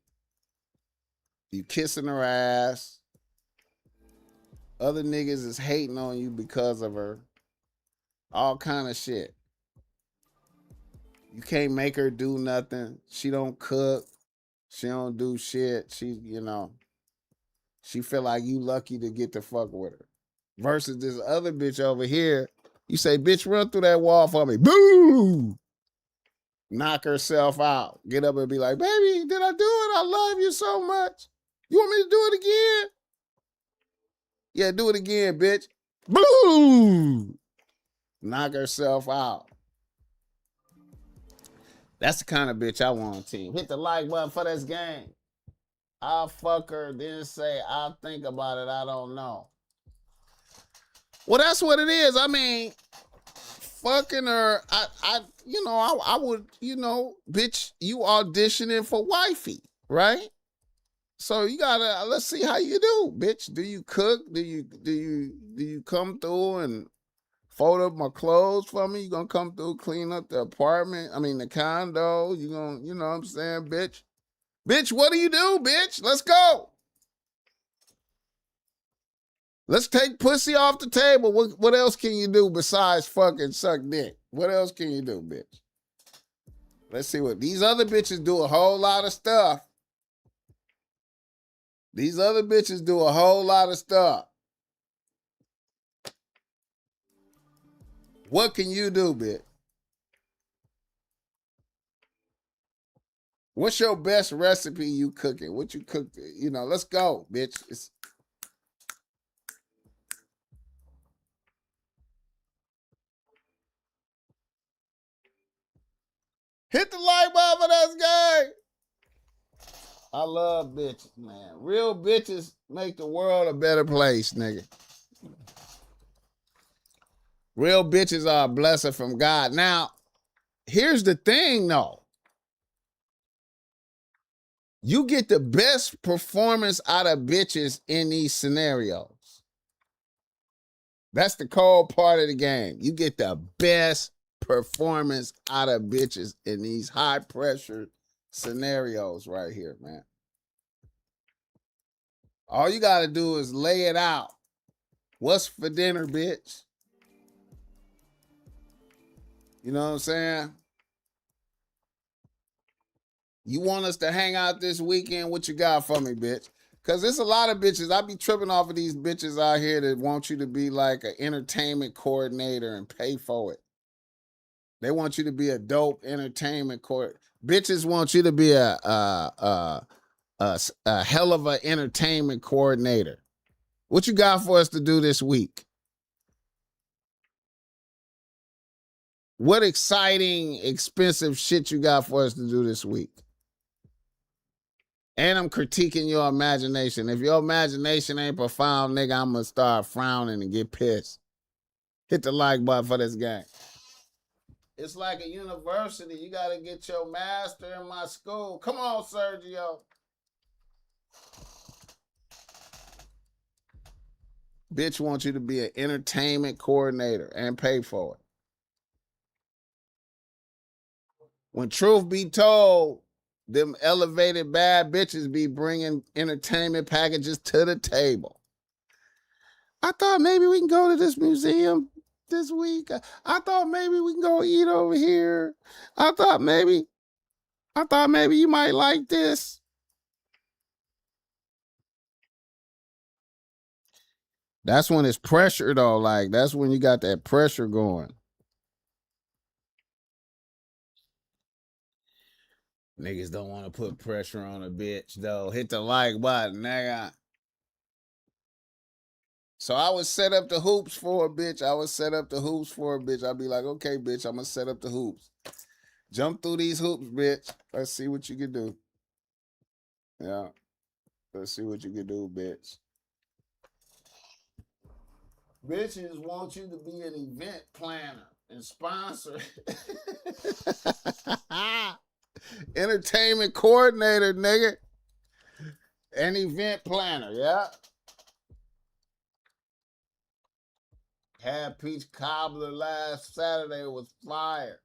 You kissing her ass. Other niggas is hating on you because of her. All kind of shit. You can't make her do nothing. She don't cook. She don't do shit. She, you know, she feel like you lucky to get to fuck with her. Versus this other bitch over here, you say, bitch, run through that wall for me. Boo! Knock herself out. Get up and be like, baby, did I do it? I love you so much. You want me to do it again? Yeah, do it again, bitch. Boo! Knock herself out. That's the kind of bitch I want on team. Hit the like button for this game. I'll fuck her, then say, I'll think about it, I don't know. Well, that's what it is. I mean, fucking her, I would, bitch, you auditioning for wifey, right? So you gotta, let's see how you do, bitch. Do you cook? Do you come through and fold up my clothes for me? You gonna come through, clean up the apartment? I mean, the condo. You gonna, you know what I'm saying, bitch? Bitch, what do you do, bitch? Let's go. Let's take pussy off the table. What else can you do besides fucking suck dick? What else can you do, bitch? Let's see what these other bitches do. A whole lot of stuff. These other bitches do a whole lot of stuff. What can you do, bitch? What's your best recipe you cooking? What you cook? You know, let's go, bitch. Hit the like button for this guy. I love bitches, man. Real bitches make the world a better place, nigga. Real bitches are a blessing from God. Now, here's the thing, though. You get the best performance out of bitches in these scenarios. That's the cold part of the game. You get the best performance out of bitches in these high pressure scenarios right here, man. All you got to do is lay it out. What's for dinner, bitch? You know what I'm saying? You want us to hang out this weekend? What you got for me, bitch? Because there's a lot of bitches. I be tripping off of these bitches out here that want you to be like an entertainment coordinator and pay for it. They want you to be a dope entertainment coordinator. Bitches want you to be a hell of an entertainment coordinator. What you got for us to do this week? What exciting, expensive shit you got for us to do this week? And I'm critiquing your imagination. If your imagination ain't profound, nigga, I'm going to start frowning and get pissed. Hit the like button for this game. It's like a university. You got to get your master in my school. Come on, Sergio. Bitch wants you to be an entertainment coordinator and pay for it. When truth be told, them elevated bad bitches be bringing entertainment packages to the table. I thought maybe we can go to this museum this week. I thought maybe we can go eat over here. I thought maybe you might like this. That's when it's pressure though. Like, that's when you got that pressure going. Niggas don't want to put pressure on a bitch, though. Hit the like button, nigga. So I would set up the hoops for a bitch. I'd be like, okay, bitch, I'm going to set up the hoops. Jump through these hoops, bitch. Let's see what you can do. Yeah. Let's see what you can do, bitch. Bitches want you to be an event planner and sponsor. Entertainment coordinator, nigga. An event planner, yeah. Had peach cobbler last Saturday, was fire.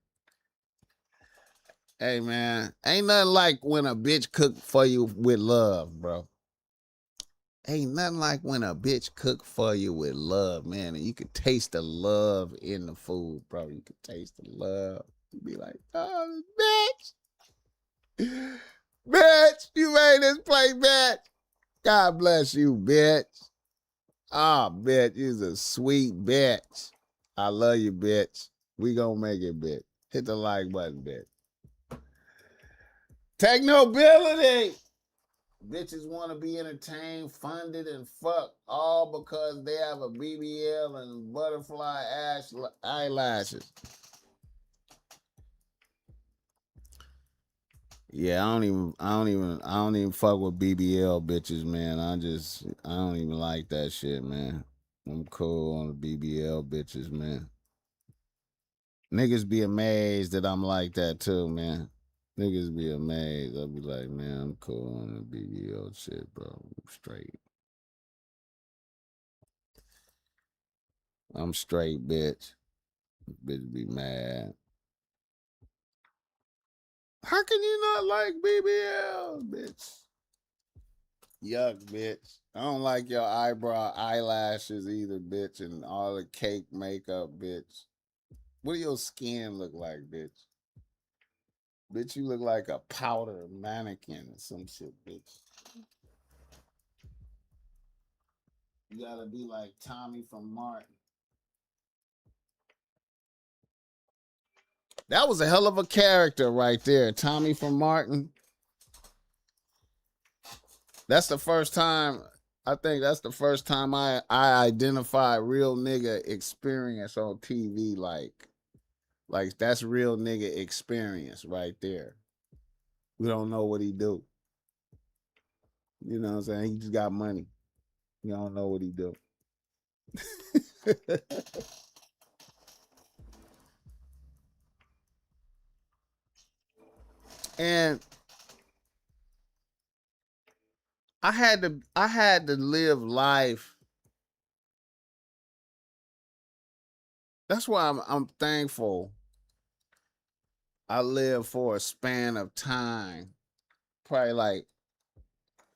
Hey, man, ain't nothing like when a bitch cook for you with love, bro. Ain't nothing like when a bitch cook for you with love, man. And you can taste the love in the food, bro. You can taste the love. You be like, oh, bitch. Bitch, you made this play, bitch. God bless you, bitch. Ah, bitch, you's a sweet bitch. I love you, bitch. We gonna make it, bitch. Hit the like button, bitch. Technobility. Bitches want to be entertained, funded, and fucked, all because they have a BBL and butterfly eyelashes. Yeah, I don't even fuck with BBL bitches, man. I don't even like that shit, man. I'm cool on the BBL bitches, man. Niggas be amazed that I'm like that too, man. Niggas be amazed. I'll be like, man, I'm cool on the BBL shit, bro. I'm straight. I'm straight, bitch. Bitch be mad. How can you not like BBL, bitch? Yuck, bitch. I don't like your eyelashes either, bitch, and all the cake makeup, bitch. What do your skin look like, bitch? Bitch, you look like a powder mannequin or some shit, bitch. You gotta be like Tommy from Martin. That was a hell of a character right there, Tommy from Martin. That's the first time, I think that's the first time I identify real nigga experience on TV. Like that's real nigga experience right there. We don't know what he do. You know what I'm saying? He just got money. You don't know what he do. And I had to live life. That's why I'm thankful. I lived for a span of time, probably like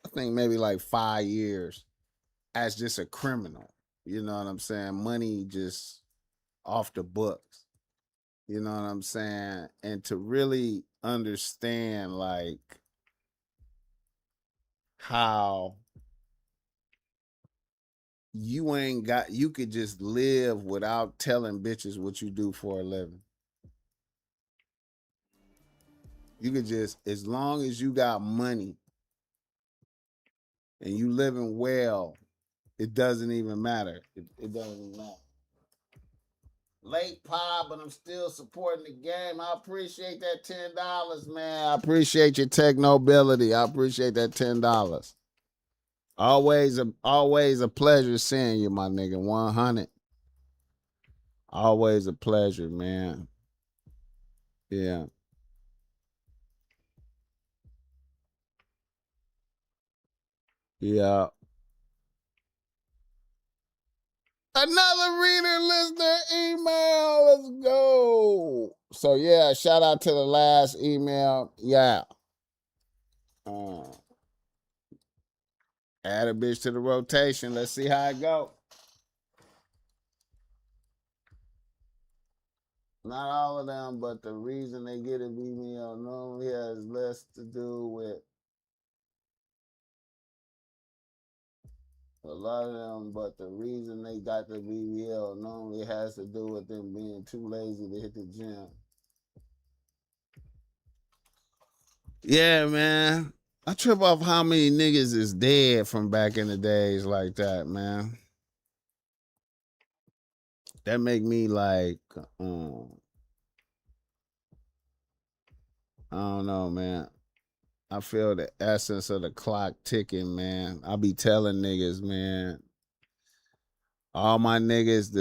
I think maybe like 5 years as just a criminal. You know what I'm saying? Money just off the books. You know what I'm saying? And to really understand like how you could just live without telling bitches what you do for a living. You could just, as long as you got money and you living well, it doesn't even matter. It doesn't even matter. Late pop, but I'm still supporting the game. I appreciate that $10, man. I appreciate your technobility. I appreciate that $10. Always a pleasure seeing you, my nigga. 100. Always a pleasure, man. Yeah. Yeah. Another reader, listener, email. Let's go. So yeah, shout out to the last email. Yeah. Add a bitch to the rotation. Let's see how it go. Not all of them, but the reason they get an email normally has less to do with a lot of them, but the reason they got the BBL normally has to do with them being too lazy to hit the gym. Yeah, man. I trip off how many niggas is dead from back in the days like that, man. That make me like, I don't know, man. I feel the essence of the clock ticking, man. I be telling niggas, man, all my niggas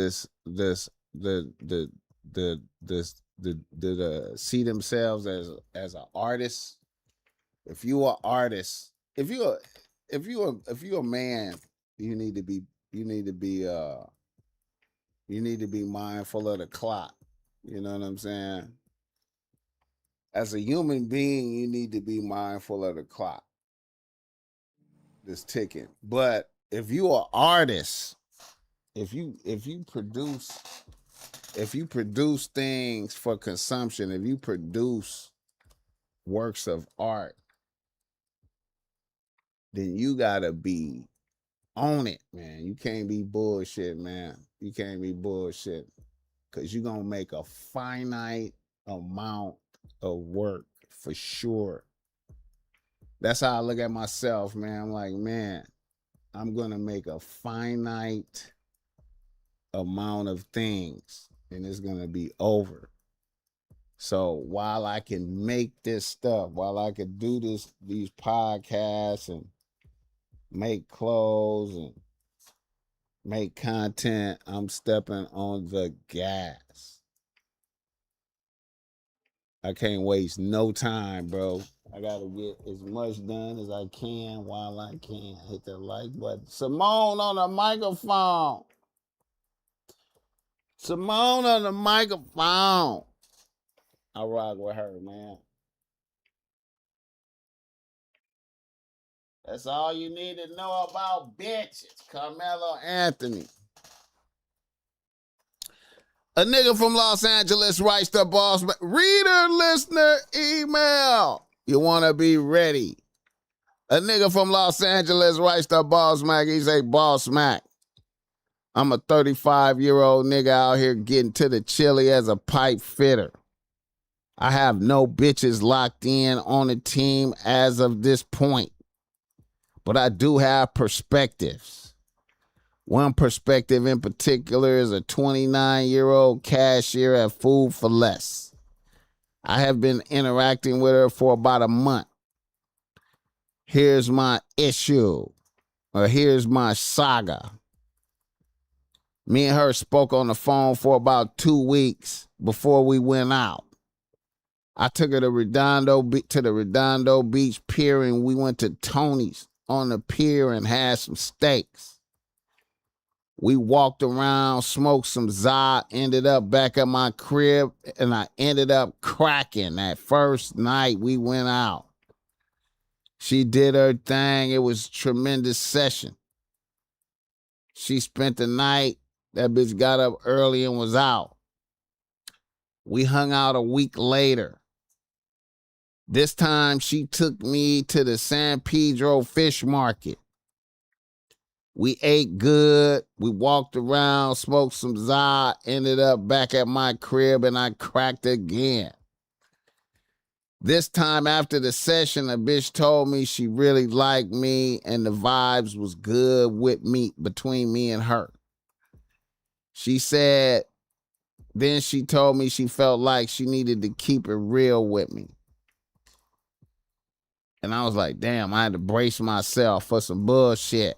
see themselves as an artist. If you are artist, if you a man, you need to be you need to be mindful of the clock. You know what I'm saying? As a human being, you need to be mindful of the clock that's ticking. But if you are artist, if you produce things for consumption, if you produce works of art, then you gotta be on it, man. You can't be bullshit, man. You can't be bullshit. Cause you're gonna make a finite amount of work for sure. That's how I look at myself, man. I'm like, man, I'm gonna make a finite amount of things and it's gonna be over. So while I can make this stuff, while I can do these podcasts and make clothes and make content, I'm stepping on the gas. I can't waste no time, bro. I gotta get as much done as I can while I can. Hit the like button. Simone on the microphone. Simone on the microphone. I rock with her, man. That's all you need to know about bitches. Carmelo Anthony. A nigga from Los Angeles writes to BossMack. Reader, listener, email. You want to be ready. A nigga from Los Angeles writes to BossMack. He say, BossMack, I'm a 35-year-old nigga out here getting to the chili as a pipe fitter. I have no bitches locked in on the team as of this point. But I do have perspectives. One perspective in particular is a 29-year-old cashier at Food for Less. I have been interacting with her for about a month. Here's my issue, or here's my saga. Me and her spoke on the phone for about 2 weeks before we went out. I took her to the Redondo Beach Pier, and we went to Tony's on the pier and had some steaks. We walked around, smoked some za, ended up back at my crib, and I ended up cracking that first night we went out. She did her thing. It was a tremendous session. She spent the night. That bitch got up early and was out. We hung out a week later. This time she took me to the San Pedro Fish Market. We ate good. We walked around, smoked some za, ended up back at my crib, and I cracked again. This time after the session, a bitch told me she really liked me and the vibes was good with me, between me and her. She said, then she told me she felt like she needed to keep it real with me. And I was like, damn, I had to brace myself for some bullshit.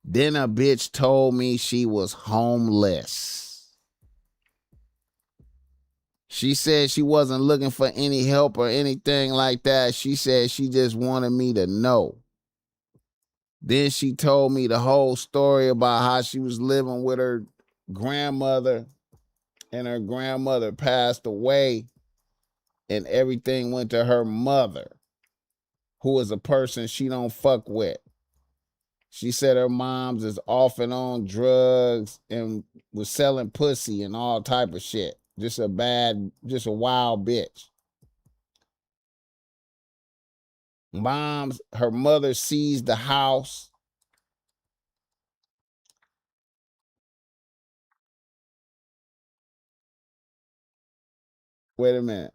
Then a bitch told me she was homeless. She said she wasn't looking for any help or anything like that. She said she just wanted me to know. Then she told me the whole story about how she was living with her grandmother and her grandmother passed away and everything went to her mother, who is a person she don't fuck with. She said her mom's is off and on drugs and was selling pussy and all type of shit. Just a wild bitch. Her mother seized the house. Wait a minute.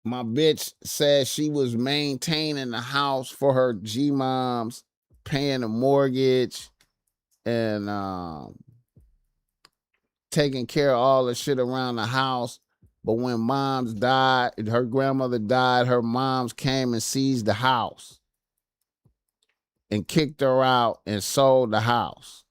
My bitch said she was maintaining the house for her G-moms, paying the mortgage, and taking care of all the shit around the house. But when moms died, her grandmother died, her moms came and seized the house and kicked her out and sold the house.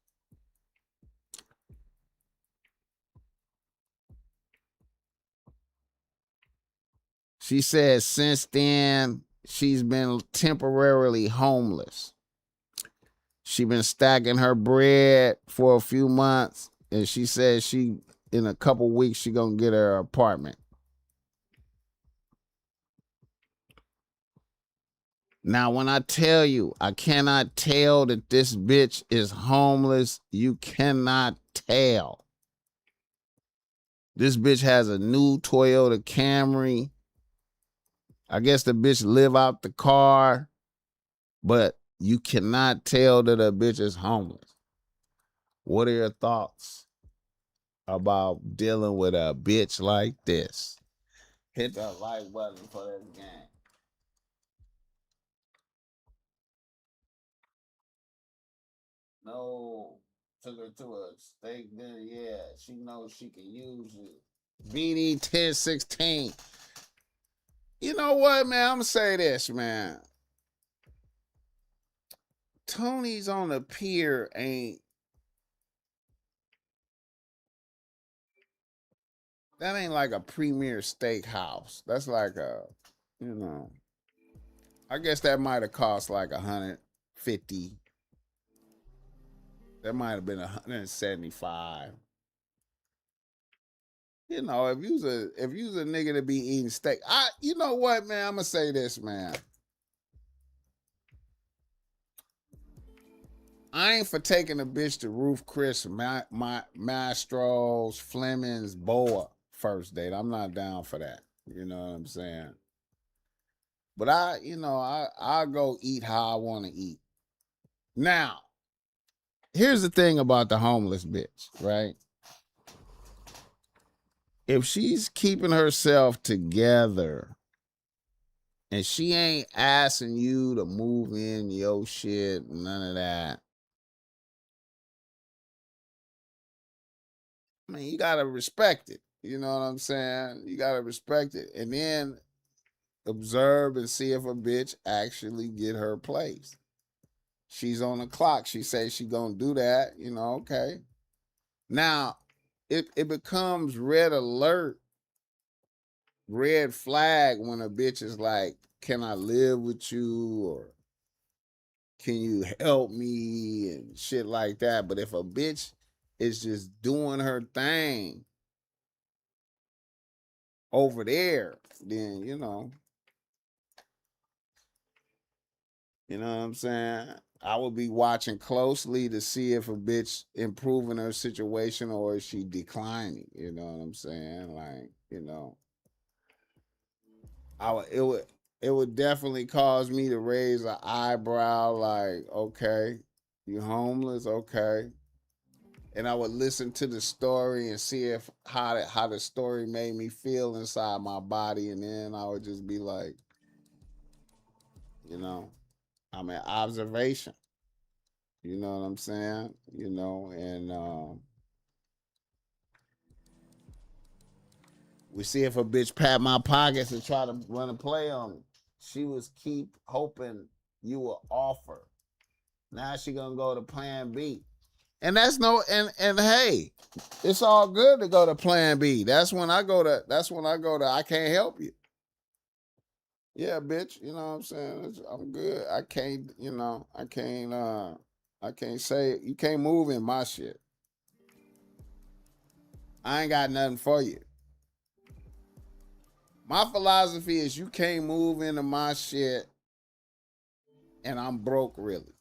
She said since then, she's been temporarily homeless. She been stacking her bread for a few months, and she said in a couple weeks, she gonna get her apartment. Now, when I tell you, I cannot tell that this bitch is homeless. You cannot tell. This bitch has a new Toyota Camry. I guess the bitch live out the car, but you cannot tell that a bitch is homeless. What are your thoughts about dealing with a bitch like this? Hit the like button for this game. No, took her to a steak dinner. Yeah, she knows she can use you. BD 1016. You know what, man? I'm gonna say this, man. Tony's on the pier that ain't like a premier steakhouse. That's like a, you know, I guess that might have cost like 150. That might have been 175. You know, if you was a nigga to be eating steak, you know what, man? I'm gonna say this, man. I ain't for taking a bitch to Roof Chris, Mastro's, Fleming's, Boa first date. I'm not down for that. You know what I'm saying? But I'll go eat how I want to eat. Now, here's the thing about the homeless bitch, right? If she's keeping herself together and she ain't asking you to move in your shit, none of that, I mean, you gotta respect it. You know what I'm saying? You gotta respect it. And then observe and see if a bitch actually get her place. She's on the clock. She says she gonna do that, okay. Now, it becomes red alert, red flag when a bitch is like, can I live with you? Or can you help me? And shit like that. But if a bitch is just doing her thing over there, then, you know what I'm saying? I would be watching closely to see if a bitch improving her situation or is she declining. You know what I'm saying? Like, it would definitely cause me to raise an eyebrow. Like, okay, you homeless, okay, and I would listen to the story and see if how the story made me feel inside my body, and then I would just be like, I'm in observation. You know what I'm saying? And we see if a bitch pat my pockets and try to run a play on me. She was keep hoping you will offer. Now she gonna go to plan B. And that's and hey, it's all good to go to plan B. That's when I go to I can't help you. Yeah, bitch, you know what I'm saying? I'm good. I can't say you can't move in my shit. I ain't got nothing for you. My philosophy is you can't move into my shit and I'm broke, really.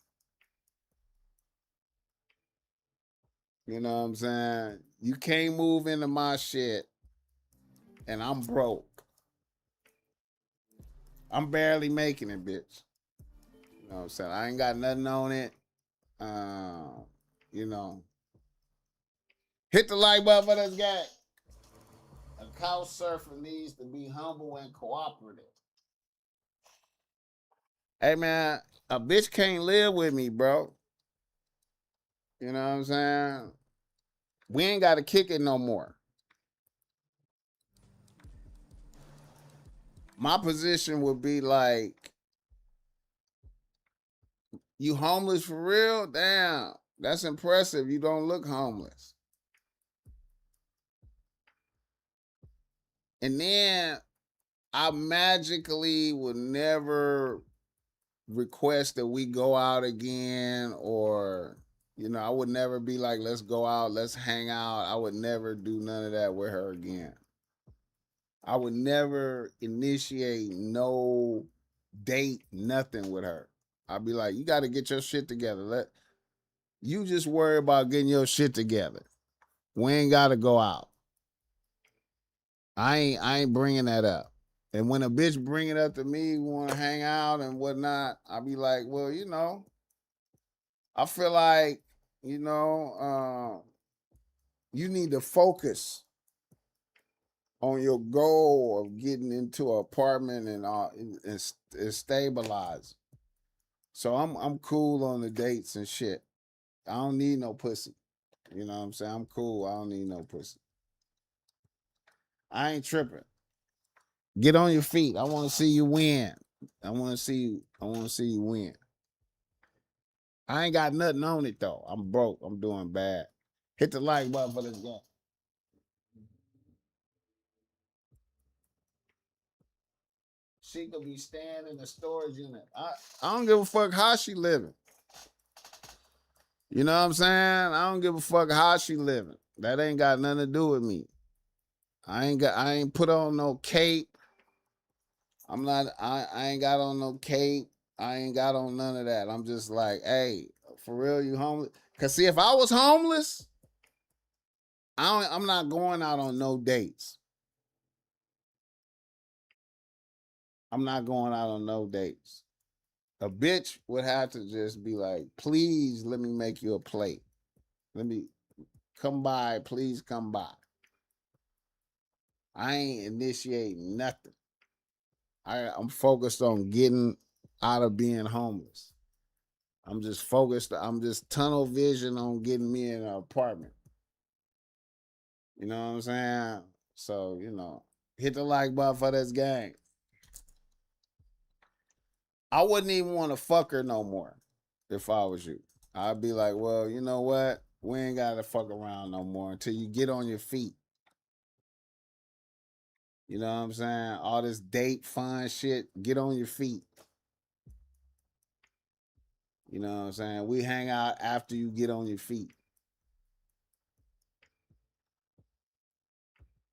You know what I'm saying? You can't move into my shit and I'm broke. I'm barely making it, bitch. You know what I'm saying? I ain't got nothing on it. You know. Hit the like button for this guy. A couch surfer needs to be humble and cooperative. Hey, man, a bitch can't live with me, bro. You know what I'm saying? We ain't got to kick it no more. My position would be like, you homeless for real? Damn, that's impressive. You don't look homeless. And then I magically would never request that we go out again, or I would never be like, let's go out, let's hang out. I would never do none of that with her again. I would never initiate no date, nothing with her. I'd be like, you got to get your shit together. You just worry about getting your shit together. We ain't got to go out. I ain't bringing that up. And when a bitch bring it up to me, want to hang out and whatnot, I be like, well, I feel like, you need to focus on your goal of getting into an apartment and stabilize. So I'm cool on the dates and shit. I don't need no pussy. You know what I'm saying? I'm cool. I don't need no pussy. I ain't tripping. Get on your feet. I want to see you win. I want to see you win. I ain't got nothing on it though. I'm broke. I'm doing bad. Hit the like button for this guy. She could be staying in the storage unit. I don't give a fuck how she living. You know what I'm saying? I don't give a fuck how she living. That ain't got nothing to do with me. I ain't put on no cape. I ain't got on no cape. I ain't got on none of that. I'm just like, hey, for real, you homeless? Cause see, if I was homeless, I'm not going out on no dates. I'm not going out on no dates. A bitch would have to just be like, please let me make you a plate. Let me come by, please come by. I ain't initiating nothing. I'm focused on getting out of being homeless. I'm just tunnel vision on getting me in an apartment. You know what I'm saying? So, hit the like button for this gang. I wouldn't even want to fuck her no more if I was you. I'd be like, well, you know what? We ain't got to fuck around no more until you get on your feet. You know what I'm saying? All this date, fun shit, get on your feet. You know what I'm saying? We hang out after you get on your feet.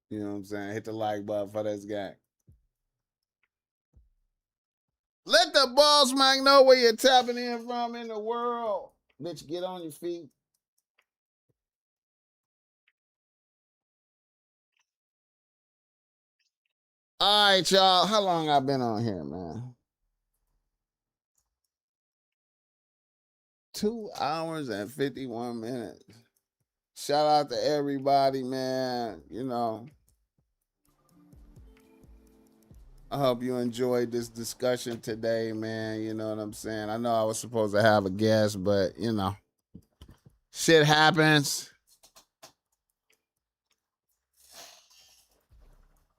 You know what I'm saying? Hit the like button for this guy. Let the BossMack know where you're tapping in from in the world. Bitch, get on your feet. All right, y'all. How long I been on here, man? 2 hours and 51 minutes. Shout out to everybody, man. I hope you enjoyed this discussion today, man. You know what I'm saying? I know I was supposed to have a guest, but, shit happens.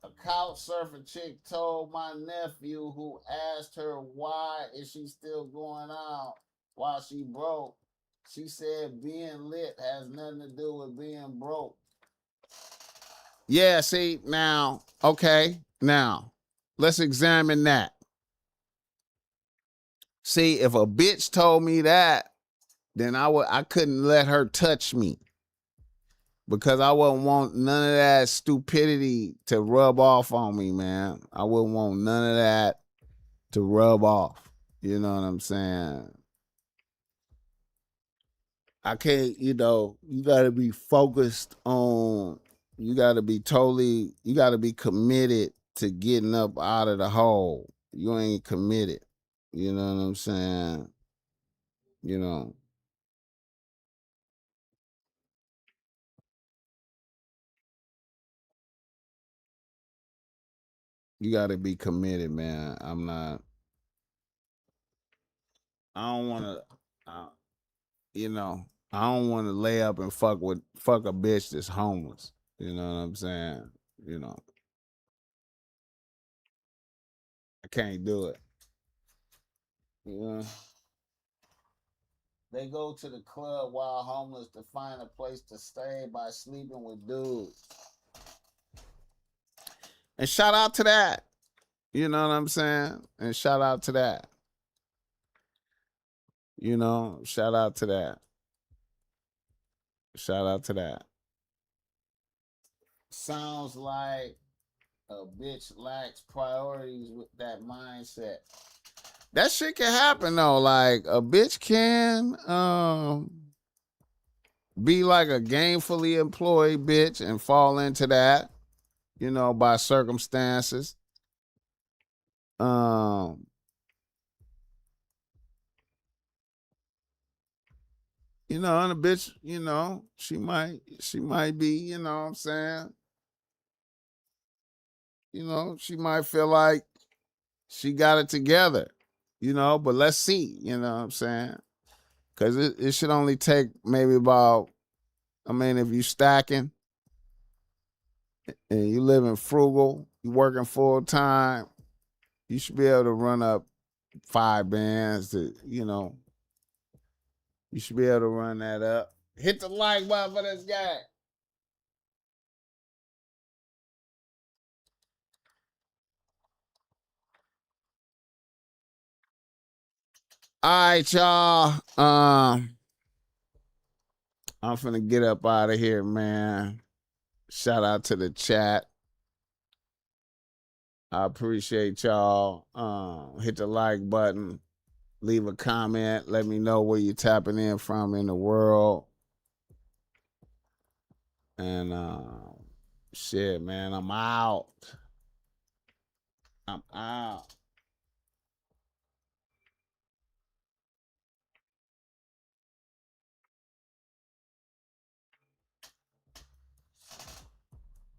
A couch surfing chick told my nephew, who asked her why is she still going out while she broke. She said being lit has nothing to do with being broke. Yeah, see, now, okay, now, let's examine that. See, if a bitch told me that, then I couldn't let her touch me. Because I wouldn't want none of that stupidity to rub off on me, man. I wouldn't want none of that to rub off. You know what I'm saying? I can't, you got to be focused on, you got to be committed to getting up out of the hole. You ain't committed. You know what I'm saying? You know. You got to be committed, man. I don't want to, I don't want to lay up and fuck a bitch that's homeless. You know what I'm saying? I can't do it. They go to the club while homeless to find a place to stay by sleeping with dudes. And shout out to that. You know what I'm saying? And shout out to that. Shout out to that. Shout out to that. Sounds like a bitch lacks priorities with that mindset. That shit can happen though. Like a bitch can be like a gainfully employed bitch and fall into that, by circumstances. You know, and a bitch, you know, she might be, you know what I'm saying? You know, she might feel like she got it together, you know, but let's see, you know what I'm saying? Because it should only take maybe about, I mean, if you stacking and you living frugal, you working full time, you should be able to run up 5 bands to, you know, you should be able to run that up. Hit the like button for this guy. All right, y'all. I'm finna get up out of here, man. Shout out to the chat. I appreciate y'all. Hit the like button. Leave a comment. Let me know where you're tapping in from in the world. And shit, man, I'm out. I'm out.